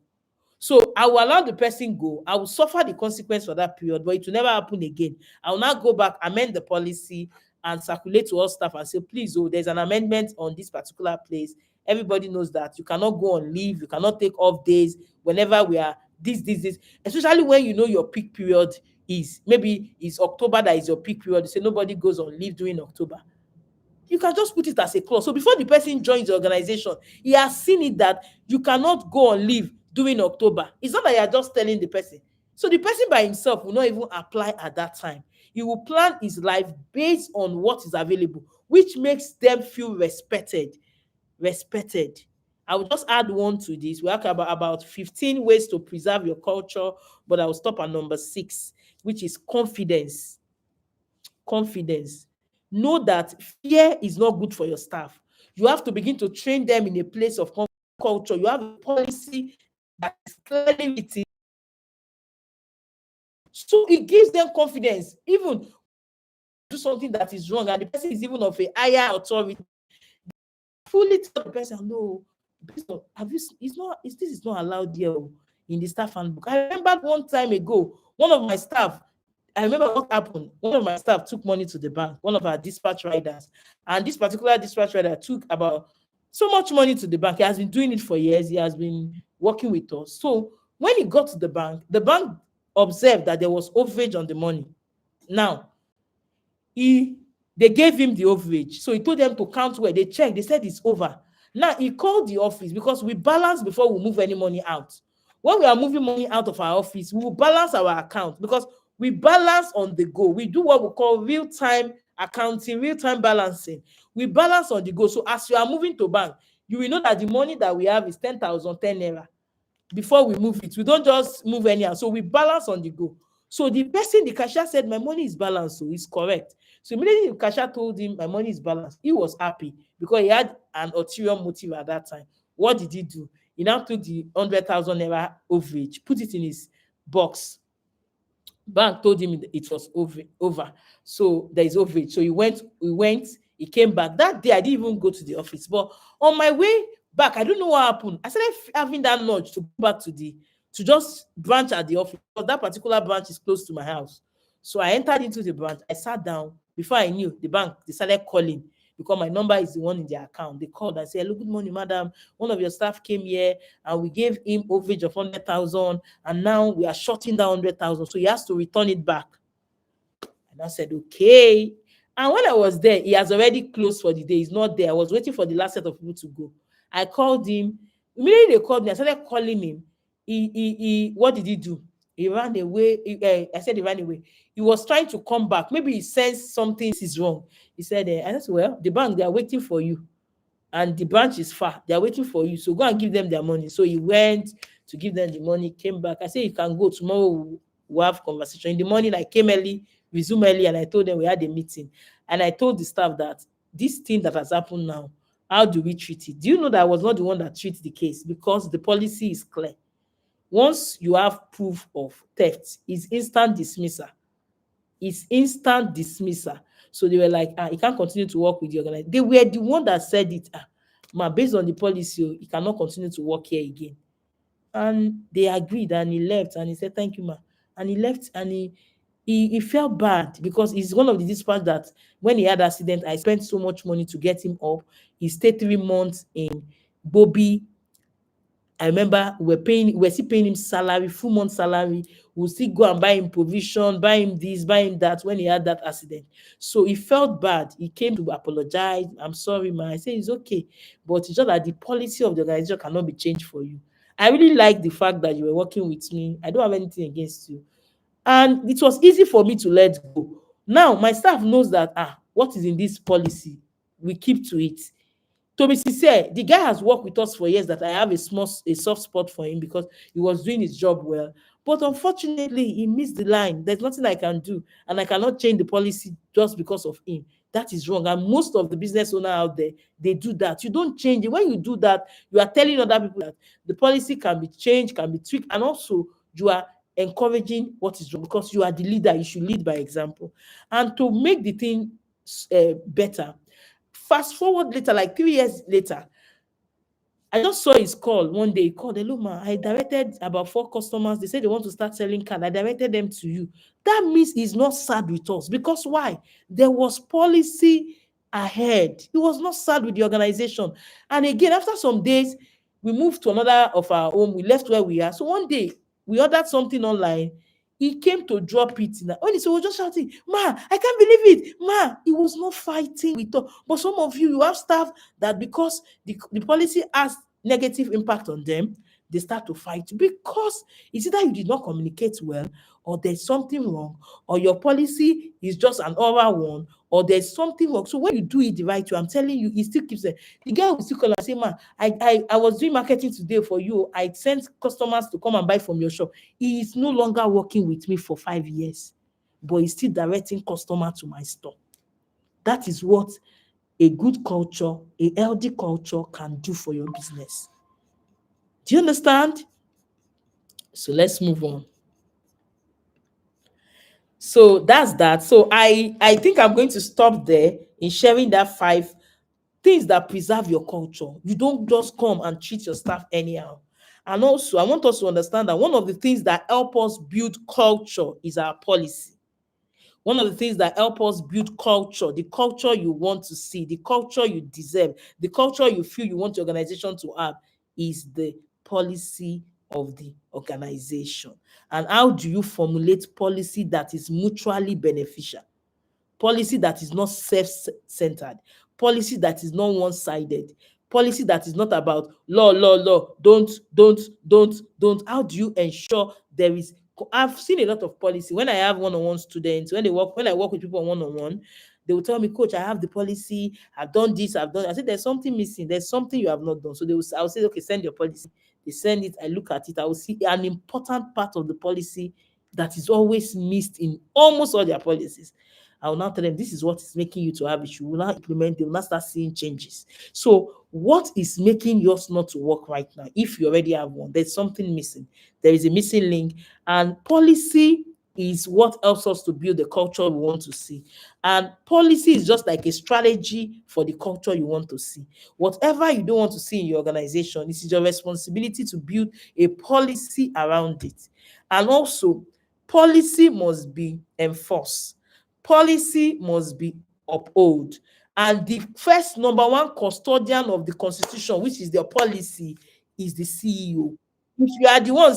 So I will allow the person go. I will suffer the consequence for that period, but it will never happen again. I will now go back, amend the policy, and circulate to all staff and say, please, oh, there's an amendment on this particular place. Everybody knows that you cannot go on leave, you cannot take off days whenever we are this, especially when you know your peak period is maybe it's October that is your peak period. You say nobody goes on leave during October. You can just put it as a clause. So before the person joins the organization, he has seen it that you cannot go on leave during October. It's not that you are just telling the person. So the person by himself will not even apply at that time. He will plan his life based on what is available, which makes them feel respected. Respected. I will just add one to this. We have about 15 ways to preserve your culture, but I will stop at number 6, which is confidence. Confidence. Know that fear is not good for your staff. You have to begin to train them in a place of culture. You have a policy that is clearly written. So it gives them confidence. Even do something that is wrong and the person is even of a higher authority, fully tell the person, no, have you, this is not allowed here in the staff handbook. I remember one time ago, one of my staff, I remember what happened. One of my staff took money to the bank, one of our dispatch riders, and this particular dispatch rider took about so much money to the bank. He has been doing it for years. He has been working with us. So when he got to the bank observed that there was overage on the money. Now, they gave him the overage. So he told them to count where they checked. They said it's over. Now he called the office because we balance before we move any money out. When we are moving money out of our office, we will balance our account because we balance on the go. We do what we call real-time accounting, real-time balancing. We balance on the go. So as you are moving to bank, you will know that the money that we have is 10,000, 10 naira. Before we move it, we don't just move anyhow. So we balance on the go. So the person, the cashier said, my money is balanced, so it's correct. So immediately the cashier told him, my money is balanced. He was happy because he had an ulterior motive at that time. What did he do? He now took the 100,000 naira overage, put it in his box. Bank told him it was over. So there is overage. So he came back. That day, I didn't even go to the office. But on my way back, I don't know what happened. I started having that nudge to go back to just branch at the office. Because that particular branch is close to my house. So I entered into the branch. I sat down. Before I knew, the bank, they started calling because my number is the one in their account. They called and said, hello, good morning, madam. One of your staff came here and we gave him overage of 100,000 and now we are shutting down 100,000. So he has to return it back. And I said, okay. And when I was there, he has already closed for the day. He's not there. I was waiting for the last set of people to go. I called him. Immediately they called me. I started calling him. What did he do? He ran away. I said he ran away. He was trying to come back. Maybe he sensed something is wrong. He said, I said, well, the bank, they are waiting for you. And the branch is far. They are waiting for you. So go and give them their money. So he went to give them the money, came back. I said, you can go. Tomorrow we'll have conversation. In the morning, I came early, resumed early, and I told them we had a meeting. And I told the staff that this thing that has happened now, how do we treat it? Do you know that I was not the one that treats the case? Because the policy is clear. Once you have proof of theft, it's instant dismissal. It's instant dismissal. So they were like, you can't continue to work with the organization. They were the one that said it. Based on the policy, he cannot continue to work here again. And they agreed and he left and he said, thank you, ma. And he left and he felt bad because he's one of the dispatch that when he had accident, I spent so much money to get him up. He stayed 3 months in Bobby. I remember we're still paying him salary, full month salary. We'll still go and buy him provision, buy him this, buy him that when he had that accident. So he felt bad. He came to apologize. I'm sorry, man. I said it's okay. But it's just that the policy of the organization cannot be changed for you. I really like the fact that you were working with me. I don't have anything against you. And it was easy for me to let go. Now my staff knows that what is in this policy, we keep to it. To be sincere, the guy has worked with us for years that I have a soft spot for him because he was doing his job well. But unfortunately, he missed the line. There's nothing I can do, and I cannot change the policy just because of him. That is wrong. And most of the business owners out there, they do that. You don't change it. When you do that, you are telling other people that the policy can be changed, can be tweaked, and also you are encouraging what is wrong because you are the leader. You should lead by example. And to make the thing better. Fast forward later, like 3 years later, I just saw his call one day. He called, hello, ma. I directed about 4 customers. They said they want to start selling card. I directed them to you. That means he's not sad with us. Because why? There was policy ahead. He was not sad with the organization. And again, after some days, we moved to another of our home. We left where we are. So one day, we ordered something online. He came to drop it. When he said, we were just shouting, ma, I can't believe it. Ma, he was not fighting with us. But some of you, you have staff that because the policy has negative impact on them, they start to fight because it's either you did not communicate well, or there's something wrong, or your policy is just an oral one, or there's something wrong. So when you do it the right way, I'm telling you, it still keeps it. The guy will still call and say, man, I was doing marketing today for you. I sent customers to come and buy from your shop. He is no longer working with me for 5 years, but he's still directing customer to my store. That is what a good culture, a healthy culture can do for your business. Do you understand? So let's move on. So that's that. So I think I'm going to stop there in sharing that 5 things that preserve your culture. You don't just come and treat your staff anyhow. And also, I want us to understand that one of the things that help us build culture is our policy. One of the things that help us build culture, the culture you want to see, the culture you deserve, the culture you feel you want your organization to have, is the policy of the organization. And how do you formulate policy that is mutually beneficial? Policy that is not self-centered, policy that is not one-sided, policy that is not about law, don't. How do you ensure there is? I've seen a lot of policy when I have one-on-one students, when I work with people one-on-one, they will tell me, coach, I have the policy, I've done this, I've done. I said, there's something missing, there's something you have not done. So I'll say, okay, send your policy. They send it, I look at it, I will see an important part of the policy that is always missed in almost all their policies. I will now tell them, this is what is making you to have issue. We will now implement, they will now start seeing changes. So what is making yours not to work right now? If you already have one, there's something missing. There is a missing link. And policy is what helps us to build the culture we want to see. And policy is just like a strategy for the culture you want to see. Whatever you don't want to see in your organization, this is your responsibility to build a policy around it. And also, policy must be enforced. Policy must be upheld. And the first number one custodian of the constitution, which is the policy, is the CEO. If you are the one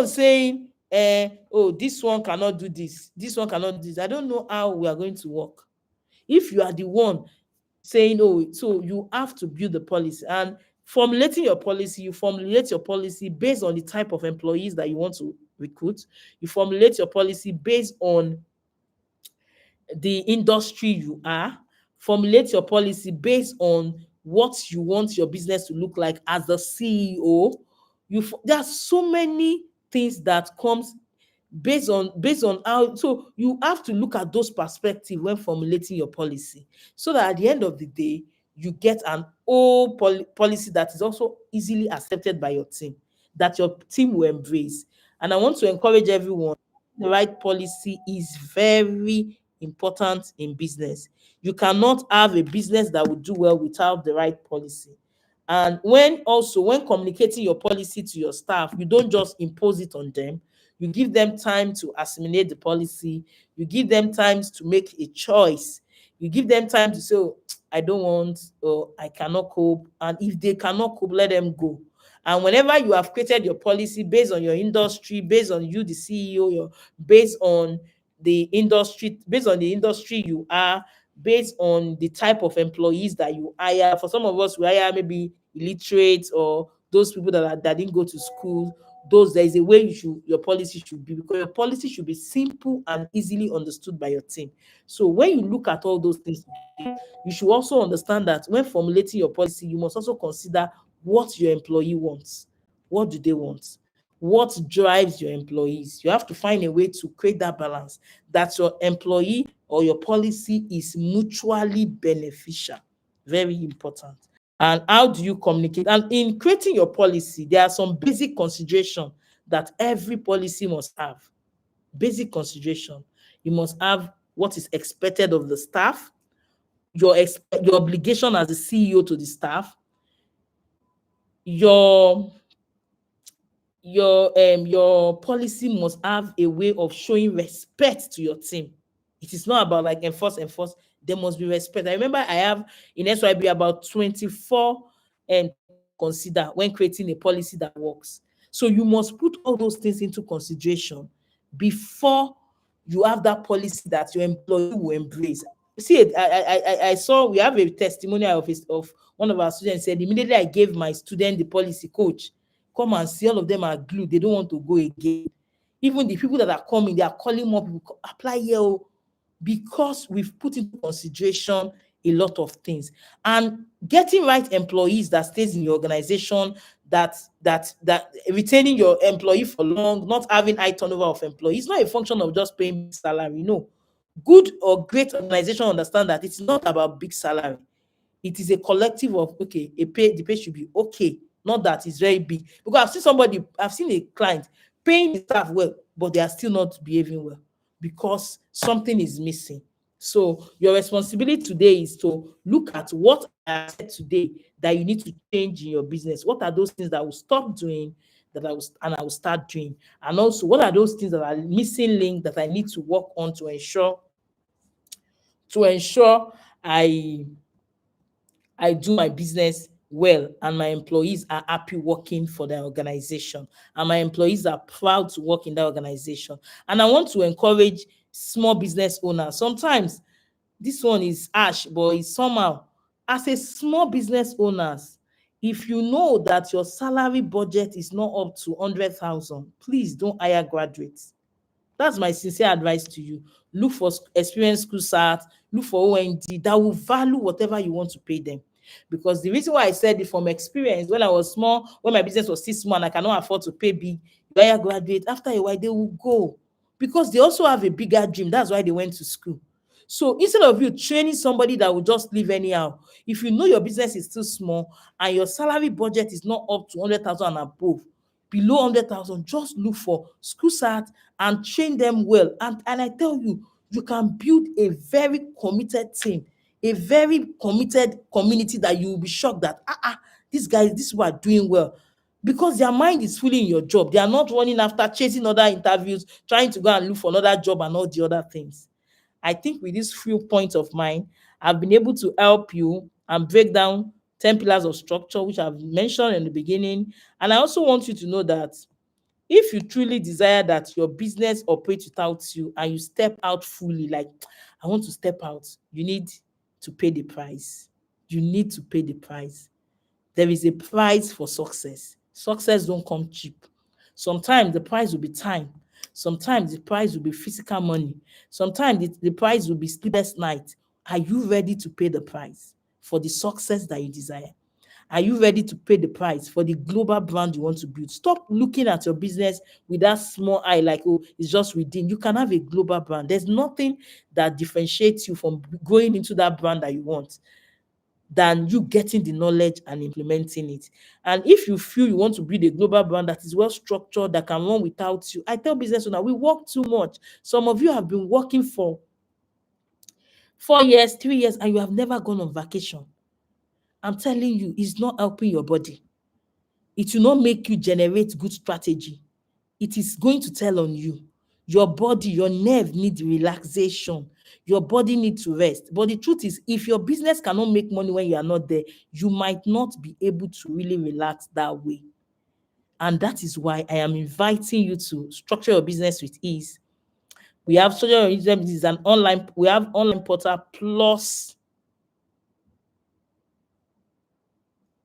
saying, oh, this one cannot do this one cannot do this, I don't know how we are going to work. If you are the one saying, oh, so you have to build the policy. And formulating your policy, you formulate your policy based on the type of employees that you want to recruit. You formulate your policy based on the industry you are. Formulate your policy based on what you want your business to look like as the CEO. There are so many things that comes based on how. So you have to look at those perspectives when formulating your policy, so that at the end of the day you get an whole policy that is also easily accepted by your team, that your team will embrace. And I want to encourage everyone, the right policy is very important in business. You cannot have a business that will do well without the right policy. And when communicating your policy to your staff, you don't just impose it on them. You give them time to assimilate the policy. You give them time to make a choice. You give them time to say, oh, I don't want, or I cannot cope. And if they cannot cope, let them go. And whenever you have created your policy based on your industry, based on you, the CEO, based on the industry you are, based on the type of employees that you hire. For some of us, we hire maybe illiterate or those people that didn't go to school. There is a way your policy should be, because your policy should be simple and easily understood by your team. So when you look at all those things, you should also understand that when formulating your policy, you must also consider what your employee wants. What do they want? What drives your employees? You have to find a way to create that balance, that your employee or your policy is mutually beneficial. Very important. And how do you communicate? And in creating your policy, there are some basic considerations that every policy must have. basic consideration. You must have what is expected of the staff, your obligation as the CEO to the staff, your your policy must have a way of showing respect to your team. It is not about like enforce. There must be respect. I remember I have in SYB about 24 things to consider when creating a policy that works. So you must put all those things into consideration before you have that policy that your employee will embrace. See, I saw we have a testimonial of one of our students said, immediately I gave my student the policy, coach, come and see, all of them are glued. They don't want to go again. Even the people that are coming, they are calling more people, apply here, oh, because we've put into consideration a lot of things. And getting right employees that stays in your organization, that retaining your employee for long, not having high turnover of employees, it's not a function of just paying big salary. No. Good or great organization understand that it's not about big salary. It is a collective of, okay, the pay should be okay, not that it's very big. Because I've seen a client paying the staff well, but they are still not behaving well because something is missing. So your responsibility today is to look at what I said today that you need to change in your business. What are those things that I will stop doing, I will start doing? And also, what are those things that are missing link that I need to work on to ensure I do my business well and my employees are happy working for their organization and my employees are proud to work in that organization. And I want to encourage small business owners. Sometimes this one is harsh, but it's somehow, as a small business owners, if you know that your salary budget is not up to 100,000, please don't hire graduates. That's my sincere advice to you. Look for experienced school start, look for OND that will value whatever you want to pay them. Because the reason why I said it from experience, when I was small, when my business was still small and I cannot afford to pay big, you hire graduate, after a while they will go because they also have a bigger dream. That's why they went to school. So instead of you training somebody that will just live anyhow, if you know your business is still small and your salary budget is not up to 100,000 and above, below 100,000, just look for school start and train them well. And I tell you, you can build a very committed team, a very committed community that you will be shocked that, these guys, these people are doing well. Because their mind is fully in your job. They are not running after chasing other interviews, trying to go and look for another job and all the other things. I think with these few points of mine, I've been able to help you and break down 10 pillars of structure, which I've mentioned in the beginning. And I also want you to know that if you truly desire that your business operates without you and you step out fully, like, I want to step out, you need to pay the price. You need to pay the price. There is a price for success. Success don't come cheap. Sometimes the price will be time. Sometimes the price will be physical money. Sometimes the price will be sleepless night. Are you ready to pay the price for the success that you desire? Are you ready to pay the price for the global brand you want to build? Stop looking at your business with that small eye, like, oh, it's just within. You can have a global brand. There's nothing that differentiates you from going into that brand that you want than you getting the knowledge and implementing it. And if you feel you want to build a global brand that is well structured, that can run without you, I tell business owners, we work too much. Some of you have been working for 4 years, 3 years, and you have never gone on vacation. I'm telling you, it's not helping your body. It will not make you generate good strategy. It is going to tell on you. Your body, your nerve need relaxation. Your body needs to rest. But the truth is, if your business cannot make money when you are not there, you might not be able to really relax that way. And that is why I am inviting you to structure your business with ease. We have structure your business is an online, we have online portal plus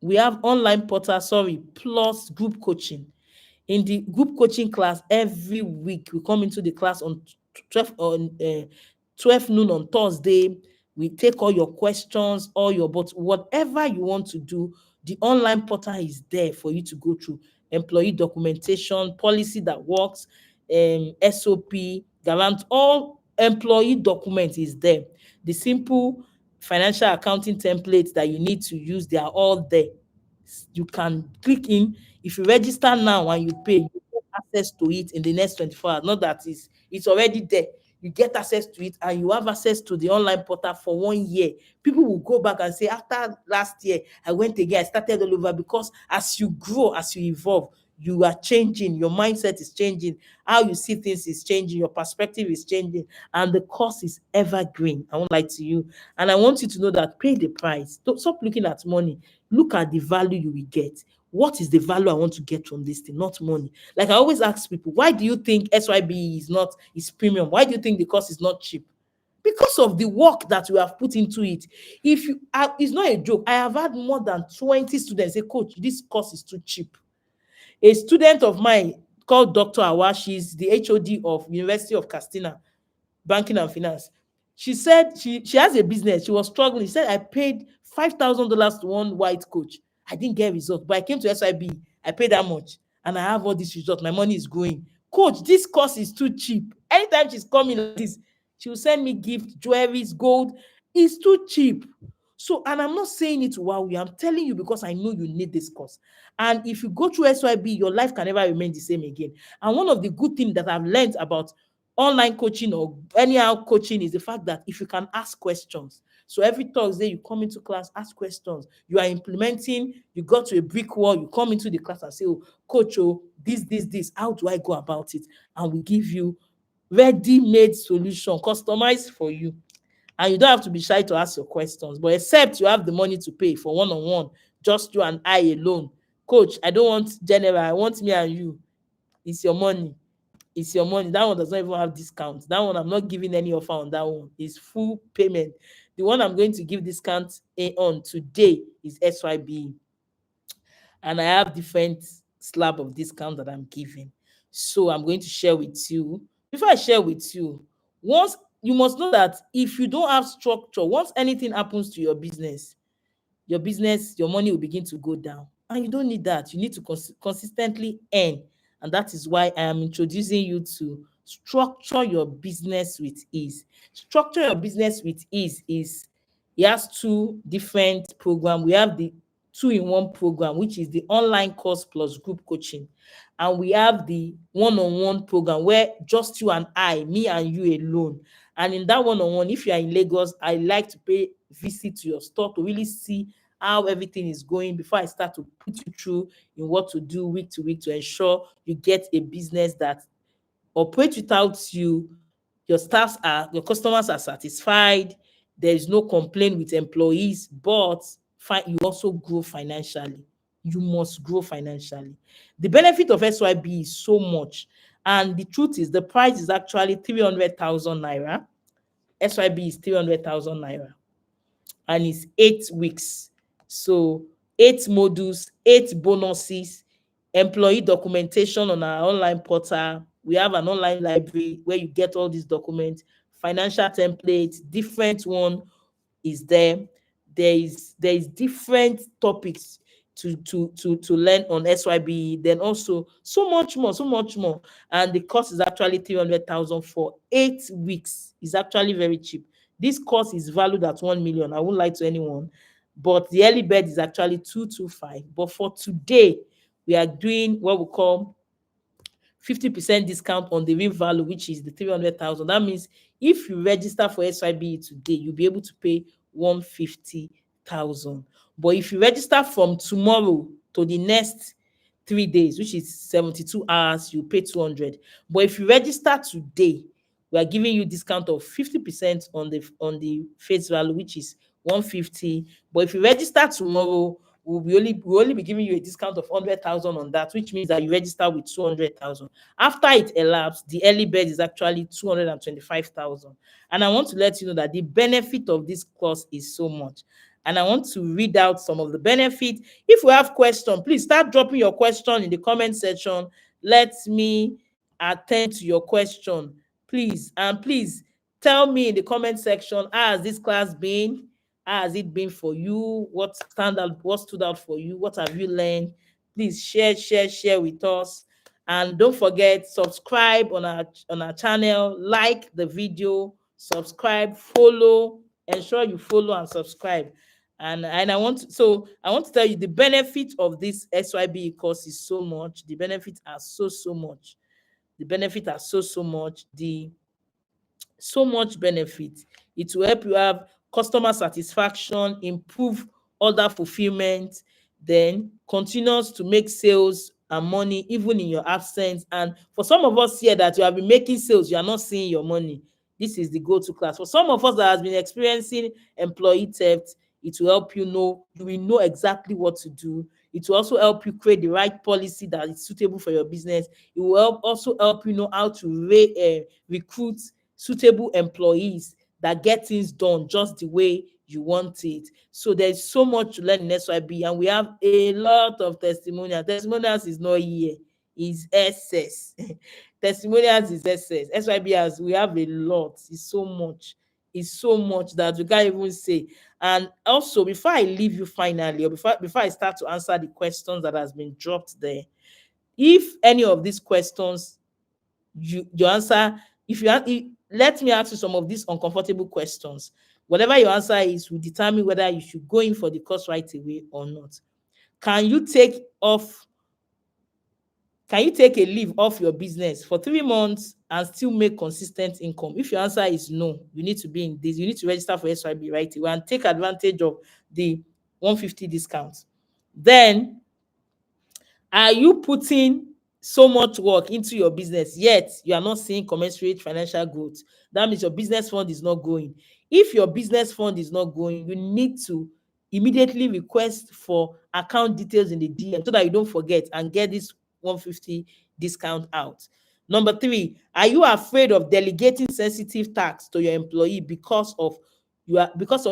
we have online portal, plus group coaching. In the group coaching class, every week we come into the class on 12 noon on Thursday. We take all your questions, but whatever you want to do, the online portal is there for you to go through. Employee documentation, policy that works, SOP, guarant, all employee documents is there. The simple financial accounting templates that you need to use, they are all there. You can click in. If you register now and you pay, you get access to it in the next 24 hours. Not that It's already there. You get access to it, and you have access to the online portal for 1 year. People will go back and say, after last year, I went again, I started all over, because as you grow, as you evolve, you are changing, your mindset is changing, how you see things is changing, your perspective is changing, and the course is evergreen. I won't lie to you. And I want you to know that pay the price. Don't stop looking at money. Look at the value you will get. What is the value I want to get from this thing, not money? Like I always ask people, why do you think SYB is not is premium? Why do you think the course is not cheap? Because of the work that we have put into it. If you it's not a joke. I have had more than 20 students say, coach, this course is too cheap. A student of mine called Dr. Awa, she's the HOD of University of Castina, banking and finance. She said she has a business. She was struggling. She said, I paid $5,000 to one white coach. I didn't get results, but I came to SIB. I paid that much, and I have all these results. My money is growing. Coach, this course is too cheap. Anytime she's coming like this, she will send me gift, jewelries, gold. It's too cheap. So, and I'm not saying it to wow you. I'm telling you because I know you need this course. And if you go through SYB, your life can never remain the same again. And one of the good things that I've learned about online coaching or anyhow coaching is the fact that if you can ask questions. So every Thursday you come into class, ask questions. You are implementing, you got to a brick wall, you come into the class and say, oh, coach, oh, this, how do I go about it? And we give you ready-made solution, customized for you. And you don't have to be shy to ask your questions, but except you have the money to pay for one-on-one, just you and I alone. Coach, I don't want general, I want me and you. It's your money. It's your money. That one does not even have discount. That one, I'm not giving any offer on that one. It's full payment. The one I'm going to give discount on today is SYB. And I have different slab of discount that I'm giving. So I'm going to share with you. Before I share with you, once you must know that if you don't have structure, once anything happens to your business, your money will begin to go down. And you don't need that. You need to consistently earn. And that is why I am introducing you to structure your business with ease. Structure your business with ease is, it has two different programs. We have the two-in-one program, which is the online course plus group coaching. And we have the one-on-one program where just you and I, me and you alone. And in that one-on-one, if you are in Lagos, I like to pay visit to your store to really see how everything is going before I start to put you through in what to do week to week to ensure you get a business that operates without you. Your customers are satisfied. There is no complaint with employees, but you also grow financially. You must grow financially. The benefit of SYB is so much. And the truth is, the price is actually 300,000 naira. SYB is 300,000 naira. And it's 8 weeks. So 8 modules, 8 bonuses, employee documentation on our online portal. We have an online library where you get all these documents, financial templates, different one is there. There is different topics to learn on SYB. Then also so much more, so much more. And the cost is actually 300,000 for 8 weeks. It's actually very cheap. This course is valued at 1 million. I won't lie to anyone, but the early bird is actually 225. But for today, we are doing what we call 50% discount on the real value, which is the 300,000. That means if you register for SYB today, you'll be able to pay 150,000. But if you register from tomorrow to the next 3 days, which is 72 hours, you pay 200. But if you register today, we are giving you discount of 50% on the face value, which is 150. But if you register tomorrow, we'll only be giving you a discount of 100,000 on that, which means that you register with 200,000. After it elapsed, the early bird is actually 225,000. And I want to let you know that the benefit of this course is so much. And I want to read out some of the benefits. If you have questions, please start dropping your question in the comment section. Let me attend to your question, please. And please tell me in the comment section, how has this class been? How has it been for you? What stood out for you? What have you learned? Please share with us. And don't forget, subscribe on our channel, like the video, subscribe, follow, ensure you follow and subscribe. And I want to tell you the benefit of this SYB course is so much. The benefits are so much. The benefit are so much. The so much benefit. It will help you have customer satisfaction, improve order fulfillment, then continues to make sales and money even in your absence. And for some of us here that you have been making sales, you are not seeing your money. This is the go-to class. For some of us that has been experiencing employee theft, it will help you know, you will know exactly what to do. It will also help you create the right policy that is suitable for your business. It will also help you know how to recruit suitable employees that get things done just the way you want it. So there's so much to learn in SYB, and we have a lot of testimonials. Testimonials is not here, is SS. Testimonials is SS. SYB has, we have a lot. It's so much. It's so much that we can't even say. And also, before I leave you finally, or before I start to answer the questions that has been dropped there, if any of these questions you answer, if you let me ask you some of these uncomfortable questions. Whatever your answer is will determine whether you should go in for the course right away or not. Can you take off can you take a leave off your business for 3 months and still make consistent income? If your answer is no, you need to be in this. You need to register for SYB right away and take advantage of the 150 discount. Then, are you putting so much work into your business yet you are not seeing commensurate financial growth? That means your business fund is not going. If your business fund is not going, you need to immediately request for account details in the DM so that you don't forget and get this 150 discount out. Number three, are you afraid of delegating sensitive tasks to your employee because of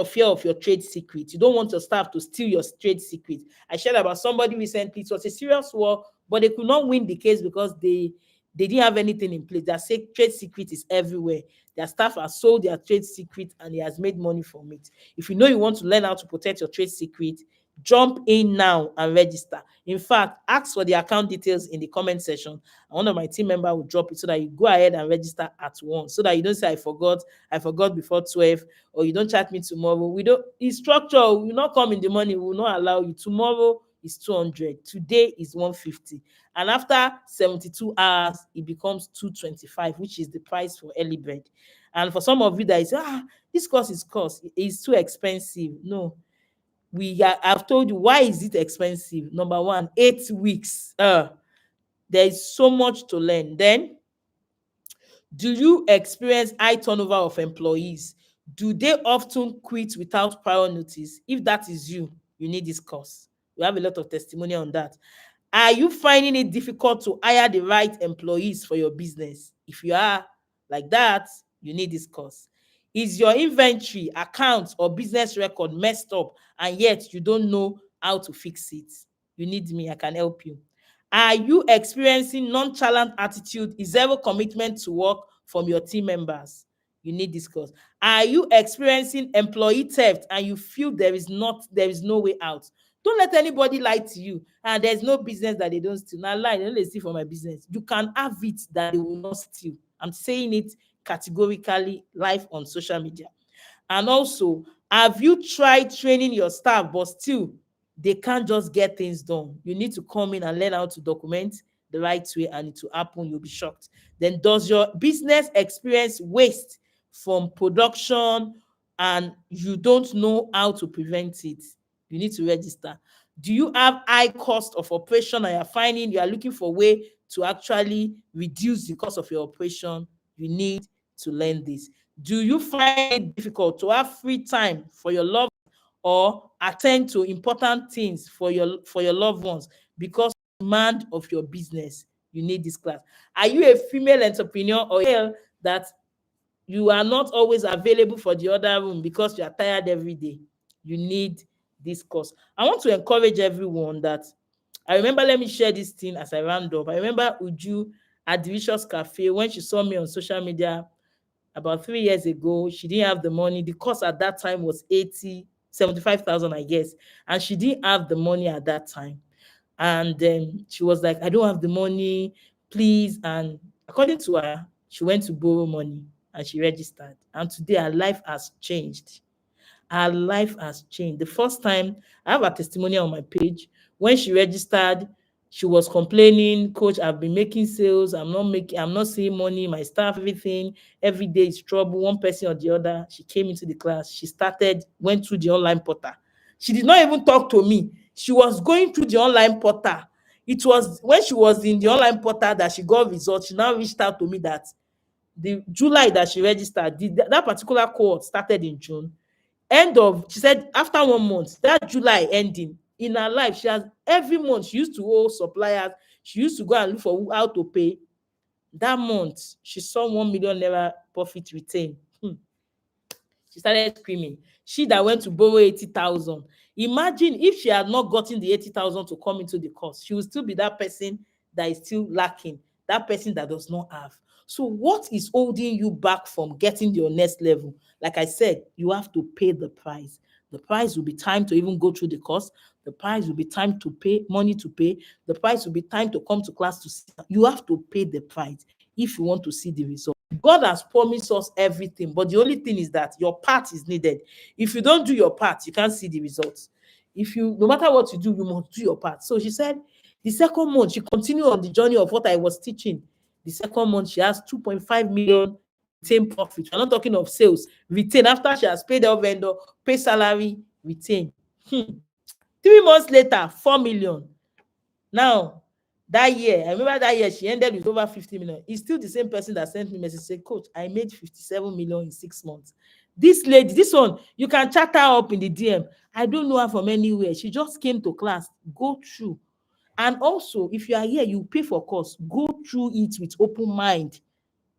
fear of your trade secret? You don't want your staff to steal your trade secret. I shared about somebody recently. It was a serious war, but they could not win the case because they didn't have anything in place. Their trade secret is everywhere. Their staff has sold their trade secret and he has made money from it. If you know you want to learn how to protect your trade secret, jump in now and register. In fact, ask for the account details in the comment section, and one of my team members will drop it so that you go ahead and register at once, so that you don't say I forgot before 12, or you don't chat me tomorrow. We don't, it's structure. We will not come in the morning. We will not allow you. Tomorrow is 200. Today is 150. And after 72 hours, it becomes 225, which is the price for early bird. And for some of you that is, this course is too expensive. No, I've told you why is it expensive. Number one, 8 weeks. There is so much to learn. Then, do you experience high turnover of employees? Do they often quit without prior notice? If that is you, you need this course. We have a lot of testimony on that. Are you finding it difficult to hire the right employees for your business? If you are like that, you need this course. Is your inventory, account, or business record messed up and yet you don't know how to fix it? You need me, I can help you. Are you experiencing nonchalant attitude, zero commitment to work from your team members? You need this course. Are you experiencing employee theft and you feel there is no way out? Don't let anybody lie to you. And there's no business that they don't steal. Now lie, they don't steal for my business. You can have it that they will not steal. I'm saying it categorically live on social media. And also, have you tried training your staff, but still they can't just get things done? You need to come in and learn how to document the right way, and it will happen. You'll be shocked. Then, does your business experience waste from production and you don't know how to prevent it? You need to register. Do you have high cost of operation and you're finding you are looking for a way to actually reduce the cost of your operation? You need to learn this. Do you find it difficult to have free time for your loved or attend to important things for your loved ones because of the demand of your business? You need this class. Are you a female entrepreneur or male that you are not always available for the other room because you are tired every day? You need this course. I want to encourage everyone that I remember, let me share this thing as I round up. I remember Uju at Delicious Cafe when she saw me on social media about 3 years ago. She didn't have the money. The cost at that time was 75,000, I guess. And she didn't have the money at that time. And she was like, I don't have the money, please. And according to her, she went to borrow money and she registered. And today her life has changed. Her life has changed. The first time, I have a testimonial on my page. When she registered, She was complaining, coach, I've been making sales, I'm not seeing money, my staff, everything, every day is trouble, one person or the other. She came into the class, she started, went through the online portal. She did not even talk to me. She was going through the online portal. It was when she was in the online portal that she got results. She now reached out to me that the July that she registered, that particular cohort started in June. End of, she said after 1 month, that July ending, in her life, she has every month she used to owe suppliers, she used to go and look for how to pay. That month, she saw 1 million naira profit retain. She started screaming. She that went to borrow 80,000. Imagine if she had not gotten the 80,000 to come into the course, she would still be that person that is still lacking, that person that does not have. So, what is holding you back from getting your next level? Like I said, you have to pay the price. The price will be time to even go through the course. The price will be time to pay money to pay. The price will be time to come to class to see. You have to pay the price if you want to see the result. God has promised us everything, but the only thing is that your part is needed. If you don't do your part, you can't see the results. If you, no matter what you do, you must do your part. So she said, the second month, she continued on the journey of what I was teaching. The second month, she has 2.5 million retain profit. We're not talking of sales, retain after she has paid her vendor, pay salary, retain. 3 months later, 4 million. Now, that year, I remember that year she ended with over 50 million. It's still the same person that sent me message say, coach, I made 57 million in 6 months. This lady, this one, you can chat her up in the DM. I don't know her from anywhere. She just came to class. Go through. And also, if you are here, you pay for course. Go through it with open mind.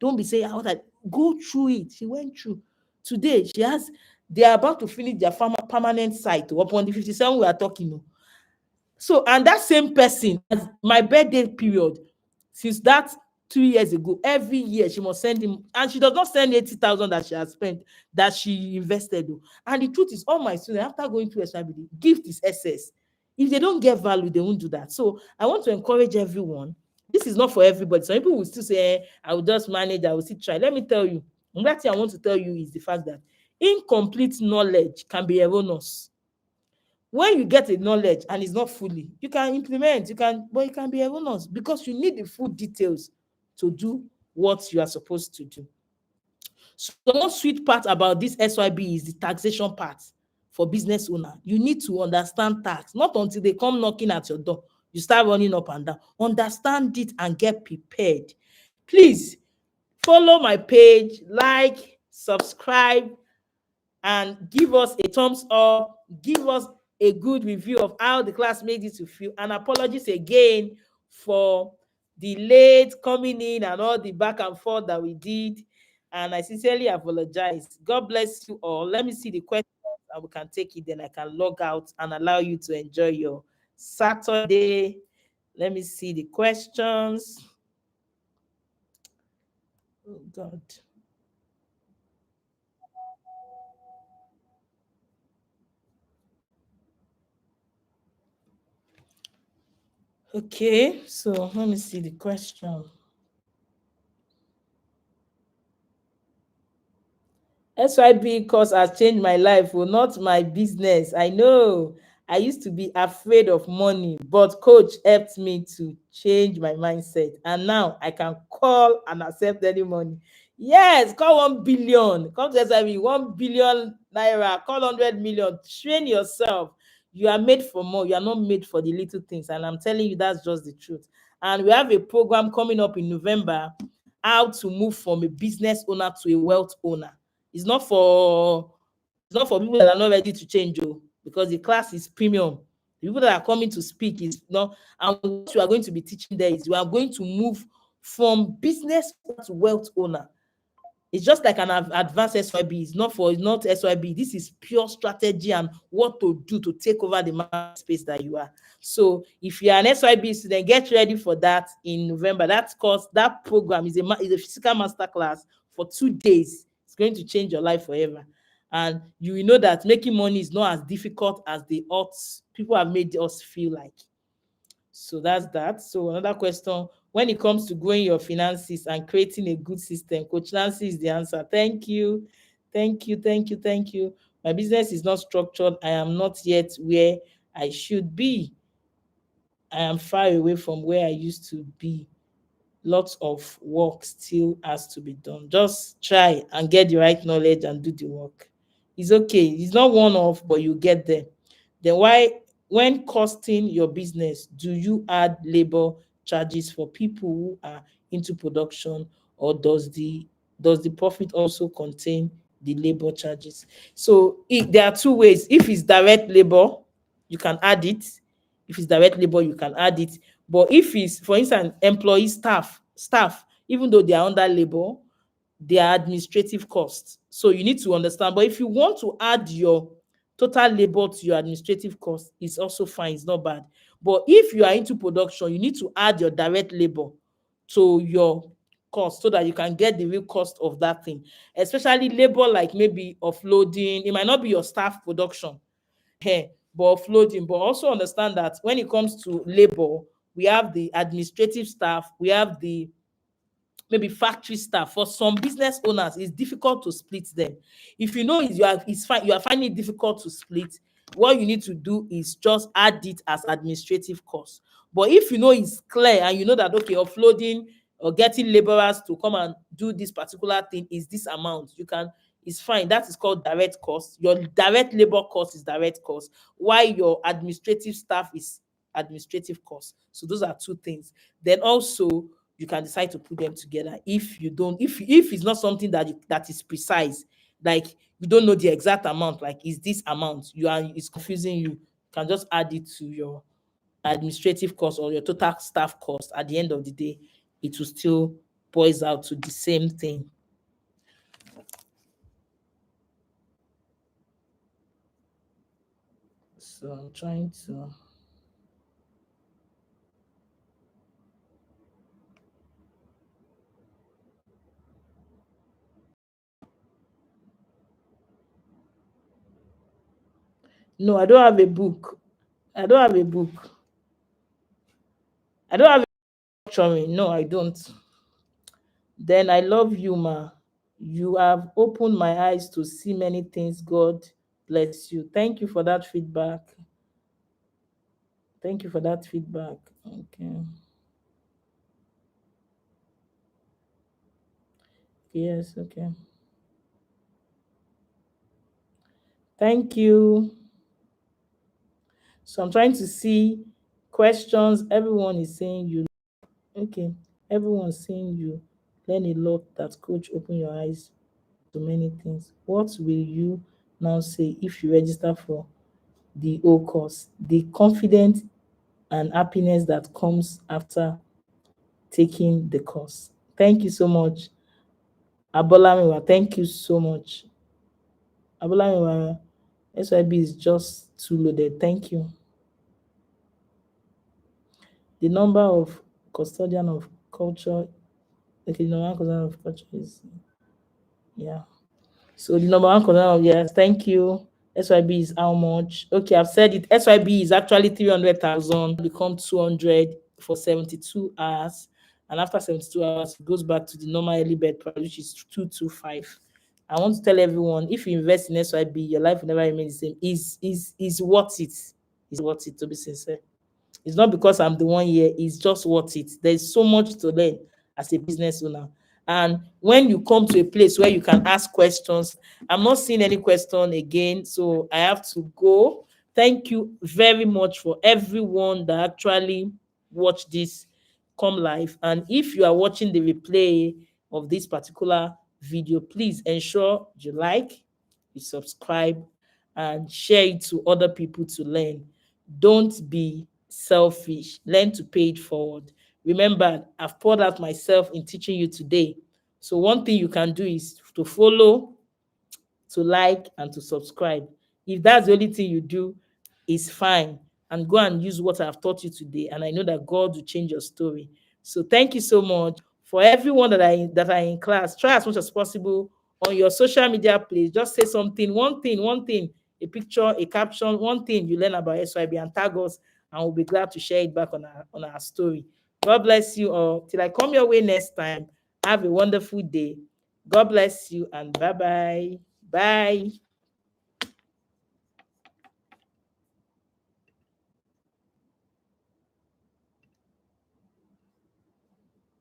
Don't be saying how that. Go through it. She went through. Today, she has, they are about to finish their permanent site upon the 57 we are talking. So, and that same person, as my birthday period, since that 2 years ago, every year she must send him, and she does not send 80,000 that she has spent, that she invested. Though. And the truth is, all my students, after going through SIBD, gift is excess. If they don't get value, they won't do that. So, I want to encourage everyone. This is not for everybody. Some people will still say, I will just manage, I will still try. Let me tell you, another thing I want to tell you is the fact that incomplete knowledge can be erroneous. When you get a knowledge and it's not fully, you can implement, but it can be erroneous because you need the full details to do what you are supposed to do. So one sweet part about this SYB is the taxation part for business owner. You need to understand tax, not until they come knocking at your door, you start running up and down. Understand it and get prepared. Please follow my page, like, subscribe, and give us a thumbs up, give us a good review of how the class made you to feel. And apologies again for the late coming in and all the back and forth that we did. And I sincerely apologize. God bless you all. Let me see the questions and we can take it. Then I can log out and allow you to enjoy your Saturday. Let me see the questions. Oh, God. Okay, so let me see the question. SYB course has changed my life, oh, not my business. I know. I used to be afraid of money, but coach helped me to change my mindset. And now I can call and accept any money. Yes, call 1 billion. Come to SYB, 1 billion naira, call 100 million. Train yourself. You are made for more. You are not made for the little things. And I'm telling you, that's just the truth. And we have a program coming up in November, how to move from a business owner to a wealth owner. It's not for people that are not ready to change, oh, because the class is premium. The people that are coming to speak is not, and what you are going to be teaching there is we are going to move from business to wealth owner. It's just like an advanced SYB. It's not SYB. This is pure strategy and what to do to take over the market space that you are. So if you are an SYB student, get ready for that in November. That course, that program is a physical masterclass for 2 days. It's going to change your life forever. And you will know that making money is not as difficult as the odds people have made us feel like. So that's that. So another question, when it comes to growing your finances and creating a good system, Coach Nancy is the answer. Thank you. Thank you. Thank you. Thank you. My business is not structured. I am not yet where I should be. I am far away from where I used to be. Lots of work still has to be done. Just try and get the right knowledge and do the work. It's okay. It's not one off, but you get there. Then why, when costing your business, do you add labor charges for people who are into production, or does the profit also contain the labor charges? So there are two ways. If it's direct labor, you can add it. If it's direct labor, you can add it. But if it's, for instance, employee staff, even though they are under labor, they are administrative costs. So you need to understand. But if you want to add your total labor to your administrative cost, it's also fine. It's not bad. But if you are into production, you need to add your direct labor to your cost so that you can get the real cost of that thing. Especially labor like maybe offloading. It might not be your staff production, but offloading. But also understand that when it comes to labor, we have the administrative staff, we have the maybe factory staff. For some business owners, it's difficult to split them. If you know it's fine, you are finding it difficult to split, what you need to do is just add it as administrative cost. But if you know it's clear and you know that, okay, offloading or getting laborers to come and do this particular thing is this amount, you can, it's fine. That is called direct cost. Your direct labor cost is direct cost, while your administrative staff is administrative cost. So those are two things. Then also, you can decide to put them together. If you don't, if it's not something that is precise, like you don't know the exact amount, like is this amount, it's confusing you, can just add it to your administrative cost or your total staff cost. At the end of the day, it will still boils out to the same thing. So I'm trying to. No, I don't have a book. I don't have a book. I don't have a structuring. No, I don't. Then I love you, ma. You have opened my eyes to see many things. God bless you. Thank you for that feedback. Thank you for that feedback. Okay. Yes, okay. Thank you. So I'm trying to see questions. Everyone is saying you. Okay. Everyone's saying you learn a lot, that coach open your eyes to many things. What will you now say if you register for the O course? The confidence and happiness that comes after taking the course. Thank you so much, Abolamiwa. Thank you so much, Abolamiwa. SYB is just too loaded. Thank you. The number of custodian of culture. Okay, the number of custodian of culture is, yeah. So the number one custodian of, yes. Thank you. SYB is how much? Okay, I've said it. SYB is actually 300,000, become 200 for 72 hours. And after 72 hours, it goes back to the normal early bird price, which is 225. I want to tell everyone, if you invest in SYB, your life will never remain the same. Is worth it. Is worth it, to be sincere. It's not because I'm the one here, it's just worth it. There's so much to learn as a business owner. And when you come to a place where you can ask questions, I'm not seeing any question again, so I have to go. Thank you very much for everyone that actually watched this come live. And if you are watching the replay of this particular video, please ensure you like, you subscribe, and share it to other people to learn. Don't be selfish. Learn to pay it forward. Remember, I've poured out myself in teaching you today. So one thing you can do is to follow, to like, and to subscribe. If that's the only thing you do, it's fine. And go and use what I've taught you today. And I know that God will change your story. So thank you so much. For everyone that are in class, try as much as possible on your social media place. Just say something, one thing, a picture, a caption, one thing you learn about SYB, and tag us, and we'll be glad to share it back on our story. God bless you all. Till I come your way next time, have a wonderful day. God bless you, and bye-bye. Bye.